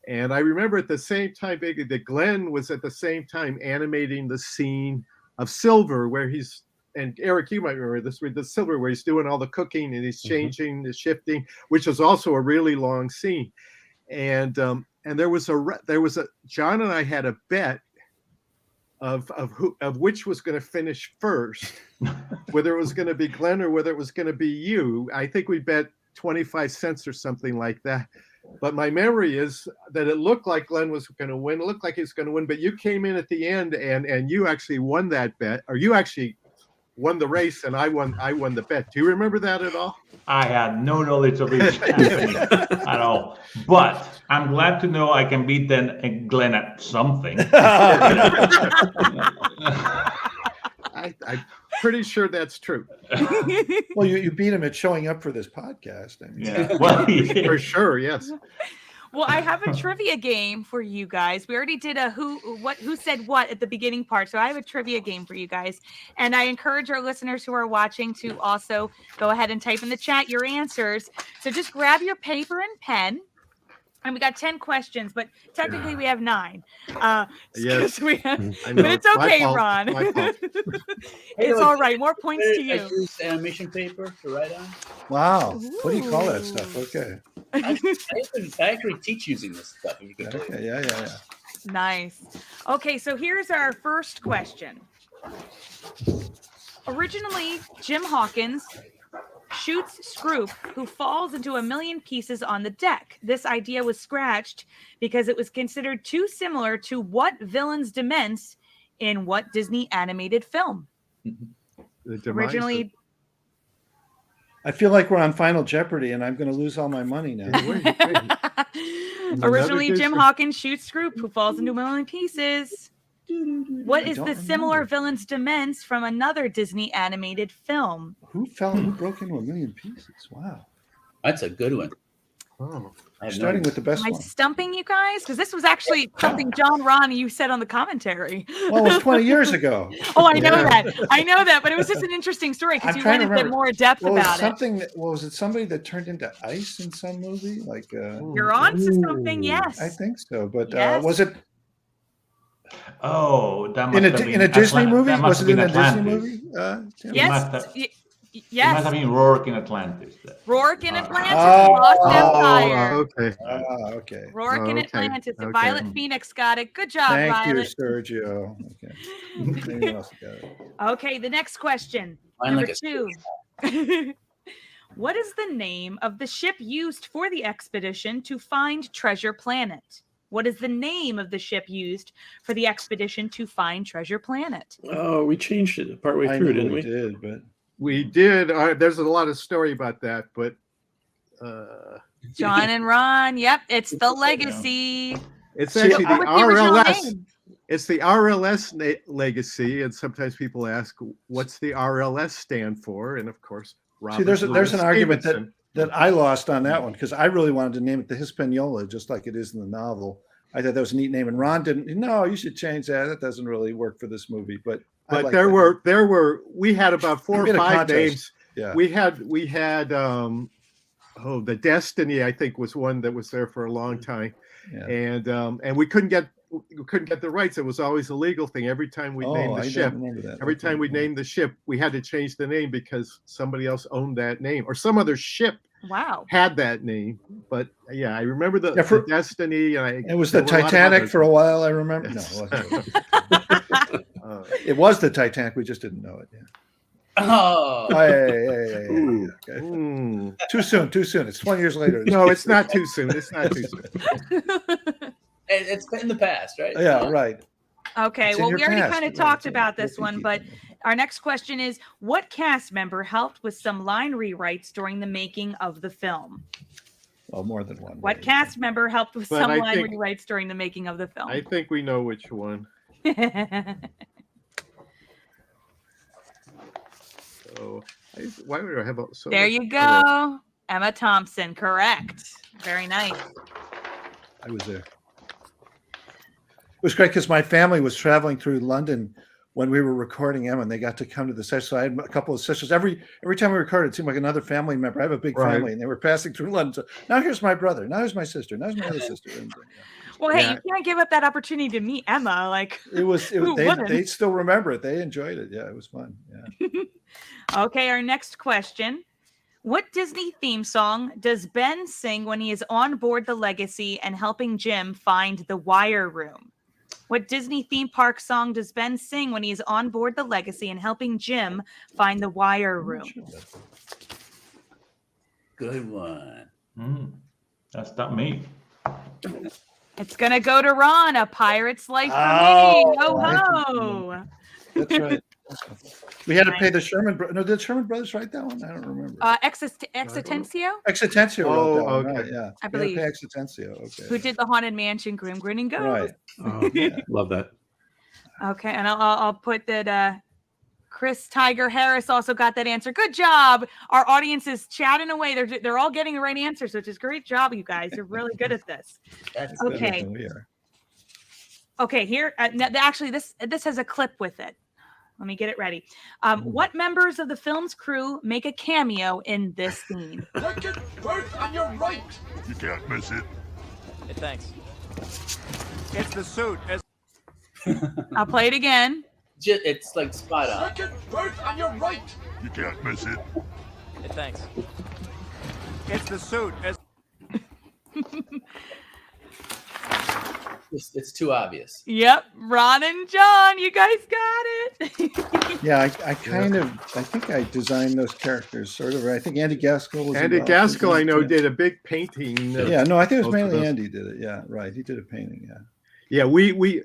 And I remember at the same time, that Glenn was at the same time animating the scene of Silver, where he's, and Eric, you might remember this, with the Silver, where he's doing all the cooking and he's changing, the shifting, which was also a really long scene. And there was a John and I had a bet of which was going to finish first, whether it was going to be Glenn or whether it was going to be you. I think we bet 25 cents or something like that. But my memory is that it looked like Glenn was going to win. It looked like he was going to win, but you came in at the end and you actually won that bet, or you actually won the race and I won the bet. Do you remember that at all? I had no knowledge of it at all. But I'm glad to know I can beat Glenn at something. I'm pretty sure that's true. Well, you beat him at showing up for this podcast. I mean. Yeah, well, for sure, yes. Well, I have a trivia game for you guys. We already did a who said what at the beginning part. So I have a trivia game for you guys. And I encourage our listeners who are watching to also go ahead and type in the chat your answers. So just grab your paper and pen. And we got 10 questions, but technically we have 9. Yes, but know. it's okay, My fault. Ron. My fault. It's all right. More points to I you. use animation paper to write on. Wow. What do you call that stuff? Okay. I actually teach using this stuff. If you can Okay. Yeah. Nice. Okay, so here's our first question. Originally, Jim Hawkins shoots Scroop, who falls into 1,000,000 pieces on the deck. This idea was scratched because it was considered too similar to what villain's demence in what Disney animated film? Originally, I feel like we're on Final Jeopardy and I'm going to lose all my money now. originally Jim Hawkins shoots Scroop, who falls into 1,000,000 pieces. What is the similar villain's demence from another Disney animated film? Who broke into 1,000,000 pieces? Wow. That's a good one. Oh, starting with the best Am I one. stumping you guys? Because this was actually something Ron, you said on the commentary. Well, it was 20 years ago. Oh, I know that. I know that. But it was just an interesting story because you went into more depth about it. Was it somebody that turned into ice in some movie? Like You're on to something, yes. I think so. But Yes. was it Oh, that must in have been a Disney movie? That must Was have it in been a Disney Atlantis. movie? Tim? Yes. It must Yes. have been Rourke in Atlantis. Rourke in Atlantis, Lost Empire. Okay. Okay. Rourke in Atlantis. The Violet Phoenix got it. Good job, Thank Violet. you, Sergio. Okay. Anyone else got it? Okay, the next question. Mine Number like 2. What is the name of the ship used for the expedition to find Treasure Planet? What is the name of the ship used for the expedition to find Treasure Planet? Oh, we changed it partway I through, know didn't we? did, but We did. There's a lot of story about that, but John and Ron. Yep, it's the Legacy. it's actually what the was the original RLS. name? It's the RLS legacy, and sometimes people ask, "What's the RLS stand for?" And of course, see, there's an argument Stevenson. that I lost on that one because I really wanted to name it the Hispaniola, just like it is in the novel. I thought that was a neat name, and Ron didn't. No, you should change that. That doesn't really work for this movie. But I like there that. were we had about 4 We or had a 5 contest. names. Yeah. We had the Destiny, I think, was one that was there for a long time. Yeah. And we couldn't get the rights. It was always a legal thing. Every time we named the I ship, don't remember that. every Okay. time we named the ship, we had to change the name because somebody else owned that name or some other ship Wow. had that name. But yeah, I remember the Destiny. And It was the Titanic for a while. I remember. No, Yes. it wasn't. It was the Titanic. We just didn't know it. Yeah. Oh, Hey. Ooh. Okay. Mm. Too soon. It's 20 years later. No, it's not too soon. It's not too soon. it's in the past, right? Yeah, right. Okay, It's in well, your we already past, kind of right? talked about this one, but our next question is, what cast member helped with some line rewrites during the making of the film? Well, more than one. What cast member helped with But some I line think- rewrites during the making of the film? I think we know which one. So why would I have so There much- you go. Emma Thompson, correct. Very nice. I was there. It was great because my family was traveling through London when we were recording Emma, and they got to come to the session. So I had a couple of sessions. Every time we recorded, it seemed like another family member. I have a big family, and they were passing through London. So now here's my brother. Now here's my sister. Now here's my other sister. And, Well, hey, you can't give up that opportunity to meet Emma. Like they still remember it. They enjoyed it. Yeah, it was fun. Yeah. Okay, our next question. What Disney theme song does Ben sing when he is on board the Legacy and helping Jim find the Wire Room? What Disney theme park song does Ben sing when he is on board the Legacy and helping Jim find the Wire Room? Good one. That's not me. It's going to go to Ron, A Pirate's Life for Me. Ho, ho. That's right. We had to pay the Sherman. No, did Sherman Brothers write that one? I don't remember. Exitencio? Exitencio wrote that one, okay. right, yeah. I believe. Exitencio, okay. Who did the Haunted Mansion, Grim Grinning Ghost? Right. Oh, yeah. Love that. Okay, and I'll put that Chris Tiger Harris also got that answer. Good job. Our audience is chatting away. They're all getting the right answers, which is great job, you guys. You're really good at this. That's okay. Good. We are. Okay, here actually this has a clip with it. Let me get it ready. What members of the film's crew make a cameo in this scene? Second birth on your right. You can't miss it. Hey, thanks. It's the suit. I'll play it again. It's like spot on. Second birth on your right. You can't miss it. Hey, thanks. It's the suit. It's too obvious. Yep, Ron and John, you guys got it. Yeah, I think I designed those characters sort of. I think Andy Gaskell was Andy involved. Gaskell, I know, did a big painting. Yeah, no, I think it was mainly Andy did it. Yeah, right. He did a painting. Yeah. Yeah, we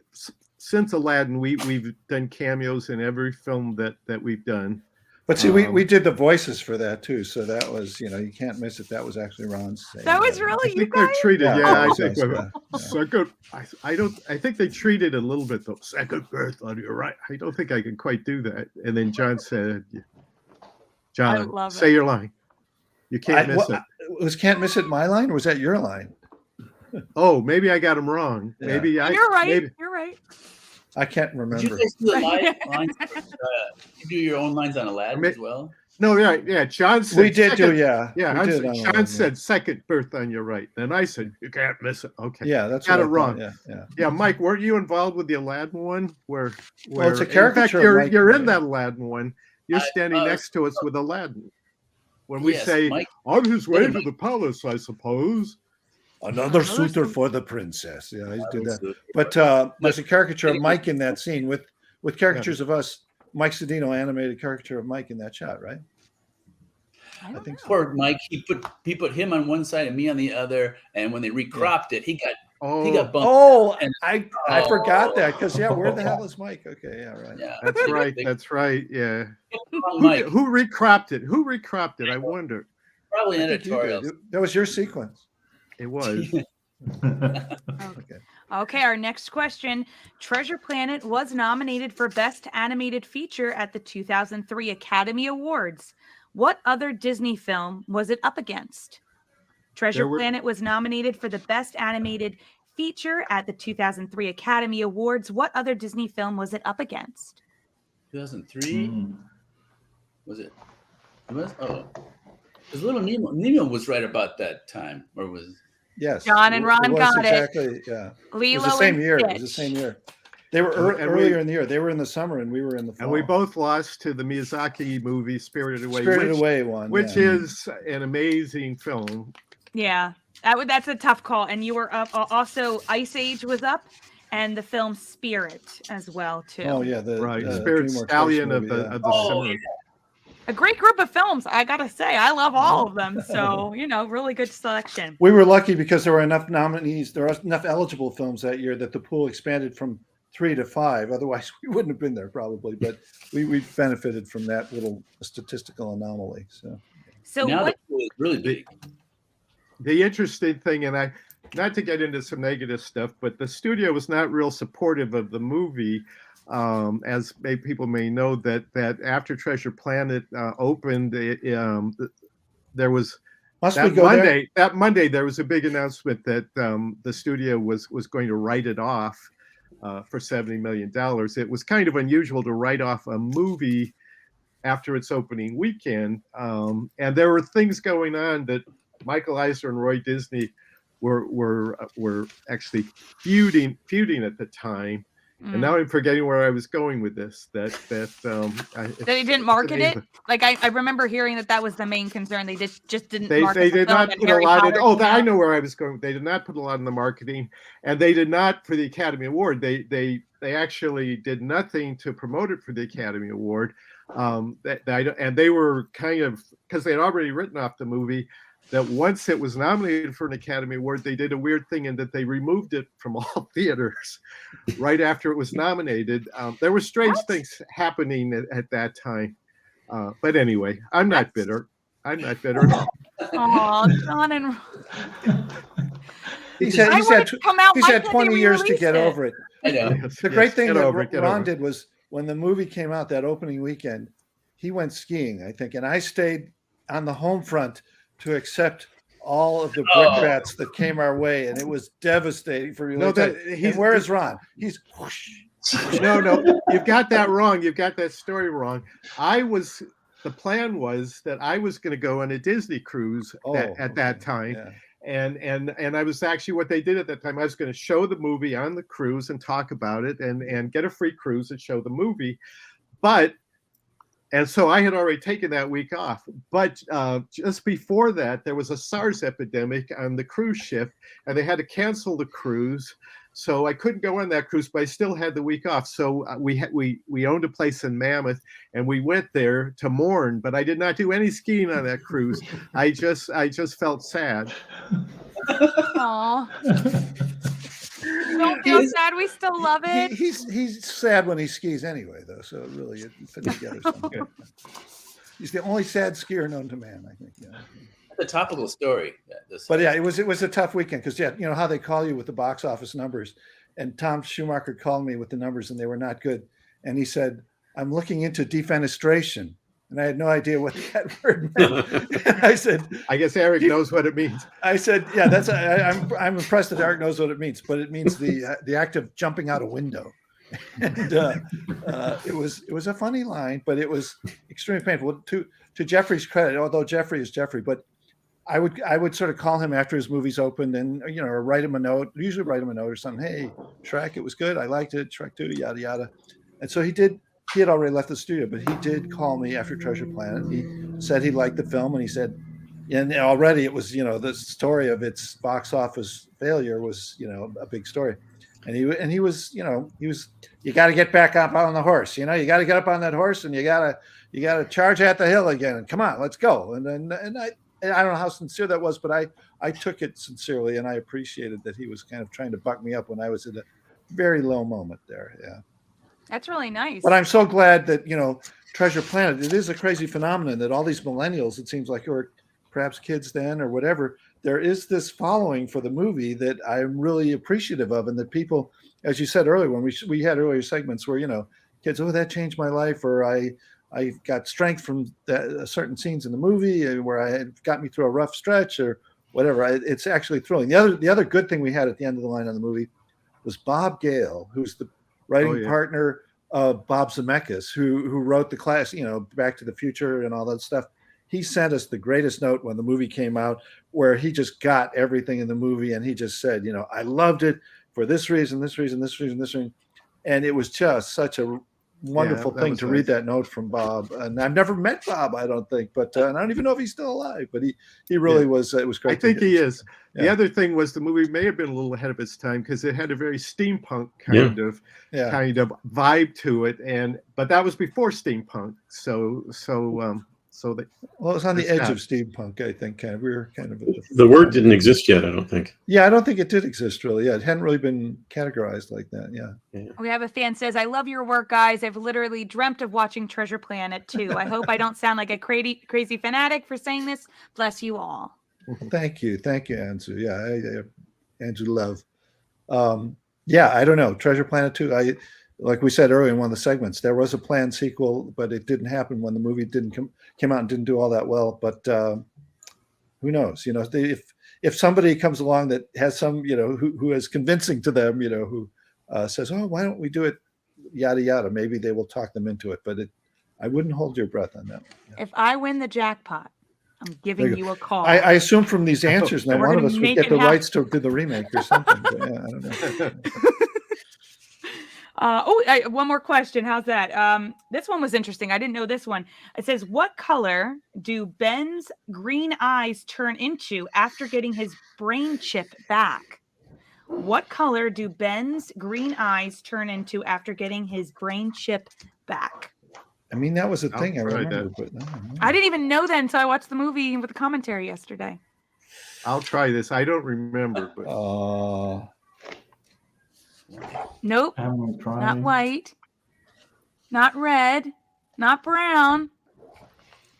since Aladdin, we've done cameos in every film that we've done. But see, we did the voices for that too, so that was, you can't miss it. That was actually Ron's. That was really I think they're treated. Yeah, I think second. I think they treated it a little bit though. Second birth on your right. I don't think I can quite do that. And then John said, "John, say your line. You can't miss it." Was "can't miss it" my line, or was that your line? Oh, maybe I got them wrong. Yeah. Maybe You're right. Maybe, You're right. I can't remember. Did you guys do the lines? You do your own lines on Aladdin as well? No, yeah. John said We did second, do, yeah. Yeah, We did on John Aladdin, said second birth on your right. Then I said you can't miss it. Okay. Yeah, that's got what it I wrong. thought, Yeah, Mike, weren't you involved with the Aladdin one? Where it's a in fact, caricature of Mike, you're in right? that Aladdin one. You're standing next to us with Aladdin. When we Yes, say Mike- on his way to the palace, I suppose. Another suitor for the princess. Yeah, I did that. But there's a caricature of Mike in that scene with caricatures of us. Mike Sedino animated caricature of Mike in that shot, right? I think so. Poor Mike, he put him on one side and me on the other, and when they recropped it, he got bumped. Oh, I forgot that because where the hell is Mike? Okay, yeah, right. Yeah, That's right. That's right. Yeah. Mike. Who recropped it? Who recropped it? I wonder. Probably I think you editorials. did. That was your sequence. It was. Okay, our next question. Treasure Planet was nominated for Best Animated Feature at the 2003 Academy Awards. What other Disney film was it up against? Treasure Planet was nominated for the Best Animated Feature at the 2003 Academy Awards. What other Disney film was it up against? 2003? Was it? It was. Oh, because Little Nemo. Nemo was right about that time, or was? Yes. John and Ron got exactly, it. Yeah. Lilo it was the same and year. Stitch. It was the same year. They were earlier in the year. They were in the summer, and we were in the fall. And we both lost to the Miyazaki movie Spirited Away. Spirited Away one, which is an amazing film. Yeah, that's a tough call. And you were up. Also, Ice Age was up, and the film Spirit as well too. Oh yeah, the Spirit DreamWorks Stallion of movie, the Cimarron. A great group of films, I gotta say. I love all of them. So, really good selection. We were lucky because there were enough nominees. There were enough eligible films that year that the pool expanded from 3 to 5. Otherwise, we wouldn't have been there probably. But we benefited from that little statistical anomaly. So now what? the pool is really big. The interesting thing, and not to get into some negative stuff, but the studio was not real supportive of the movie. As people may know, that after Treasure Planet opened, there was that Monday there was a big announcement that the studio was going to write it off for $70 million. It was kind of unusual to write off a movie after its opening weekend. And there were things going on that Michael Eisner and Roy Disney were actually feuding at the time. And now I'm forgetting where I was going with this. That they didn't market it. Like I remember hearing that was the main concern. They just didn't. They did not put a lot in. Oh, I know where I was going. They did not put a lot in the marketing, and they did not for the Academy Award. They actually did nothing to promote it for the Academy Award. And they were kind of, because they had already written off the movie, that once it was nominated for an Academy Award, they did a weird thing in that they removed it from all theaters right after it was nominated. There were strange things happening at that time. But anyway, I'm not bitter. I'm not bitter at all. Oh, John and he's had 20 years to get over it. I know. The great thing that Ron did was when the movie came out that opening weekend, he went skiing, I think, and I stayed on the home front to accept all of the brickbats that came our way, and it was devastating for me. And where is Ron? He's whoosh. No, you've got that wrong. You've got that story wrong. The plan was that I was going to go on a Disney cruise at that time. Yeah. And I was actually, what they did at that time, I was going to show the movie on the cruise and talk about it and get a free cruise and show the movie. And so I had already taken that week off. But just before that, there was a SARS epidemic on the cruise ship, and they had to cancel the cruise. So I couldn't go on that cruise, but I still had the week off. So we owned a place in Mammoth, and we went there to mourn. But I did not do any skiing on that cruise. I just felt sad. Aww. Don't feel sad. We still love it. He's sad when he skis anyway, though. So really, it fit together. He's the only sad skier known to man, I think. Yeah. The topical story. But yeah, it was a tough weekend because you know how they call you with the box office numbers, and Tom Schumacher called me with the numbers and they were not good, and he said, "I'm looking into defenestration." And I had no idea what that word meant. And I said, I guess Eric knows what it means. I said, yeah, I'm impressed that Eric knows what it means, but it means the act of jumping out a window. And it was a funny line, but it was extremely painful. To Jeffrey's credit, although Jeffrey is Jeffrey, but I would sort of call him after his movies opened and, you know, or write him a note, usually write him a note or something. Hey, Shrek, it was good. I liked it. Shrek 2, yada, yada. And so he did. He had already left the studio, but he did call me after Treasure Planet. He said he liked the film, and he said, and already it was, you know, the story of its box office failure was, you know, a big story. And he was, you know, you got to get back up on the horse, you know, you got to get up on that horse, and you got to charge at the hill again, and come on, let's go. And I don't know how sincere that was, but I took it sincerely, and I appreciated that he was kind of trying to buck me up when I was at a very low moment there. Yeah. That's really nice. But I'm so glad that, you know, Treasure Planet, it is a crazy phenomenon that all these millennials, it seems like, or perhaps kids then or whatever, there is this following for the movie that I'm really appreciative of. And that people, as you said earlier, when we had earlier segments where, you know, kids, oh, that changed my life, or I got strength from certain scenes in the movie where it got me through a rough stretch or whatever. It's actually thrilling. The other good thing we had at the end of the line on the movie was Bob Gale, who's the writing partner of Bob Zemeckis, who wrote the class, you know, Back to the Future and all that stuff. He sent us the greatest note when the movie came out, where he just got everything in the movie, and he just said, you know, I loved it for this reason, this reason, this reason, this reason. And it was just such a wonderful thing to read that note from Bob. And I've never met Bob, I don't think, but and I don't even know if he's still alive, but he really was. It was great. I think he is. Yeah. The other thing was the movie may have been a little ahead of its time because it had a very steampunk kind of vibe to it, but that was before steampunk. So that, well, it was on the edge of steampunk, I think. We were kind of the word didn't exist yet, I don't think. Yeah, I don't think it did exist really. Yeah, it hadn't really been categorized like that. Yeah. We have a fan says, "I love your work, guys. I've literally dreamt of watching Treasure Planet too. I hope I don't sound like a crazy fanatic for saying this. Bless you all." Thank you, Andrew. Yeah, Andrew Love. Yeah, I don't know. Treasure Planet 2. Like we said earlier in one of the segments, there was a planned sequel, but it didn't happen when the movie came out and didn't do all that well. But who knows? You know, if somebody comes along that has some, you know, who is convincing to them, you know, who says, "Oh, why don't we do it?" Yada yada. Maybe they will talk them into it, but I wouldn't hold your breath on that one. Yeah. If I win the jackpot, I'm giving you a call. I assume from these answers now, We're one of gonna us would make get it the happen. rights to do the remake or something. But yeah, I don't know. One more question. How's that? This one was interesting. I didn't know this one. It says, what color do Ben's green eyes turn into after getting his brain chip back? What color do Ben's green eyes turn into after getting his brain chip back? I mean, that was a thing I try remember, that. but no. I didn't even know that until I watched the movie with the commentary yesterday. I'll try this. I don't remember, but Nope. Not white. Not red. Not brown.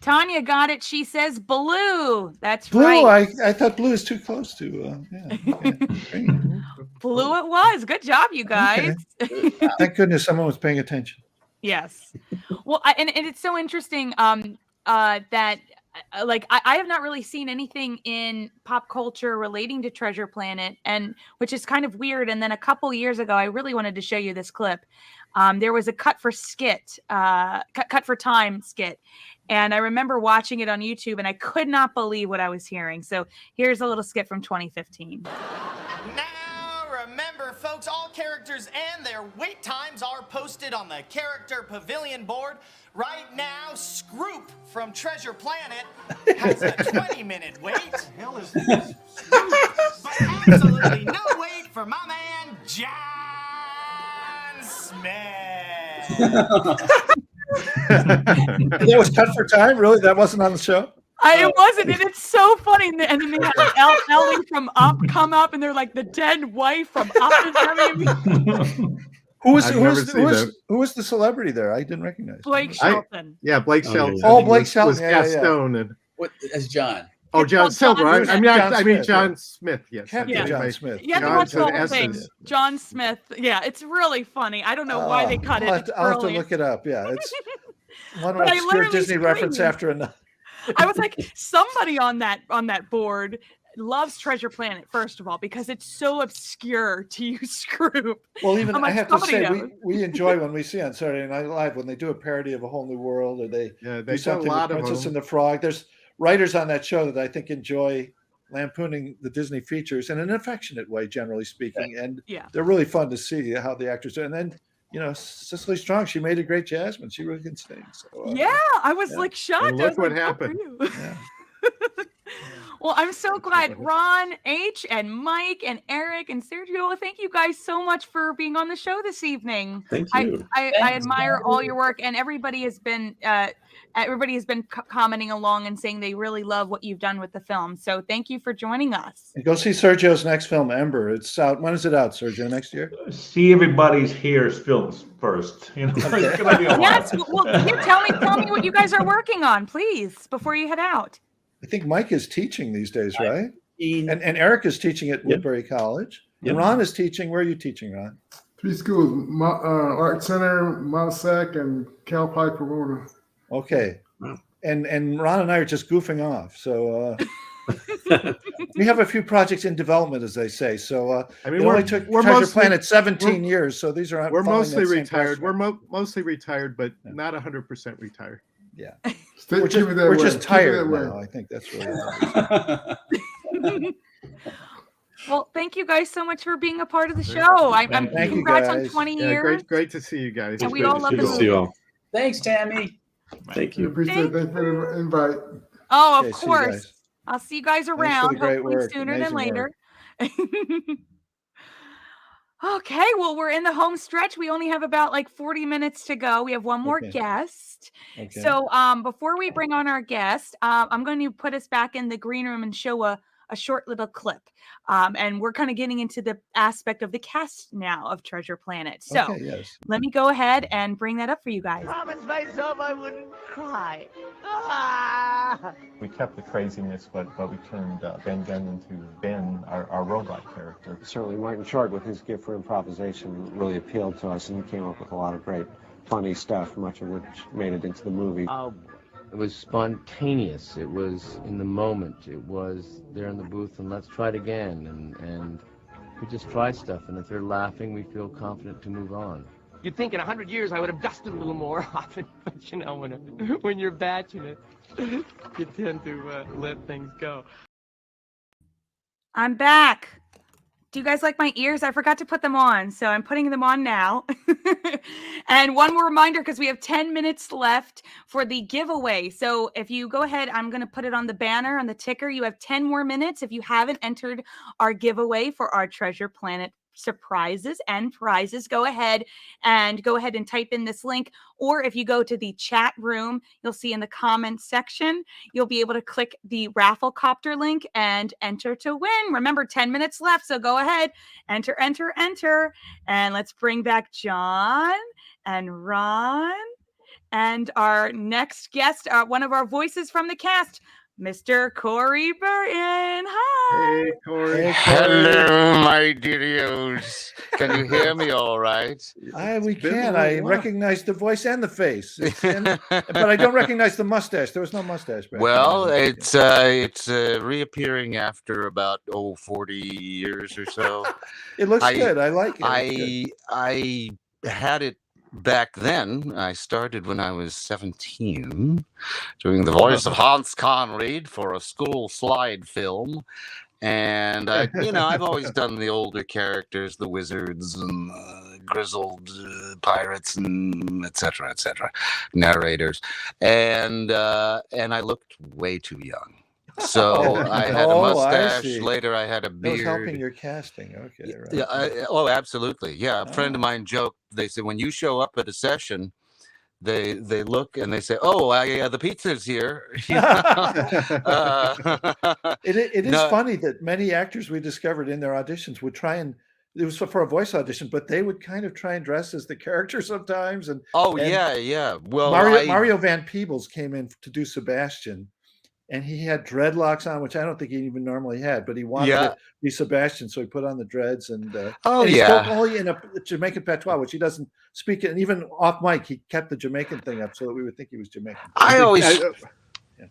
Tanya got it. She says blue. That's blue. right. I thought blue is too close to. Blue it was. Good job, you guys. Okay. Thank goodness someone was paying attention. Yes. Well, and it's so interesting that like I have not really seen anything in pop culture relating to Treasure Planet, and which is kind of weird. And then a couple years ago, I really wanted to show you this clip. There was a cut for time skit. And I remember watching it on YouTube and I could not believe what I was hearing. So here's a little skit from 2015. Remember, folks, all characters and their wait times are posted on the character pavilion board. Right now, Scroop from Treasure Planet has a 20-minute wait. What the hell is this? But absolutely no wait for my man, John Smith. That was cut for time? Really? That wasn't on the show? It wasn't, and it's so funny. And then they had Ellie from Up come up, and they're like the dead wife from Up is coming. Who was the celebrity there? I didn't recognize. Blake Shelton. Blake Shelton. Oh, Blake Shelton was Gaston and what as John? Oh, John Silver. I mean John Smith. Yes, Captain John Smith. You have to watch the whole thing. John Smith. Yeah, it's really funny. I don't know why they cut it. I'll have to look it up. Yeah, it's one But I obscure literally Disney reference screamed. after another. I was like, somebody on that board loves Treasure Planet, first of all, because it's so obscure to use Scroop. Well, even I'm like, I have to somebody say, knows. we enjoy when we see on Saturday Night Live when they do a parody of A Whole New World, or they do do something a lot with of Princess them. and the Frog. There's writers on that show that I think enjoy lampooning the Disney features in an affectionate way, generally speaking, and they're really fun to see how the actors do. And then, Cicely Strong, she made a great Jasmine. She really can sing. So, I was like shocked. And I look was what like, good happened. for you. Well, I'm so glad Ron, H, and Mike, and Eric, and Sergio. Thank you guys so much for being on the show this evening. Thank you. I admire all your work, and everybody has been commenting along and saying they really love what you've done with the film. So thank you for joining us. And go see Sergio's next film, Ember. It's out. When is it out, Sergio? Next year? See everybody's here's films first. It's gonna be a while. Yes. Well, here, tell me what you guys are working on, please, before you head out. I think Mike is teaching these days, right? And Eric is teaching at Woodbury College. And Ron is teaching. Where are you teaching, Ron? 3 schools: Art Center, Mount Sac, and Cal Poly Pomona. Okay. And Ron and I are just goofing off. So we have a few projects in development, as they say. So I mean, it only took Treasure Planet 17 years. So these are we're following mostly that same retired. process. We're mostly retired, but not 100% retired. Yeah. Keep it that We're way. just Keep it tired that way. now. I think that's what it is. Well, thank you guys so much for being a part of the show. I'm Thank you, congrats on guys. 20 Yeah, years. great to see you guys. And we all love the Good to see movie. you all. Thanks, Tammy. Thank We you. appreciate it. Thanks for the invite. Oh, of Okay, see you course. guys. I'll see you guys for the around, great hopefully work. sooner than Amazing later. work. Okay, well, we're in the home stretch. We only have about like 40 minutes to go. We have one more Okay. guest. Okay. So before we bring on our guest, I'm going to put us back in the green room and show a short little clip. And we're kind of getting into the aspect of the cast now of Treasure Planet. So Okay, yes. let me go ahead and bring that up for you guys. Promised myself I wouldn't cry. We kept the craziness, but we turned Ben Gunn into Ben, our robot character. Certainly Martin Short, with his gift for improvisation, really appealed to us, and he came up with a lot of great, funny stuff, much of which made it into the movie. It was spontaneous. It was in the moment. It was there in the booth, and let's try it again. And We just try stuff, and if they're laughing, we feel confident to move on. You'd think in 100 years I would have dusted a little more often, but you know, when you're batching it, you tend to let things go. I'm back. Do you guys like my ears? I forgot to put them on, so I'm putting them on now. And one more reminder, because we have 10 minutes left for the giveaway. So if you go ahead, I'm going to put it on the banner, on the ticker. You have 10 more minutes. If you haven't entered our giveaway for our Treasure Planet surprises and prizes, go ahead and type in this link. Or if you go to the chat room, you'll see in the comments section, you'll be able to click the raffle copter link and enter to win. Remember, 10 minutes left, so go ahead, enter. And let's bring back John and Ron and our next guest, one of our voices from the cast, Mr. Corey Burton. Hi. Hey, Corey. Hello, my dearios. Can you hear me all right? We can. I recognize the voice and the face, but I don't recognize the mustache. There was no mustache back Well, then. it's reappearing after about 40 years or so. It looks good. I like it. I had it back then. I started when I was 17, doing the voice of Hans Conried for a school slide film. And I've always done the older characters, the wizards and grizzled pirates and et cetera, narrators. And I looked way too young. So I had a mustache. Later, I had a beard. That was helping your casting. Okay. Right. Yeah. Absolutely. Yeah. A friend of mine joked. They said when you show up at a session, they look and they say, "Oh, the pizza's here." It is funny that many actors we discovered in their auditions would try and. It was for a voice audition, but they would kind of try and dress as the character sometimes. Yeah. Well, Mario Van Peebles came in to do Sebastian. And he had dreadlocks on, which I don't think he even normally had, but he wanted to be Sebastian, so he put on the dreads and he spoke only in a Jamaican patois, which he doesn't speak it. And even off mic, he kept the Jamaican thing up so that we would think he was Jamaican.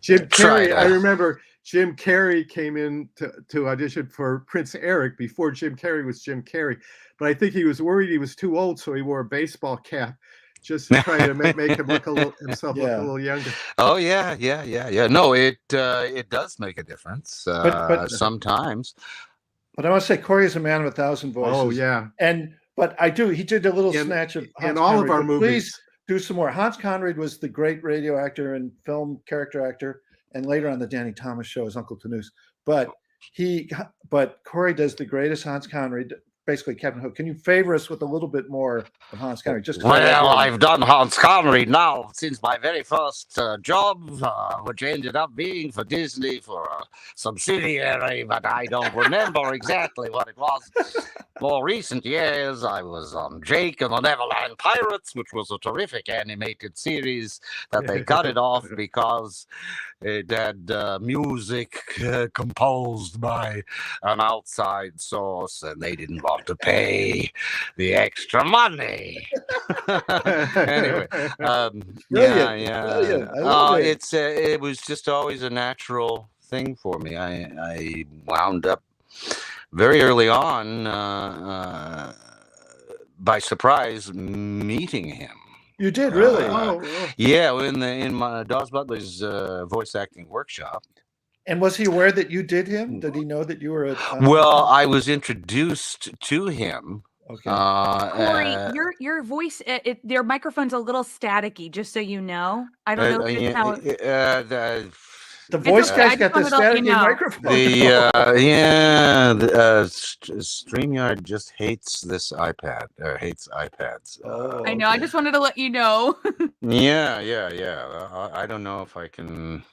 Jim Carrey. I remember Jim Carrey came in to audition for Prince Eric before Jim Carrey was Jim Carrey, but I think he was worried he was too old, so he wore a baseball cap. Just to try to make him look himself look a little younger. Oh yeah. No, it does make a difference sometimes. But I want to say Corey is a man of 1,000 voices. Oh yeah. He did a little snatch of Hans in all Conried, of our movies. Please do some more. Hans Conried was the great radio actor and film character actor, and later on the Danny Thomas show as Uncle Tanous. But Corey does the greatest Hans Conried. Basically, Captain Hook. Can you favor us with a little bit more of Hans Conried? I've done Hans Conried now since my very first job, which ended up being for Disney for a subsidiary, but I don't remember exactly what it was. More recent years, I was on Jake and the Neverland Pirates, which was a terrific animated series that they cut it off because it had music composed by an outside source, and they didn't want to pay the extra money. Anyway, it was just always a natural thing for me. I wound up very early on by surprise meeting him. You did, really? Yeah, in my Dawes Butler's voice acting workshop. And was he aware that you did him? Did he know that you were Well, I was introduced to him. Okay. Corey, your voice, your microphone's a little staticky, just so you know. I don't know if how the voice guy's got the staticky microphone. StreamYard just hates this iPad, or hates iPads. I know. I just wanted to let you know. Yeah. I don't know if I can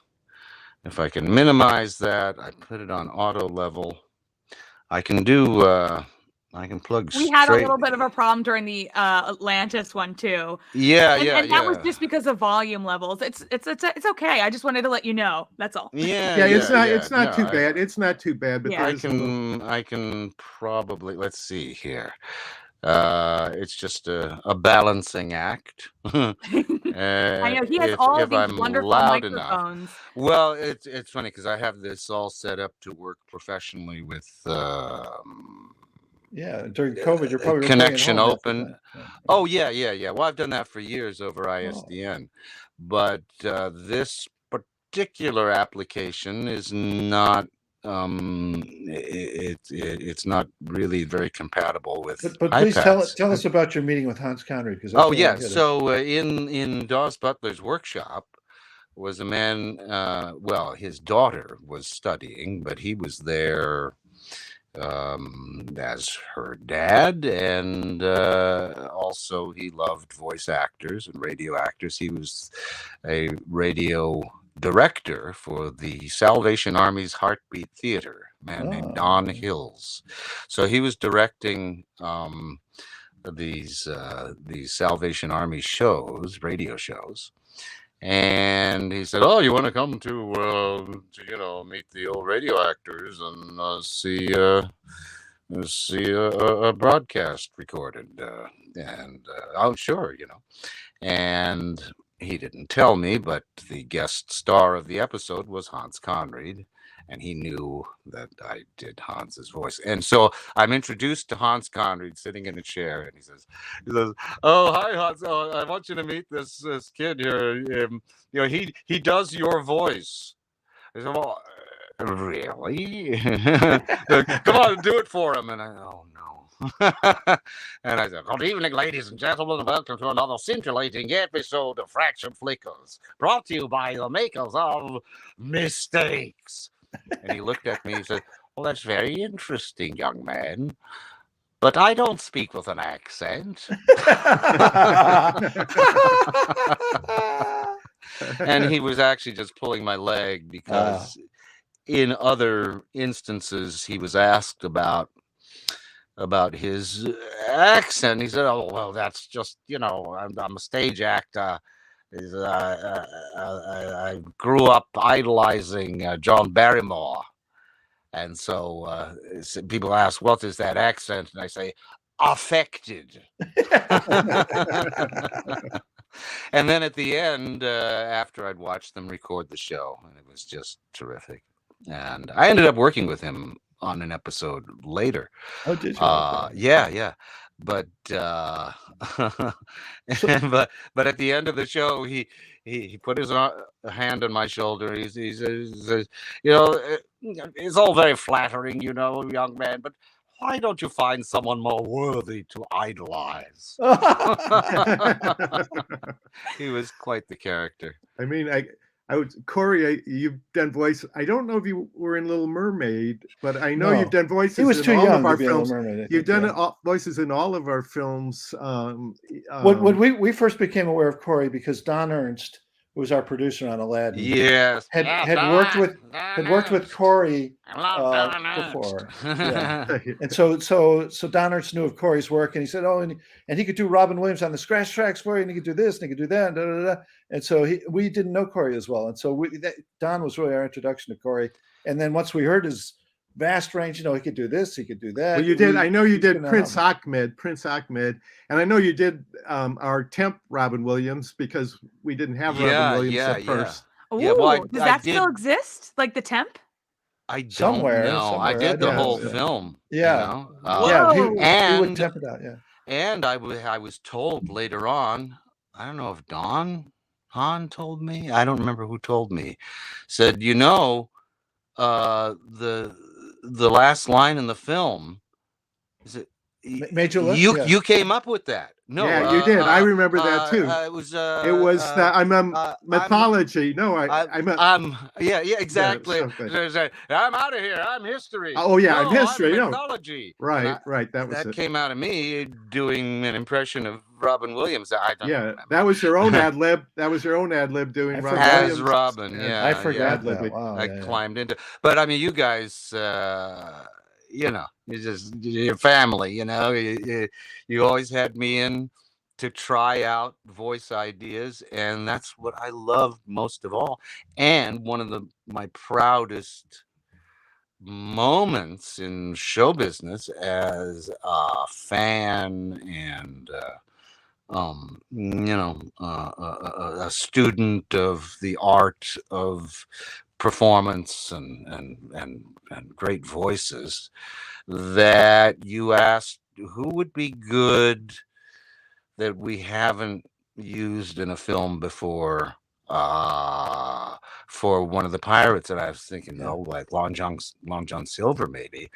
minimize that. I put it on auto level. I can do. I can plug. We had a little bit of a problem during the Atlantis one too. And that was just because of volume levels. It's okay. I just wanted to let you know. That's all. It's not too bad. It's not too bad. But I can probably, let's see here. It's just a balancing act. I know he has all of these wonderful microphones. Enough. Well, it's funny because I have this all set up to work professionally with Yeah, during COVID, you're probably connection recording at home open. half the time. Oh yeah. Well, I've done that for years over ISDN, but this particular application is not. It's not really very compatible with But please tell iPads. us about your meeting with Hans Conried, because Oh yeah, so in Dawes Butler's workshop was a man. Well, his daughter was studying, but he was there as her dad, and also he loved voice actors and radio actors. He was a radio director for the Salvation Army's Heartbeat Theater, a man named Don Hills. So he was directing these Salvation Army shows, radio shows. And he said, "Oh, you want to come to meet the old radio actors and see a broadcast recorded?" Oh, sure, And he didn't tell me, but the guest star of the episode was Hans Conried, and he knew that I did Hans's voice. And so I'm introduced to Hans Conried sitting in a chair, and he says, "Oh, hi, Hans. Oh, I want you to meet this kid here. He does your voice." I said, "Well, really? Come on, do it for him." And oh no. And I said, "Good evening, ladies and gentlemen, and welcome to another scintillating episode of Fraction Flickers, brought to you by the makers of Mistakes." And he looked at me and said, "Well, that's very interesting, young man, but I don't speak with an accent." And he was actually just pulling my leg because in other instances he was asked about his accent. He said, "Oh, well, that's just, I'm a stage actor. I grew up idolizing John Barrymore." And so people ask, "What is that accent?" And I say, "Affected." And then at the end, after I'd watched them record the show, and it was just terrific. And I ended up working with him on an episode later. Oh, did you? Yeah. But but at the end of the show, he put his hand on my shoulder. He says, "It's all very flattering, young man, but why don't you find someone more worthy to idolize?" He was quite the character. I mean, Corey, you've done voice. I don't know if you were in Little Mermaid, but I know you've done voices. He was too in all young of our to be in films. Little Mermaid, You've done voices in all of our films. When we first became aware of Corey, because Don Ernst, who was our producer on Aladdin, yes, had worked with Corey before. Yeah. And so Don Ernst knew of Corey's work, and he said, "Oh, and he could do Robin Williams on the scratch tracks for you, and he could do this, and he could do that." And, and so we didn't know Corey as well, and so Don was really our introduction to Corey. And then once we heard his vast range, he could do this, he could do that. Well, you did. I know you did Prince Ahmed, and I know you did our temp Robin Williams, because we didn't have Robin Williams at first. Ooh, Yeah, well, does that still exist? Like the temp? I don't Somewhere. I did the whole film. Yeah. He would temp it out. Yeah. And I was told later on, I don't know if Han told me, I don't remember who told me, said, the last line in the film, is it Major Lift? you came up with that? No, yeah, you did. I remember that too. It was I'm a mythology. Yeah, exactly. Yeah, I'm out of here. I'm history. Oh yeah, I'm history. I'm mythology. Right. That came out of me doing an impression of Robin Williams. I don't remember. That was your own ad lib. Doing Robin as Williams. Robin. Yeah, I forgot that. that. Wow, I climbed into, but I mean, you guys. You just your family, you always had me in to try out voice ideas, and that's what I loved most of all. And one of my proudest moments in show business as a fan and a student of the art of performance and great voices, that you asked who would be good that we haven't used in a film before, for one of the pirates. And I was thinking, oh, like Long John Silver, maybe.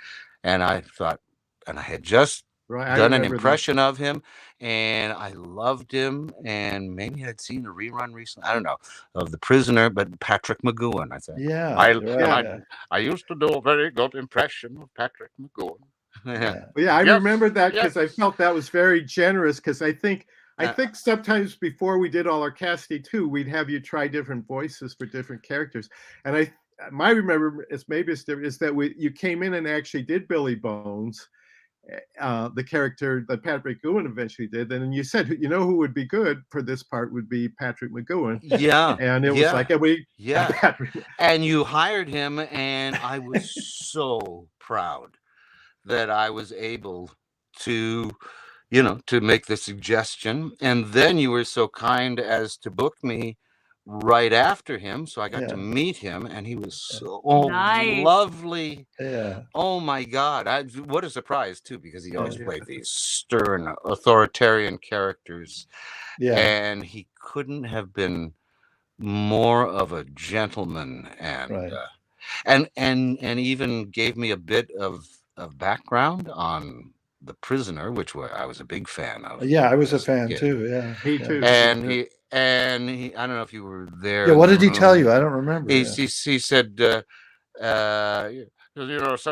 And I thought, and I had just done an impression of him, and I loved him. And maybe I'd seen a rerun recently, I don't know, of The Prisoner, but Patrick McGowan, I think. I used to do a very good impression of Patrick McGowan. I remember that because I felt that was very generous, because I think sometimes before we did all our casting too, we'd have you try different voices for different characters. And my remember is that you came in and actually did Billy Bones, the character that Patrick McGowan eventually did, and then you said, you know, who would be good for this part would be Patrick McGowan. Yeah. And it was like, and you hired him, and I was so proud that I was able to, to make the suggestion. And then you were so kind as to book me right after him, so I got to meet him, and he was so lovely. Oh my God, what a surprise too, because he always played these stern authoritarian characters, and he couldn't have been more of a gentleman, and even gave me a bit of background on The Prisoner, which I was a big fan of. Yeah, I was a fan too. Yeah, me too. And he, I don't know if you were there. Yeah, what did he tell you? I don't remember. He said, so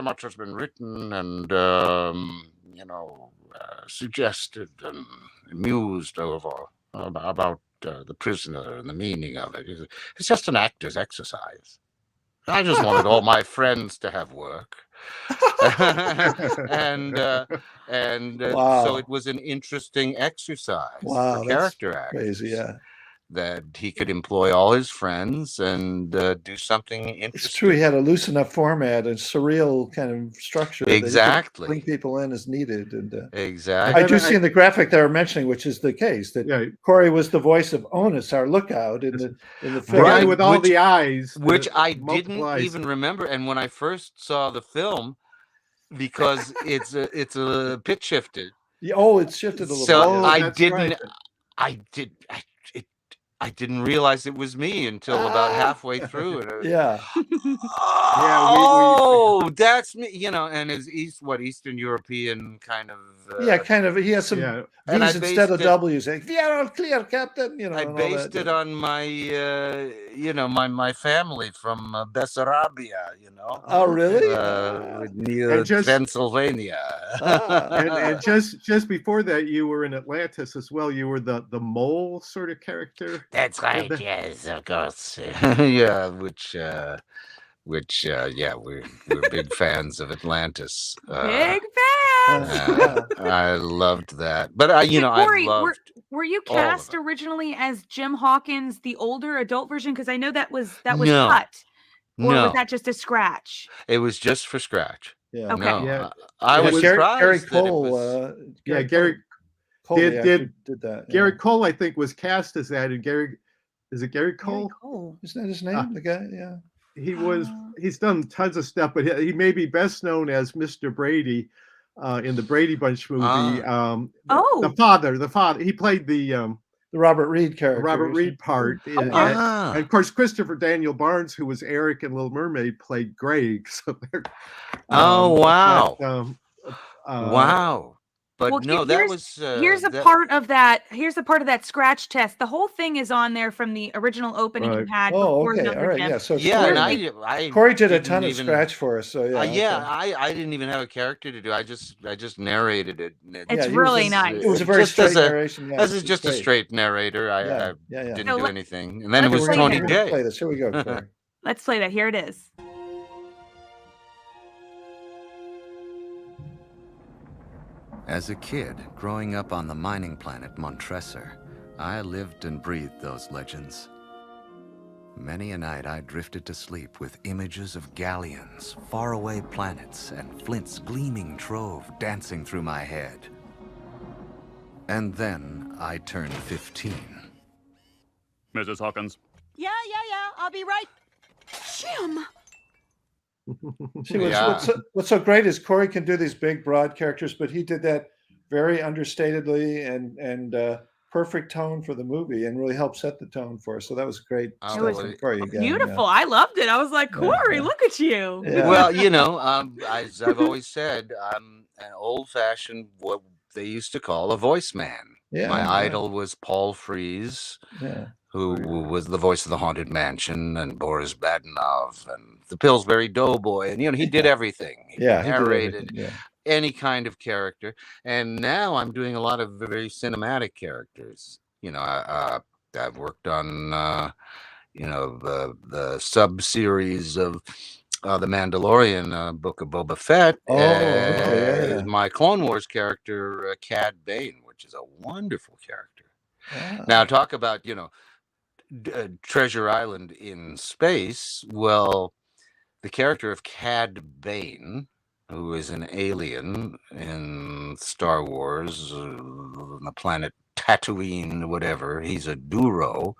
much has been written and suggested and mused over about The Prisoner and the meaning of it. It's just an actor's exercise. I just wanted all my friends to have work. So it was an interesting exercise for character actors. Crazy, that he could employ all his friends and do something interesting. It's true. He had a loose enough format, a surreal kind of structure. Exactly. That he could bring people in as needed. And exactly. I do see in the graphic they were mentioning, which is the case, that Corey was the voice of Onus, our lookout in the film. Right, with all the eyes. Which I didn't even remember. And when I first saw the film, because it's a bit shifted. It's shifted a little bit. So I didn't realize it was me until about halfway through. That's me, and is Eastern European kind of. Kind of. He has some V's instead of W's. Like, we are all clear, Captain. I based it on my, my family from Bessarabia. Oh, really? Near Pennsylvania. And just before that, you were in Atlantis as well. You were the mole sort of character. That's right. Yes, of course. We're big fans of Atlantis. Big fans. I loved that. But Corey, I loved. Were you cast originally as Jim Hawkins, the older adult version? Because I know that was No. cut. Or No. was that just a scratch? It was just for scratch. Yeah. Okay. No, I was surprised. Gary that it Cole. was- Gary Cole did that. Gary Cole, I think, was cast as that. And is it Gary Cole? Isn't that his name? The guy, yeah. He's done tons of stuff, but he may be best known as Mr. Brady in the Brady Bunch movie. The father. He played the Robert Reed character. Robert Reed part. And of course, Christopher Daniel Barnes, who was Eric in Little Mermaid, played Greg. So wow. Wow. But no, that was. Here's a part of that. Here's a part of that scratch test. The whole thing is on there from the original opening you had. Oh, before okay. All right. Jim. Yeah. So and Corey did a didn't ton of even- scratch for us. So yeah. I didn't even have a character to do. I just narrated it. It's really nice. It was a very Just as straight a- narration. Yeah, As it's just a great. straight narrator, I didn't So do let- anything. And then it let's was play Tony that. Jay. Play this. Here we go. Corey. Let's play that. Here it is. As a kid, growing up on the mining planet Montresor, I lived and breathed those legends. Many a night I drifted to sleep with images of galleons, faraway planets, and Flint's gleaming trove dancing through my head. And then I turned 15. Mrs. Hawkins. Yeah. I'll be right. Jim. See, what's so great is Corey can do these big, broad characters, but he did that very understatedly and perfect tone for the movie, and really helped set the tone for us. So that was great stuff from Corey again. Beautiful. I loved it. I was like, Corey, look at you. Well, as I've always said, I'm an old-fashioned, what they used to call a voice man. My idol was Paul Frees, who was the voice of the Haunted Mansion and Boris Badenov and the Pillsbury Doughboy, and he did everything. He narrated any kind of character, and now I'm doing a lot of very cinematic characters. I've worked on the sub series of the Mandalorian Book of Boba Fett. My Clone Wars character, Cad Bane, which is a wonderful character. Now, talk about, Treasure Island in space. Well, the character of Cad Bane, who is an alien in Star Wars, on the planet Tatooine, whatever, he's a Duro.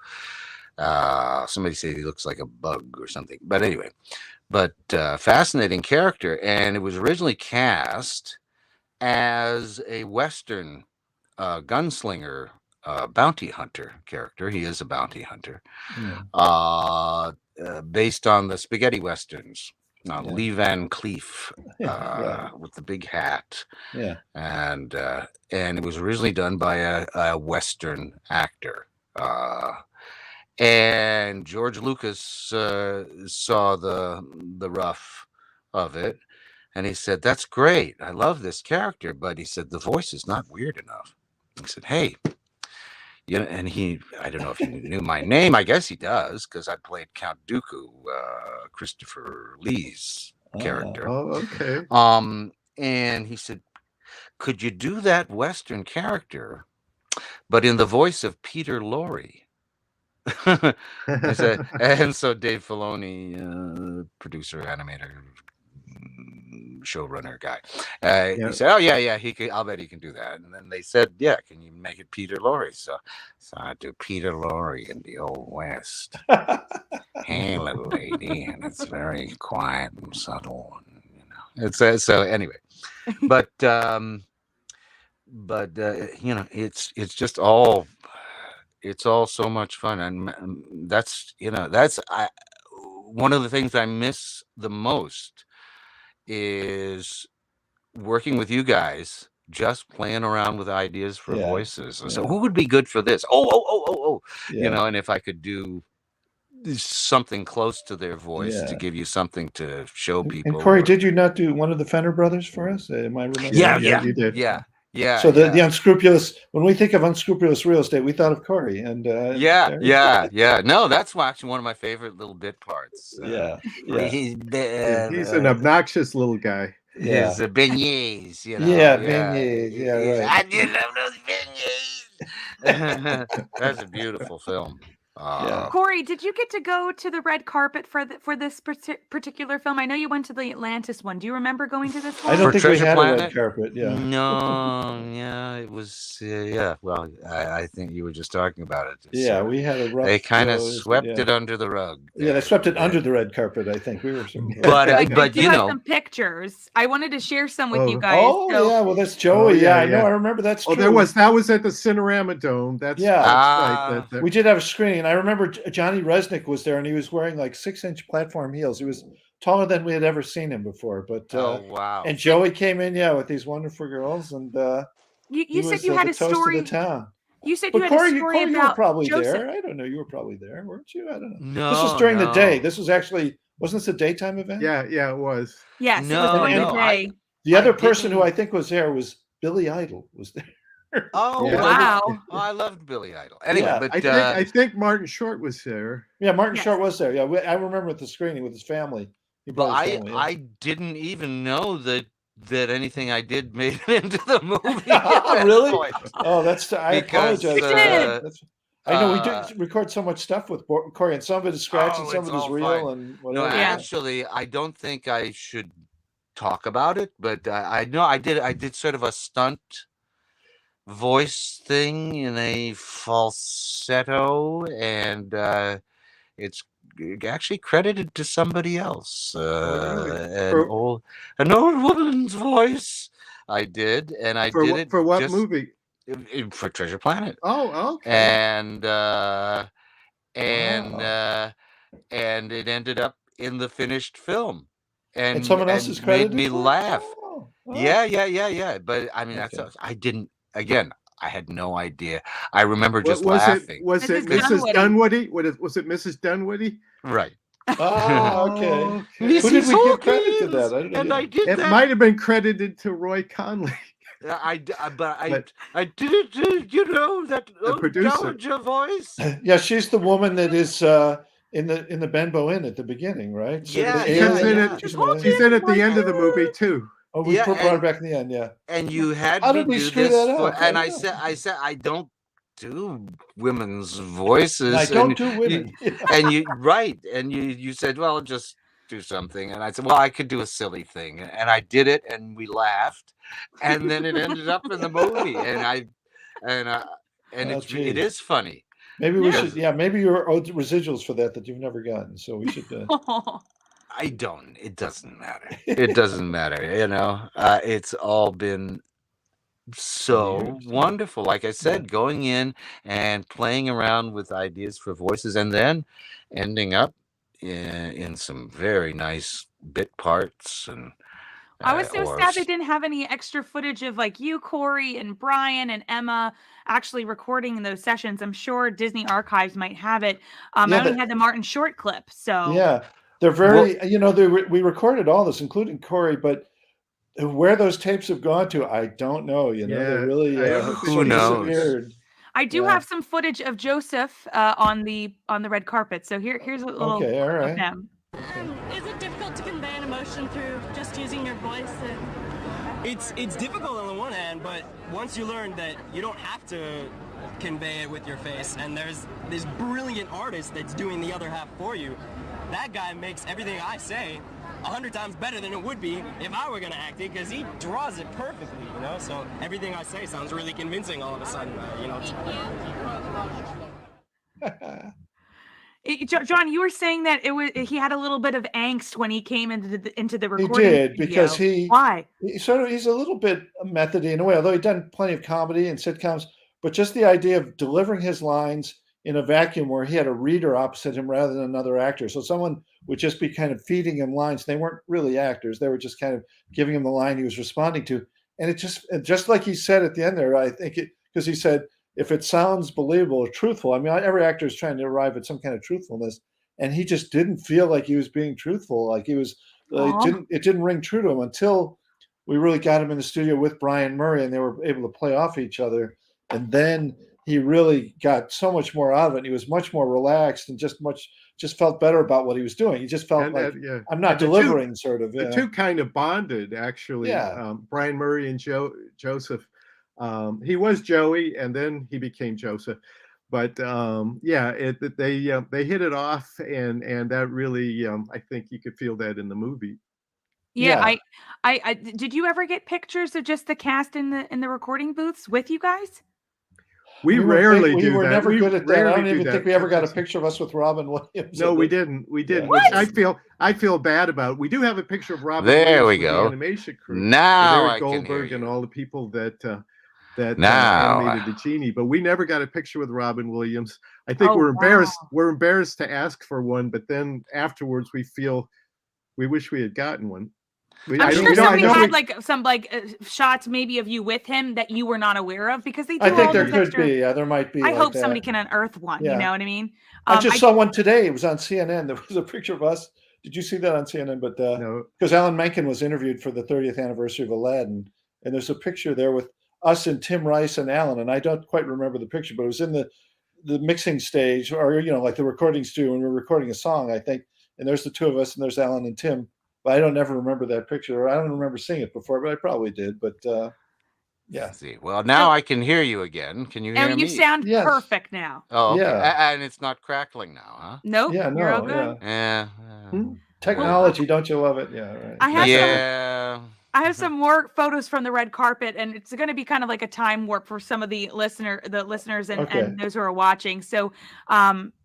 Somebody said he looks like a bug or something. But anyway, fascinating character. And it was originally cast as a Western gunslinger, bounty hunter character. He is a bounty hunter, based on the spaghetti westerns. Lee Van Cleef, with the big hat. And it was originally done by a Western actor. And George Lucas saw the rough of it, and he said, "That's great. I love this character." But he said, "The voice is not weird enough." He said, "Hey," and I don't know if he knew my name. I guess he does, because I played Count Dooku, Christopher Lee's character. Okay. And he said, "Could you do that Western character, but in the voice of Peter Lorre?" And so Dave Filoni, producer, animator, showrunner guy, he said, "Oh yeah, I'll bet he can do that." And then they said, "Yeah, can you make it Peter Lorre?" So I do Peter Lorre in the Old West. "Hey, little lady," and it's very quiet and subtle. And, it's so anyway, but it's just all. It's all so much fun, and that's one of the things I miss the most is working with you guys, just playing around with ideas for voices. So who would be good for this? And if I could do something close to their voice to give you something to show people. And Corey, did you not do one of the Fender brothers for us? Am I remembering? Yeah, you did. Yeah. So the unscrupulous, when we think of unscrupulous real estate, we thought of Corey. And No, that's actually one of my favorite little bit parts. He's an obnoxious little guy. His beignets, beignets. Yeah, right. I do love those beignets. That's a beautiful film. Corey, did you get to go to the red carpet for this particular film? I know you went to the Atlantis one. Do you remember going to this one? I don't think we had Planet? a red carpet. No, it was. Well, I think you were just talking about it. We had a rough. They kind of swept it under the rug. Yeah, they swept it under the red carpet. I think we were. But you have some pictures. I wanted to share some with you guys. Well, that's Joey. I know. I remember that's true. That was at the Cinerama Dome. That's right. We did have a screening. I remember Johnny Resnick was there, and he was wearing like 6-inch platform heels. He was taller than we had ever seen him before. But wow! And Joey came in, with these wonderful girls, and you said you had a story. Of the town. You said you had a story Corey, about you were probably Joseph. there. I don't know. You were probably there, weren't you? I don't know. No, this was during the day. This was actually wasn't this a daytime event? Yeah, it was. Yes, it was during the day. The other person who I think was there was Billy Idol. Was there? Oh wow! I loved Billy Idol. Anyway, but I think Martin Short was there. Yeah, Martin Short was there. Yeah, I remember at the screening with his family. But I didn't even know that anything I did made it into the movie. Really? Oh, I apologize. I know we do record so much stuff with Corey, and some of it is scratched and some of it is real. And whatever. No, actually, I don't think I should talk about it, but I know I did sort of a stunt voice thing in a falsetto, and it's actually credited to somebody else. Really? An old woman's voice. I did, and I did it for what just movie? for Treasure Planet. Oh, okay. And it ended up in the finished film, And someone else is made credited me for it? laugh. Oh. Yeah. But I mean, Okay. I didn't. Again, I had no idea. I remember just was laughing. Was it Mrs. Dunwoody? Was it Mrs. Dunwoody? Right. Oh, okay. Okay. Who did we give credit to that? I don't know. I did It that. might have been credited to Roy Conley. I did it to, you know, that The producer. dowager voice. Yeah, she's the woman that is in the Benbow Inn at the beginning, right? So Yeah, the yeah, alien- yeah. She's in at the end of the movie too. Oh, we brought her back in the end, yeah. And you had How me did we do screw this that for, up? and I I know. said I don't do women's voices. I don't and do women. and you said, well, just do something, and I said, well, I could do a silly thing, and I did it, and we laughed, and then it ended up in the movie, it is funny. Maybe we should, maybe you're owed residuals for that you've never gotten. So we should. I don't. It doesn't matter. It doesn't matter. You know, it's all been so wonderful. Like I said, going in and playing around with ideas for voices, and then ending up in some very nice bit parts. And I was so sad they didn't have any extra footage of like you, Corey, and Brian and Emma actually recording in those sessions. I'm sure Disney Archives might have it. I only had the Martin Short clip. So yeah, they're very. We recorded all this, including Corey, but where those tapes have gone to, I don't know. You know, they really who knows? Disappeared. I do have some footage of Joseph on the red carpet. So here's a little all right. of them. Is it difficult to convey an emotion through just using your voice? It's difficult on the one hand, but once you learn that you don't have to convey it with your face, and there's this brilliant artist that's doing the other half for you, that guy makes everything I say 100 times better than it would be if I were going to act it, because he draws it perfectly, you know? So everything I say sounds really convincing all of a sudden, you know? John, you were saying that he had a little bit of angst when he came into the recording. He did studio. because why? He's a little bit methody in a way, although he'd done plenty of comedy and sitcoms. But just the idea of delivering his lines in a vacuum where he had a reader opposite him rather than another actor, so someone would just be kind of feeding him lines. They weren't really actors; they were just kind of giving him the line he was responding to. And it just like he said at the end there, I think because he said, if it sounds believable or truthful, I mean, every actor is trying to arrive at some kind of truthfulness, and he just didn't feel like he was being truthful. Like he was, it didn't ring true to him until we really got him in the studio with Brian Murray, and they were able to play off each other. And then he really got so much more out of it. And he was much more relaxed and just felt better about what he was doing. He just felt I'm not delivering, sort of. The two kind of bonded, actually. Yeah. Brian Murray and Joseph. He was Joey, and then he became Joseph. But they hit it off, and that really, I think you could feel that in the movie. Yeah, I did you ever get pictures of just the cast in the recording booths with you guys? We rarely do that. We were never good at that. I don't even think we ever got a that. picture of us with Robin Williams. No, we didn't. We didn't. Yeah. Which I feel bad about. We do have a picture of Robin There Williams we with go. the animation crew. Now with I Eric can hear Goldberg you. and all the people that Now. animated the genie, but we never got a picture with Robin Williams. I think Oh, we're embarrassed. wow. We're embarrassed to ask for one, but then afterwards we wish we had gotten one. I'm sure somebody had some shots maybe of you with him that you were not aware of, because they do. I think all there those could extra- be. Yeah, there might be. I like hope that. somebody can unearth one. Yeah. You know what I mean? I just saw one today. It was on CNN. There was a picture of us. Did you see that on CNN? But no, because Alan Menken was interviewed for the 30th anniversary of Aladdin, and there's a picture there with us and Tim Rice and Alan, and I don't quite remember the picture, but it was in the mixing stage, or like the recording studio when we were recording a song, I think. And there's the two of us, and there's Alan and Tim. But I don't ever remember that picture, or I don't remember seeing it before, but I probably did. But yeah. See, well, now I can hear you again. Can you hear And me? you sound perfect now. Oh, okay. Yeah. And it's not crackling now, huh? Nope. Yeah, You're all no, good. Yeah. Technology, don't you love it? Yeah, right. I have Yeah. I have some more photos from the red carpet, and it's going to be kind of like a time warp for some of the listeners and, Okay. and those who are watching. So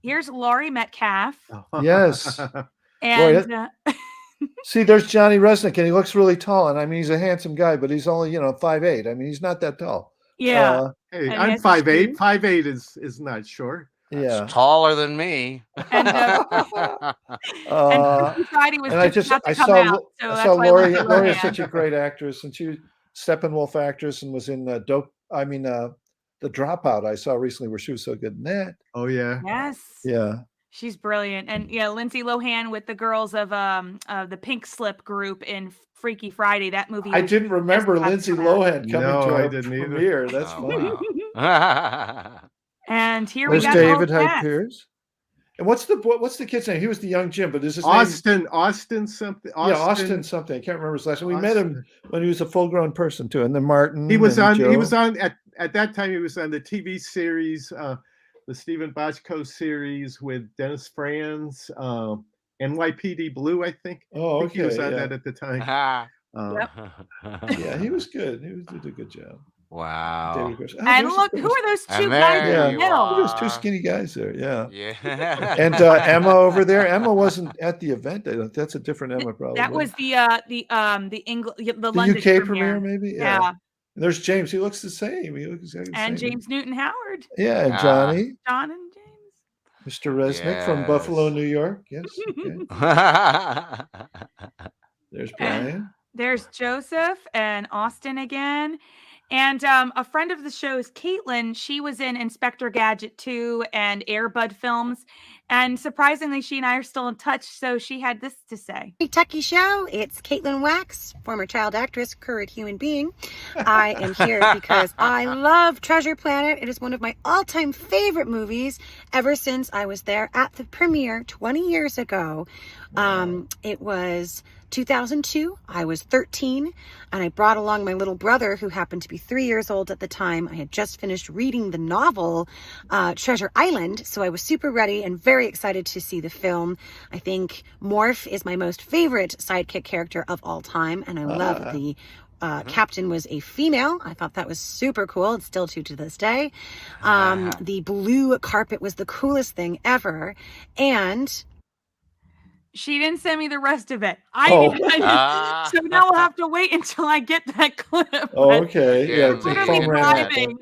here's Laurie Metcalf. Yes. And Boy, see, there's Johnny Resnick, and he looks really tall. And I mean, he's a handsome guy, but he's only 5'8". I mean, he's not that tall. Yeah. Hey, And I'm yes, 5'8". 5'8" is not short. Yeah. Taller than me. And Freaky Friday was just about to come out, so I that's saw why Laurie. Lindsay Laurie is Lohan. such a great actress, and she was Steppenwolf actress, and was in The Dropout. I saw recently where she was so good in that. Oh yeah. Yes. Yeah. She's brilliant. And Lindsay Lohan with the girls of the Pink Slip group in Freaky Friday. That movie. I was didn't remember just about to Lindsay come out. Lohan coming No, to I a didn't either. premiere. That's funny. And here There's we got David the whole Hyde cast. Pierce. And what's the kid's name? He was the young Jim, but is his name Austin something. Austin something. I can't remember his last name. We met him when he was a full-grown person too. And then Martin. He was and on. Joe. He was on at that time. He was on the TV series, the Stephen Bochco series with Dennis Franz, NYPD Blue. I think. Oh, I think he was okay, on yeah. that at the time. Yeah, he was good. He did a good job. Wow. David Pierce. And look, who are those two And guys there in the you middle? There's two skinny guys there. Yeah. Yeah. And Emma over there. Emma wasn't at the event. That's a different Emma, probably. That was the London UK premiere, maybe. Yeah. And there's James. He looks the same. He looks exactly the And same. James Newton Howard. Yeah, and Johnny, John and James. Mr. Resnick from Buffalo, New York. Yes. Okay. There's Brian. There's Joseph and Austin again. And a friend of the show is Caitlin. She was in Inspector Gadget 2 and Air Bud films. And surprisingly, she and I are still in touch. So she had this to say. Tammy Tuckey Show. It's Caitlin Wax, former child actress, current human being. I am here because I love Treasure Planet. It is one of my all-time favorite movies ever since I was there at the premiere 20 years ago. It was 2002. I was 13, and I brought along my little brother, who happened to be 3 years old at the time. I had just finished reading the novel Treasure Island, so I was super ready and very excited to see the film. I think Morph is my most favorite sidekick character of all time, and I love the captain was a female. I thought that was super cool. It's still true to this day. The blue carpet was the coolest thing ever, and She didn't send me the rest of it. So now we'll have to wait until I get that clip. Oh, okay. Yeah, We're literally driving,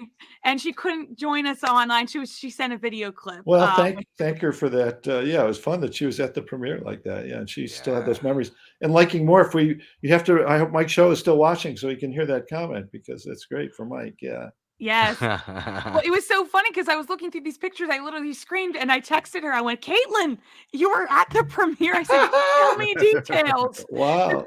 and she couldn't join us online. She sent a video clip. Well, thank her for that. Yeah, it was fun that she was at the premiere like that. Yeah, and she still had those memories. And liking Morph, you have to. I hope Mike Show is still watching so he can hear that comment, because that's great for Mike. Yeah. Yes. Well, it was so funny because I was looking through these pictures. I literally screamed and I texted her. I went, Caitlin, you were at the premiere. I said, tell me details. Wow.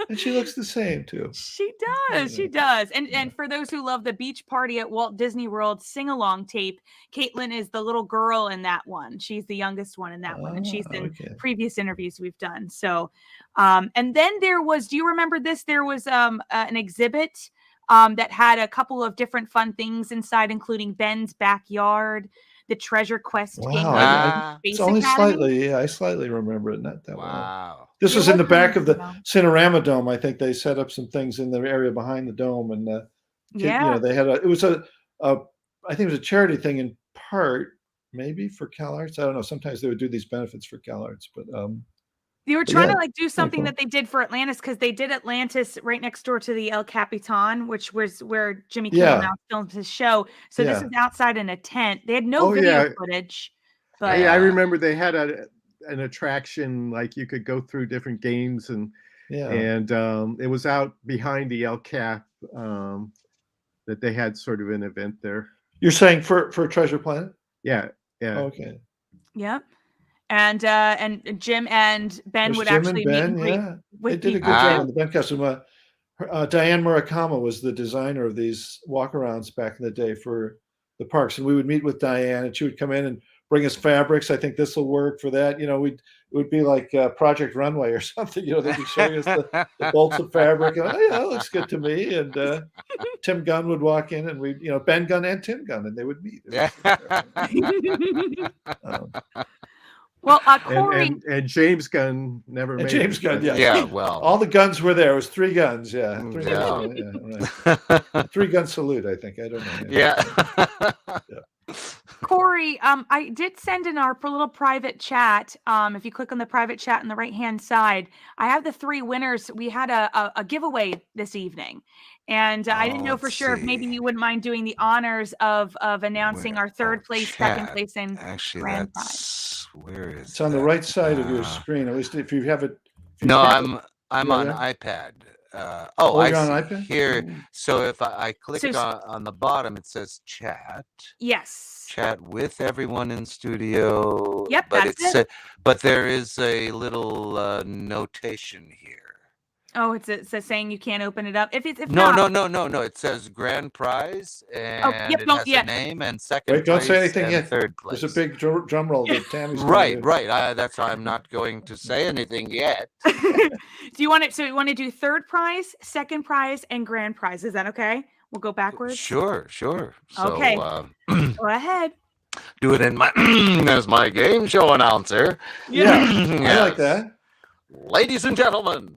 And she looks the same too. She does. She does. And for those who love the beach party at Walt Disney World sing-along tape, Caitlin is the little girl in that one. She's the youngest one in that one. And she's in previous interviews we've done. So, and then there was, do you remember this? There was an exhibit that had a couple of different fun things inside, including Ben's backyard, the Treasure Quest. Wow. It's only slightly. Yeah, I slightly remember it. Not that well. This was in the back of the Cinerama Dome. I think they set up some things in the area behind the dome, and they had it was a I think it was a charity thing in part, maybe for CalArts. I don't know. Sometimes they would do these benefits for CalArts, but they were trying to do something that they did for Atlantis, because they did Atlantis right next door to the El Capitan, which was where Jimmy Kimmel now filmed his show. So this is outside in a tent. They had no video footage. But I remember they had an attraction, like you could go through different games, and it was out behind the El Cap that they had sort of an event there. You're saying for Treasure Planet? Yeah. Okay. Yep. And Jim and Ben would actually meet with they did a good job on the Ben costume. Diane Murakama was the designer of these walkarounds back in the day for the parks, and we would meet with Diane, and she would come in and bring us fabrics. I think this will work for that. It would be like Project Runway or something. They'd be showing us the bolts of fabric. And, that looks good to me. And Tim Gunn would walk in, and we, Ben Gunn and Tim Gunn, and they would meet. Well, Corey. And James Gunn never And made James it. Gunn, yeah. Yeah, well. All the guns were there. It was 3 guns, yeah. 3 Yeah. guns, yeah, right. 3-gun salute, I think. I don't know. Yeah. Corey, I did send in our little private chat. If you click on the private chat on the right-hand side, I have the 3 winners. We had a giveaway this evening, and I didn't know for sure if maybe you wouldn't mind doing the honors of announcing our 3rd place, 2nd place, and Actually, grand that's where is It's on the right side of your screen. At least if you have it. No, I'm on iPad. Oh, I you're on see iPad? here. Mm. So if I click So- on the bottom, it says chat. Yes. Chat with everyone in studio. Yep, but that's it. But there is a little notation here. Oh, it's saying you can't open it up. If No, not, no. It says grand prize, and yep, it no, has yeah. a name and 2nd Wait, don't place say anything and yet. 3rd place. There's a big drum roll that Tammy's gonna Right, do. right. That's why I'm not going to say anything yet. do you want it? So you want to do 3rd prize, 2nd prize, and grand prize? Is that okay? We'll go backwards. Sure. So, Okay. Go ahead. do it in my as my game show announcer. Yeah, I like Yes. that. Ladies and gentlemen,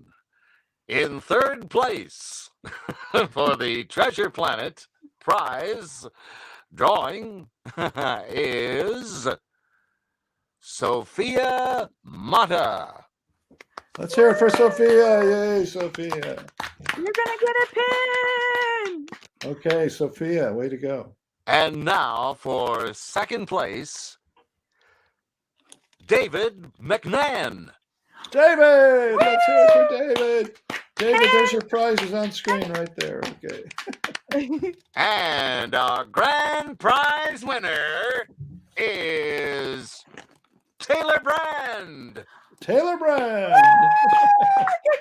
in 3rd place for the Treasure Planet prize drawing is Sophia Mata. Let's hear it for Sophia. Yay, Sophia. You're gonna get a pin. Okay, Sophia, way to go. And now for 2nd place, David McNann. David! Let's hear it for David. David, there's your prizes on screen right there. Okay. And our grand prize winner is Taylor Brand. Taylor Brand.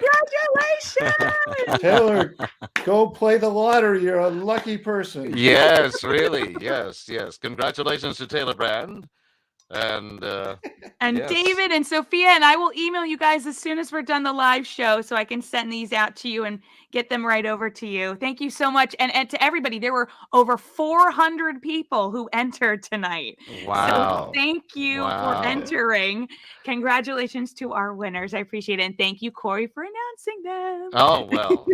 Congratulations. Taylor, go play the lottery. You're a lucky person. Yes, really. Yes. Congratulations to Taylor Brand. And yes. David and Sophia, and I will email you guys as soon as we're done the live show so I can send these out to you and get them right over to you. Thank you so much. And to everybody, there were over 400 people who entered tonight. Wow. So thank you for entering. Congratulations to our winners. I appreciate it. And thank you, Corey, for announcing them. Oh, well,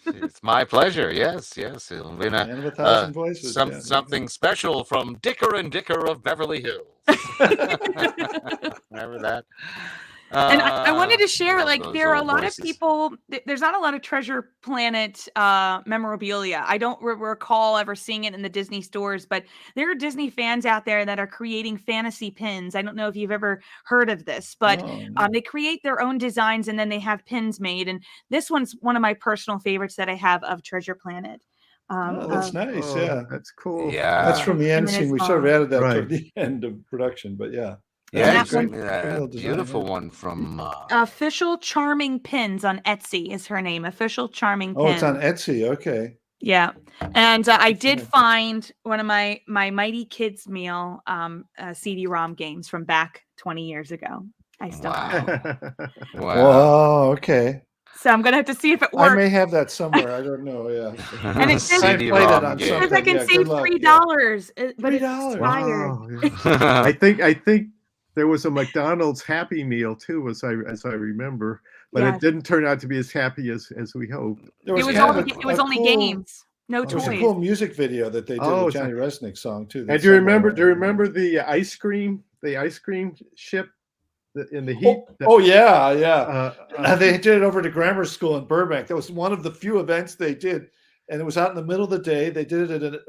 it's my pleasure. Yes. It'll be Man of 1,000 voices. Yeah. something special from Dicker and Dicker of Beverly Hills. Remember that? And I wanted to share, love like, those there are a old lot voices. of people, there's not a lot of Treasure Planet memorabilia. I don't recall ever seeing it in the Disney stores, but there are Disney fans out there that are creating fantasy pins. I don't know if you've ever heard of this, but they create their own designs and then they have pins made. And this one's one of my personal favorites that I have of Treasure Planet. That's nice. Yeah, that's cool. Yeah, that's from the end scene. We sort of added that Right. toward the end of production, but yeah. Yeah, That's exactly. great. That Real design, beautiful yeah. one from. Official Charming Pins on Etsy is her name. Official Charming Oh, Pins. it's on Etsy. Okay. Yeah, and I did find one of my Mighty Kids Meal CD-ROM games from back 20 years ago. I still have it. Wow. Okay. So I'm gonna have to see if it I works. may have that somewhere. I don't know. Yeah. And it says, I played it on because I something. can Yeah, save good luck. $3, but it's $3. expired. Wow. I think there was a McDonald's Happy Meal too, as I remember, but Yes. it didn't turn out to be as happy as we hoped. There It was kind of only cool- games, no There was a toys. cool music video that they did Oh, with it's Johnny Resnick song too. And do you remember the ice cream ship in the heat? Oh yeah. They did it over to grammar school in Burbank. That was one of the few events they did, and it was out in the middle of the day. They did it at a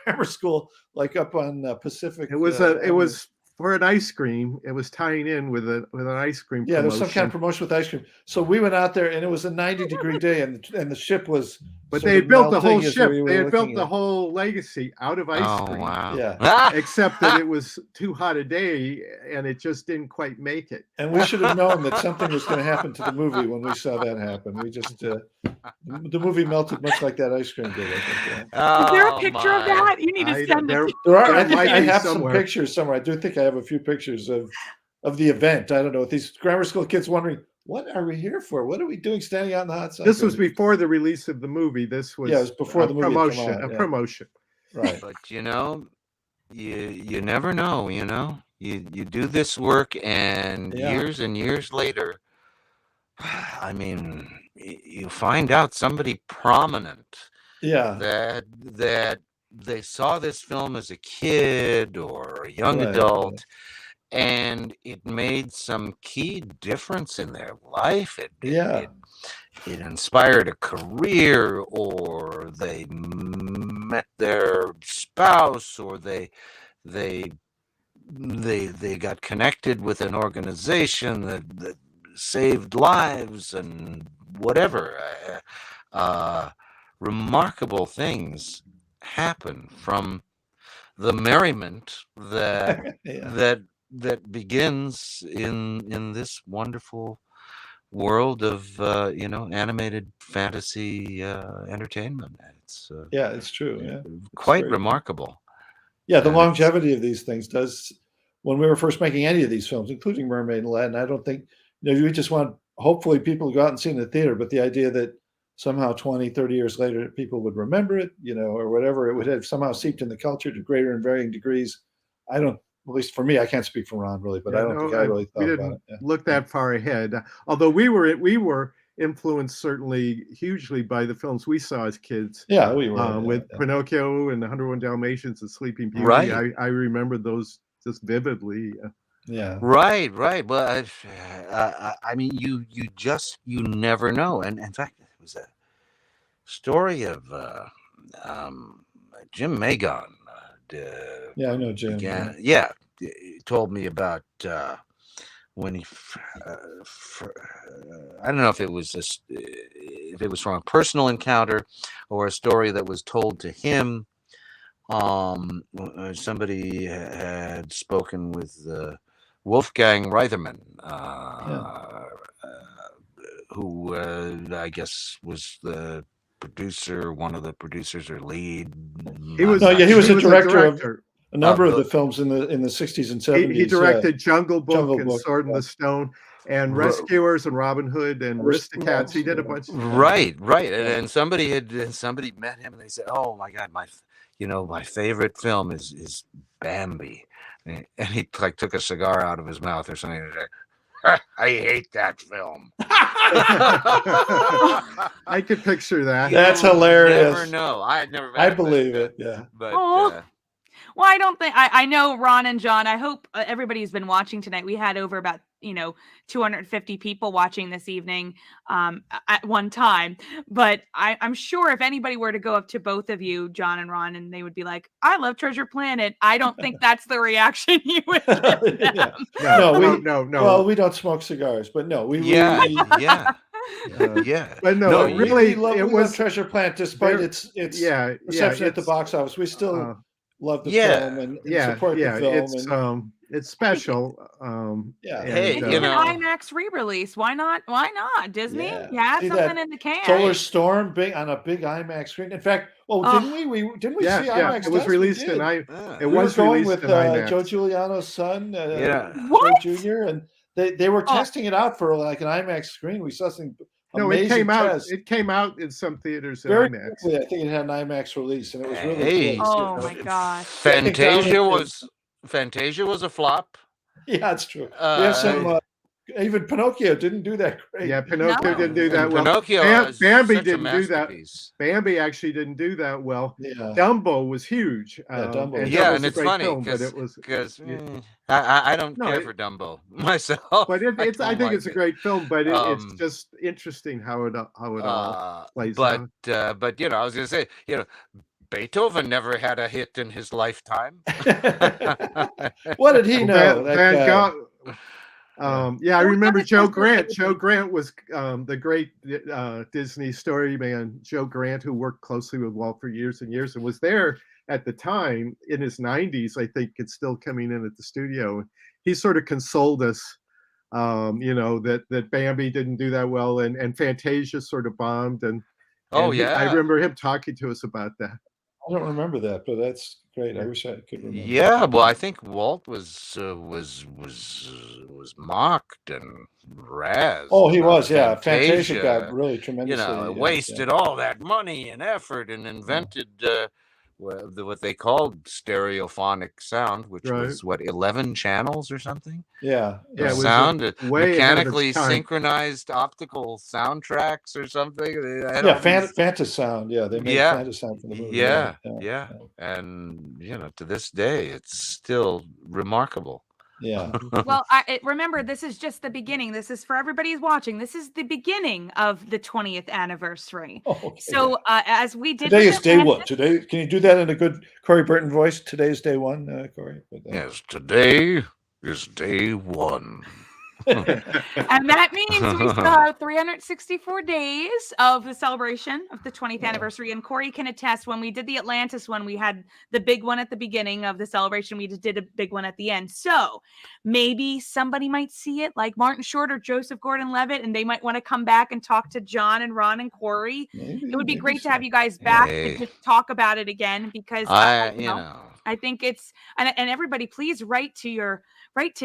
grammar school, like up on Pacific. It was for an ice cream. It was tying in with an ice cream. Yeah, there was some kind promotion. of promotion with ice cream. So we went out there, and it was a 90-degree day, and the ship was. But sort they of had built the whole melting as ship. we were They had built looking the at- whole Legacy out of ice Oh, cream. wow. Yeah. Except that it was too hot a day, and it just didn't quite make it. And we should have known that something was going to happen to the movie when we saw that happen. We just the movie melted much like that ice cream did. I think. Yeah. Is there a picture of that? You need to send it. There are. I There think might I be have somewhere. some pictures somewhere. I do think I have a few pictures of the event. I don't know. These grammar school kids wondering, what are we here for? What are we doing standing out in the hot sun? This was before the release of the movie. This was Yeah, it was before a the movie had come promotion. out, A yeah. promotion. Right. But you never know. you do this work, and Yeah. years later, I mean, you find out somebody prominent Yeah. that they saw this film as a kid or a young Right, adult, and it made some key difference in their life. Yeah. It inspired a career, or they met their spouse, or they got connected with an organization that saved lives and whatever. Remarkable things happen from the merriment that Yeah. that begins in this wonderful world of animated fantasy entertainment. It's Yeah, it's true. Yeah. quite very- remarkable. Yeah, the And it's- longevity of these things does. When we were first making any of these films, including Mermaid and Aladdin, I don't think, we just want, hopefully people go out and see it in the theater, but the idea that somehow 20, 30 years later, people would remember it, or whatever, it would have somehow seeped in the culture to greater and varying degrees. I don't, at least for me, I can't speak for Ron really, but I don't think I really thought we about didn't it. look that far ahead. Although we were influenced certainly hugely by the films we saw as kids. Yeah, we were, with Pinocchio and the 101 Dalmatians and Sleeping Beauty. Right. I remember those just vividly. Yeah. Right. Well, I mean, you never know. And in fact, it was a story of Jim Magon. Yeah, I know Jim. Yeah, he told me about when he. I don't know if it was from a personal encounter or a story that was told to him. Somebody had spoken with Wolfgang Reitherman, who I guess was the producer, one of the producers or lead. He was a director of a number of the films in the 60s and 70s. He directed Jungle Book Jungle and Book, Sword in the Stone and Rescuers and Robin Hood and Aristocats. He did a bunch. Right. And somebody met him and they said, "Oh my God, my favorite film is Bambi," and he took a cigar out of his mouth or something and said, "I hate that film." I could picture that. That's hilarious. Never know. I believe it. Yeah. But Well, I don't think I know Ron and John. I hope everybody's been watching tonight. We had over about 250 people watching this evening at one time. But I'm sure if anybody were to go up to both of you, John and Ron, and they would be like, "I love Treasure Planet," I don't think that's the reaction you would give them. No. Well, we don't smoke cigars, but no, we yeah. But no, really, it was Treasure Planet, despite its reception at the box office. We still love the film and support the film. It's special. Hey, an IMAX re-release. Why not? Disney, you had See something that in the can. Solar Storm on a big IMAX screen. In fact, didn't we see IMAX? It was released in It was going with Joe Giuliano's son, Joe Jr., and they were testing it out for like an IMAX screen. We saw some. No, it came out. It came out in some theaters. Very IMAX. quickly, I think it had an IMAX release, and it was really cool. Oh my gosh! Fantasia was a flop. Yeah, it's true. We have some. Even Pinocchio didn't do that great. Yeah, Pinocchio didn't do that well. Pinocchio Bambi didn't do that. Bambi actually didn't do that well. Yeah. Dumbo was huge. Dumbo. And it's funny because I don't care for Dumbo myself. But I think it's a great film. But it's just interesting how it all plays out. But I was going to say, Beethoven never had a hit in his lifetime. What did he know? Van Gogh. I remember Joe Grant. Joe Grant was the great Disney story man, Joe Grant, who worked closely with Walt for years and years and was there at the time in his 90s. I think it's still coming in at the studio. He sort of consoled us, that Bambi didn't do that well and Fantasia sort of bombed. And I remember him talking to us about that. I don't remember that, but that's great. I wish I could remember. Yeah, well, I think Walt was mocked and razzed. Oh, he was. Yeah, Fantasia got really tremendously. Wasted all that money and effort and invented what they called stereophonic sound, which was what 11 channels or something. Yeah, Yeah, it was sound way ahead of its mechanically time. synchronized optical soundtracks or something. Yeah, Fantasound. Yeah, they made Fantasound for the movie. Yeah. And to this day, it's still remarkable. Yeah. Well, remember, this is just the beginning. This is for everybody who's watching. This is the beginning of the 20th anniversary. So as we did, today is day one. Today, can you do that in a good Corey Burton voice? Today's day one, Corey. Yes, today is day one. And that means we still have 364 days of the celebration of the 20th anniversary. And Corey can attest, when we did the Atlantis one, we had the big one at the beginning of the celebration. We just did a big one at the end. So maybe somebody might see it, like Martin Short or Joseph Gordon-Levitt, and they might want to come back and talk to John and Ron and Corey. It would be great to have you guys back to just talk about it again, because I think it's and everybody, please write to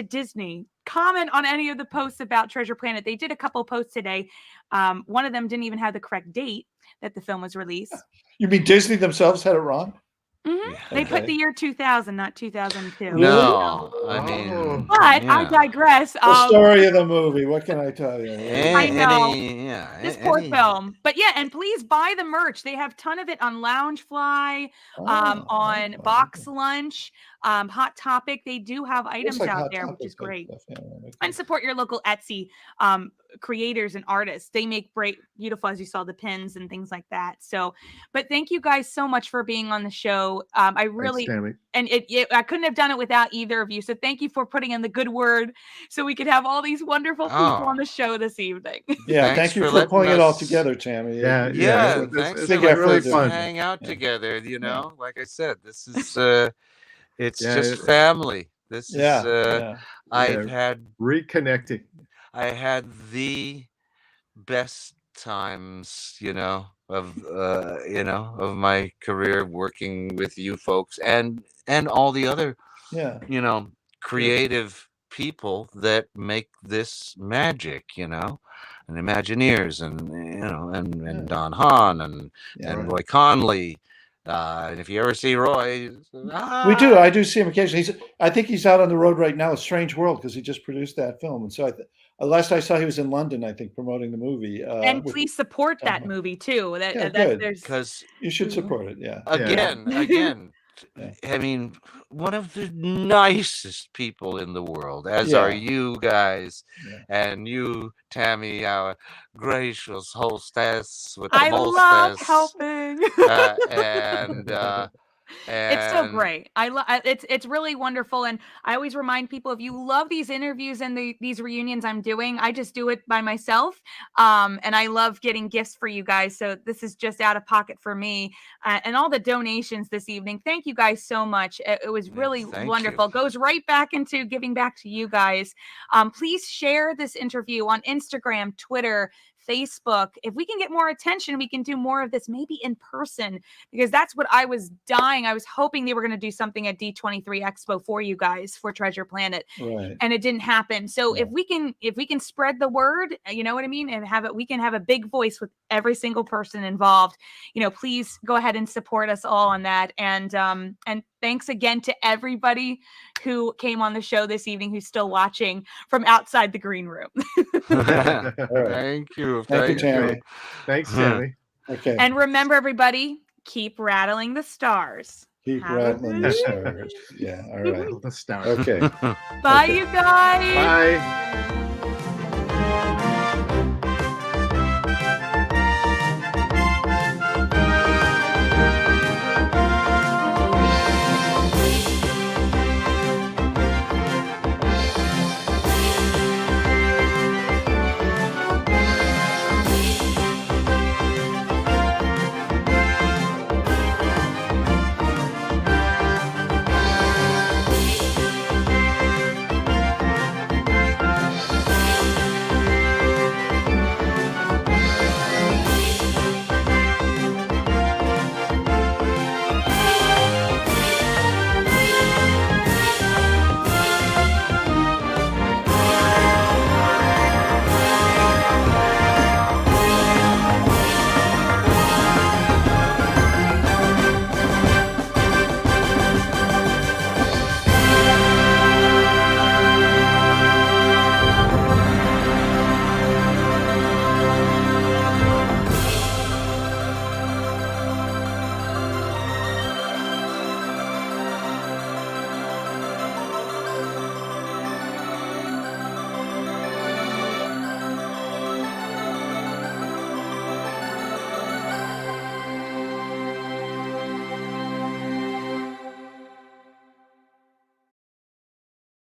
Disney. Comment on any of the posts about Treasure Planet. They did a couple posts today. One of them didn't even have the correct date that the film was released. You mean Disney themselves had it wrong? Mm-hmm. They put the year 2000, not 2002. No, I mean, but I digress. The story of the movie. What can I tell you? I know this poor film, but and please buy the merch. They have a ton of it on Loungefly, on Box Lunch, Hot Topic. They do have items out there, which is great. And support your local Etsy creators and artists. They make great, beautiful, as you saw, the pins and things like that. So, but thank you guys so much for being on the show. I really, and I couldn't have done it without either of you. So thank you for putting in the good word so we could have all these wonderful people on the show this evening. Yeah, thank you for pulling it all together, Tammy. Yeah, thanks for letting really us hang out together. Like I said, this is it's just family. This is I've had reconnecting. I had the best times, of my career working with you folks and all the other, creative people that make this magic, and Imagineers and Don Hahn and Roy Conley. And if you ever see Roy, we do. I do see him occasionally. I think he's out on the road right now. A Strange World, because he just produced that film. And so last I saw, he was in London, I think, promoting the movie. And please support that movie too. Because you should support it. Yeah. Again. I mean, one of the nicest people in the world, as are you guys, and you, Tammy, our gracious hostess with the love helping. And it's so great. It's really wonderful, and I always remind people, if you love these interviews and these reunions I'm doing, I just do it by myself, and I love getting gifts for you guys. So this is just out of pocket for me, and all the donations this evening. Thank you guys so much. It was really wonderful. Goes right back into giving back to you guys. Please share this interview on Instagram, Twitter, Facebook. If we can get more attention, we can do more of this, maybe in person, because that's what I was dying. I was hoping they were going to do something at D23 Expo for you guys for Treasure Planet, and it didn't happen. So if we can spread the word, you know what I mean, and we can have a big voice with every single person involved. Please go ahead and support us all on that. And thanks again to everybody who came on the show this evening, who's still watching from outside the green room. Thank you. Thank you, Tammy. Thanks, Tammy. Okay. And remember, everybody, keep rattling the stars. Keep rattling the stars. Yeah, all right. The stars. Okay. Bye, you guys. Bye.